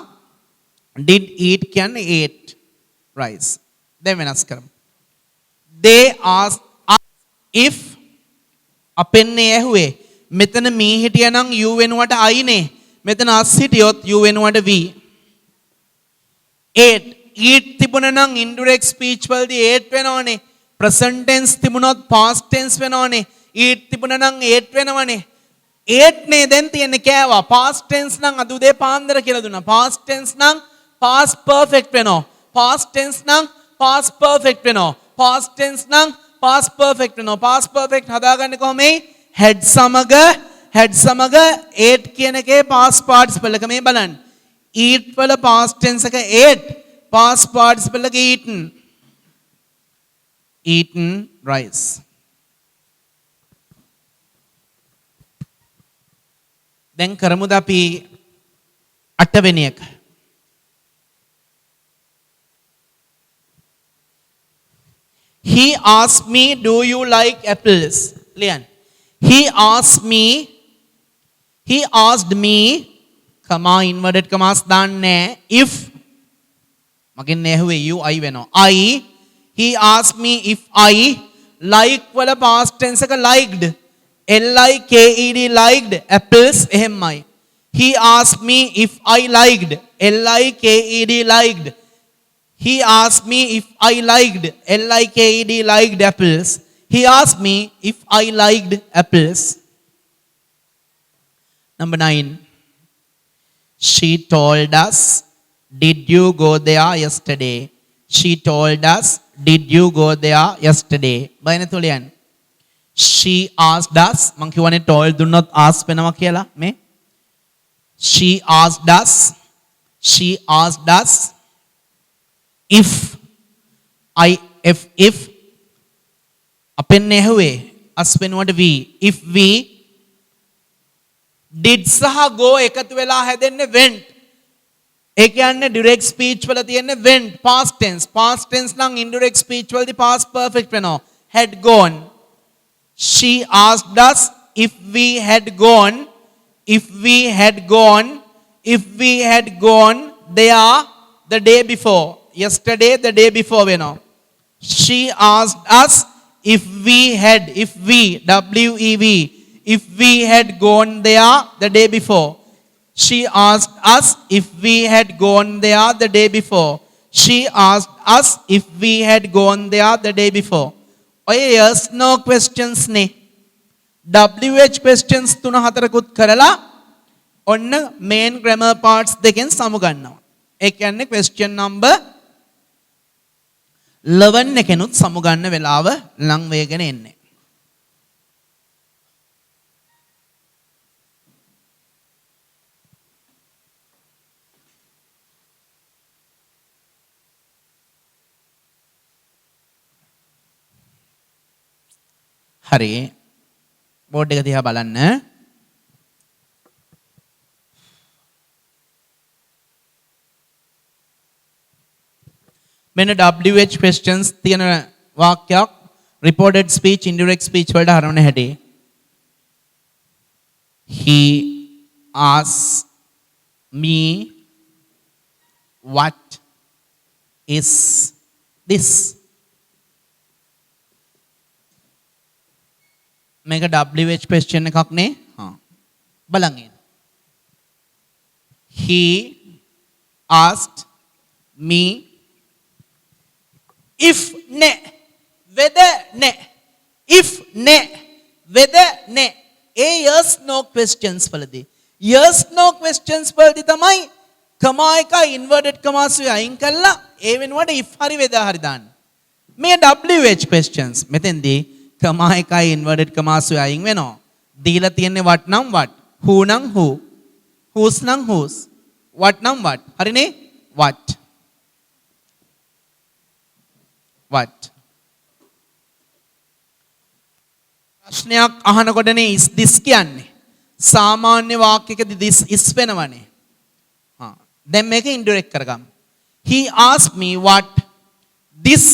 did eat කියන්නේ ate rice. දැන් වෙනස් කරමු. they asked us if අපෙන්නේ ඇහුවේ මෙතන me හිටියනම් you වෙනුවට I නේ. මෙතන us හිටියොත් you වෙනුවට we. ate eat තිබුණා නම් indirect speech වලදී ate වෙනවනේ. present tense තිබුණොත් past tense වෙනවනේ. eat තිබුණා නම් ate වෙනවනේ. ate නේ දැන් තියෙන්නේ කෑවා. past tense නම් අද උදේ පාන්දර කියලා දුන්නා. past tense නම් past perfect වෙනවා. past tense නම් past perfect වෙනවා. past tense නම් past perfect වෙනවා. past perfect හදාගන්නේ කොහොමද? had සමග ate කියන එකේ past participle එක මේ බලන්න. eat වල past tense එක ate, past participle එක eaten. eaten rice. දැන් කරමුද අපි 8 වෙනි එක. He asked me, do you like apples? Lian. He asked me, comma inverted commas දාන්නේ if මගෙන් ඇහුවේ you I වෙනවා. he asked me if I like වල past tense එක liked. liked liked apples එහෙමයි. he asked me if I liked liked. he asked me if I liked liked apples. he asked me if I liked apples. Number 9. She told us, did you go there yesterday? She told us, did you go there yesterday? Bayane tuliyan. She asked us, මං කියවනේ told දුන්නොත් ask වෙනවා කියලා මේ. She asked us if අපෙන්නේ ඇහුවේ us වෙනුවට we. if we did සහ go එකතු වෙලා හැදෙන්නේ went. ඒ කියන්නේ direct speech වල තියෙන්නේ went past tense. past tense නම් indirect speech වලදී past perfect වෙනවා. had gone. She asked us if we had gone there the day before. yesterday the day before වෙනවා. She asked us if we had gone there the day before. She asked us if we had gone there the day before. She asked us if we had gone there the day before. ඔය yes no questions නේ. WH questions 3-4කුත් කරලා ඔන්න main grammar parts දෙකෙන් සමු ගන්නවා. ඒ කියන්නේ question number 11 එකෙනුත් සමු ගන්න වෙලාව ලං වේගෙන එන්නේ. හරි බෝඩ් එක දිහා බලන්න. මෙන්න WH questions තියෙන වාක්‍යයක් reported speech indirect speech වලට හරවන හැටි. He asked me what is this? මේක WH question එකක් නේ. බලන්න. He asked me if ne whether ne if ne whether ne A yes no questions වලදී yes no questions වලදී තමයි comma එක inverted commas අයින් කළා ඒ වෙනුවට if හරි whether හරි දාන්න. මේ WH questions මෙතෙන්දී කමා එකයි inverted commas අයින් වෙනවා. දීලා තියෙන්නේ what නම් what, who නම් who, whose නම් whose, what නම් what. හරිනේ? what. what. ප්‍රශ්නයක් අහනකොටනේ is this කියන්නේ. සාමාන්‍ය වාක්‍යයකදී this is වෙනවනේ. දැන් මේක indirect කරගමු. He asked me what this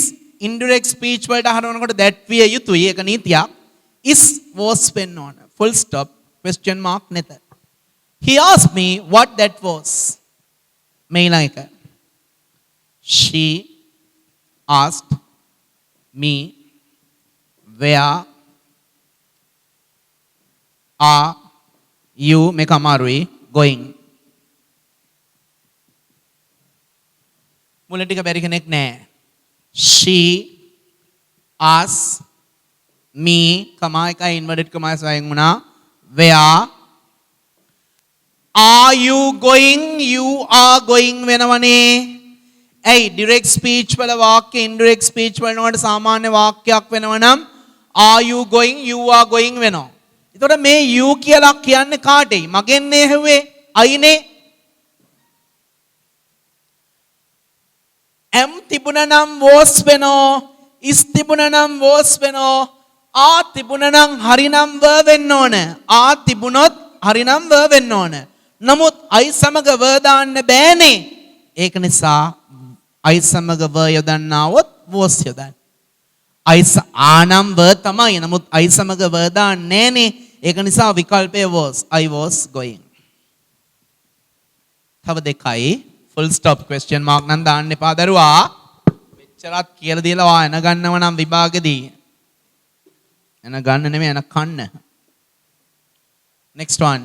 indirect speech වලට අහනකොට that විය යුතුයි. ඒක නීතියක්. is was වෙන්න ඕන. full stop question mark නැත. He asked me what that was. මේ ළඟ එක. She asked me where are you මේක අමාරුයි going. මුල ටික බැරි කෙනෙක් නෑ. She asked me කමා එකයි inverted commas වයින් වුණා. where are you going? you are going වෙනවනේ. ඇයි direct speech වල වාක්‍ය indirect speech වලට සාමාන්‍ය වාක්‍යයක් වෙනවනම් are you going? you are going වෙනවා. එතකොට මේ you කියලා කියන්නේ කාටයි? මගෙන්නේ ඇහුවේ අයිනේ. M තිබුණා නම් was වෙනෝ, is තිබුණා නම් was වෙනෝ, are තිබුණා නම් හරි නම් were වෙන්න ඕන. are තිබුණොත් හරි නම් were වෙන්න ඕන. නමුත් I සමග were දාන්න බෑනේ. ඒක නිසා I සමග were යොදන්නවොත් was යොදන්න. ආ නම් were තමයි. නමුත් I සමග were දාන්නේ නෑනේ. ඒක නිසා විකල්පය was. I was going. තව දෙකයි. full stop question mark නම් දාන්න එපා දරුවා. මෙච්චරත් කියලා දීලා වා එන ගන්නව නම් විභාගෙදී. එන ගන්න නෙමෙයි එන කන්න. next one.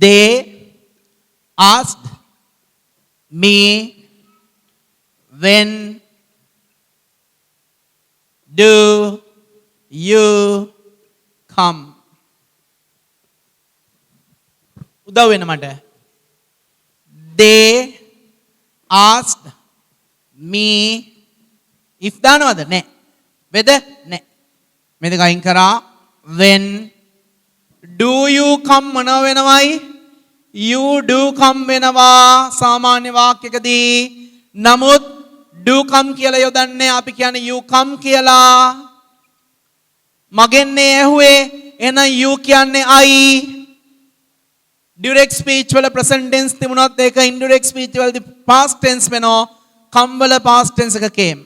They asked me when do you come. උදව් වෙන මට. They asked me if දානවද? නෑ. වෙද? නෑ. මේ දෙක අයින් කරා. when do you come මොනව වෙනවයි? you do come වෙනවා සාමාන්‍ය වාක්‍යකදී. නමුත් do come කියලා යොදන්නේ අපි කියන්නේ you come කියලා. මගෙන්නේ ඇහුවේ එන you කියන්නේ I. direct speech වල present tense තිබුණොත් ඒක indirect speech වලදී past tense වෙනවා. come වල past tense එක came.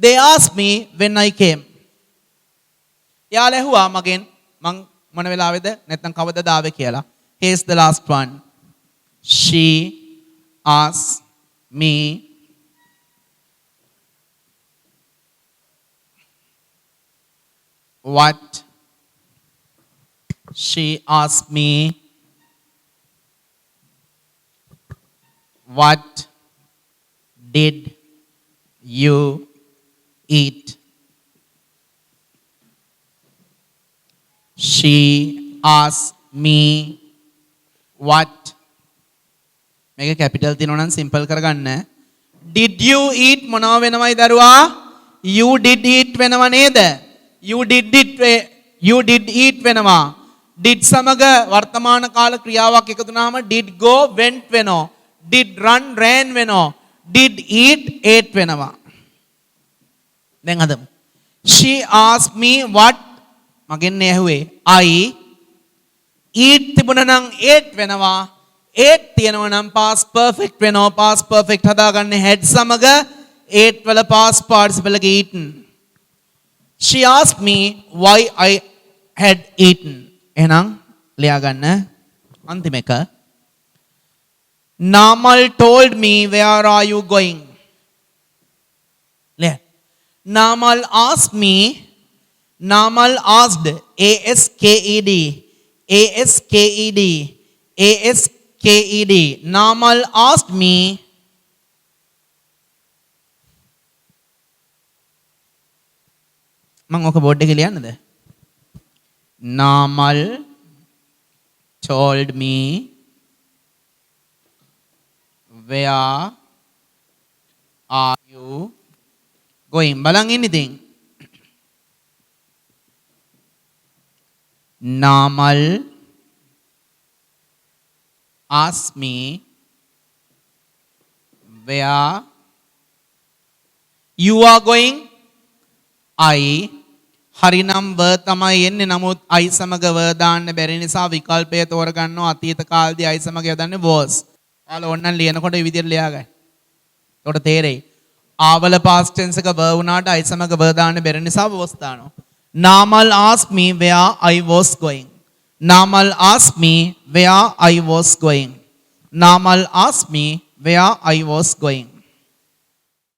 they asked me when I came. යාළුවා ඇහුවා මගෙන් මං මොන වෙලාවේද නැත්නම් කවදද ආවේ කියලා. here's the last one. she asked me what she asked me what did you eat. She asked me what මේක කැපිටල් තියෙනවා නම් සිම්පල් කරගන්න. did you eat මොනව වෙනවයි දරුවා? you did eat වෙනව නේද? you did eat වෙනවා. did සමග වර්තමාන කාල ක්‍රියාවක් එකතු වුනහම did go went වෙනවා. did run ran වෙනවා. did eat ate වෙනවා. දැන් අදමු. she asked me what මගෙන් ඇහුවේ I eat තිබුණා නම් ate වෙනවා. ate තියෙනවා නම් past perfect වෙනවා. past perfect හදාගන්නේ had සමග ate වල past participle එක eaten. she asked me why I had eaten. එහෙනම් ලියා ගන්න අන්තිම එක. Namal told me where are you going. ලිය. Namal asked me. Namal asked. ASKED. ASKED. ASKED. Namal asked me මම ඔක බෝඩ් එකේ ලියන්නද? Namal told me where are you going? බලන් ඉන්න ඉතින්. Namal asked me where you are going. I හරි නම් word තමයි එන්නේ. නමුත් I සමග වර්ඩ් දාන්න බැරි නිසා විකල්පය තෝරගන්නවා. අතීත කාලේදී I සමග යොදන්නේ was. ඔයාලා ඕනනම් ලියනකොට මේ විදිහට ලියා ගන්න. එතකොට තේරෙයි. ආවල past tense එක verb වුණාට I සමග වර්ඩ් දාන්න බැරි නිසා was දානවා. Namal asked me where I was going. Namal asked me where I was going. Namal asked me where I was going.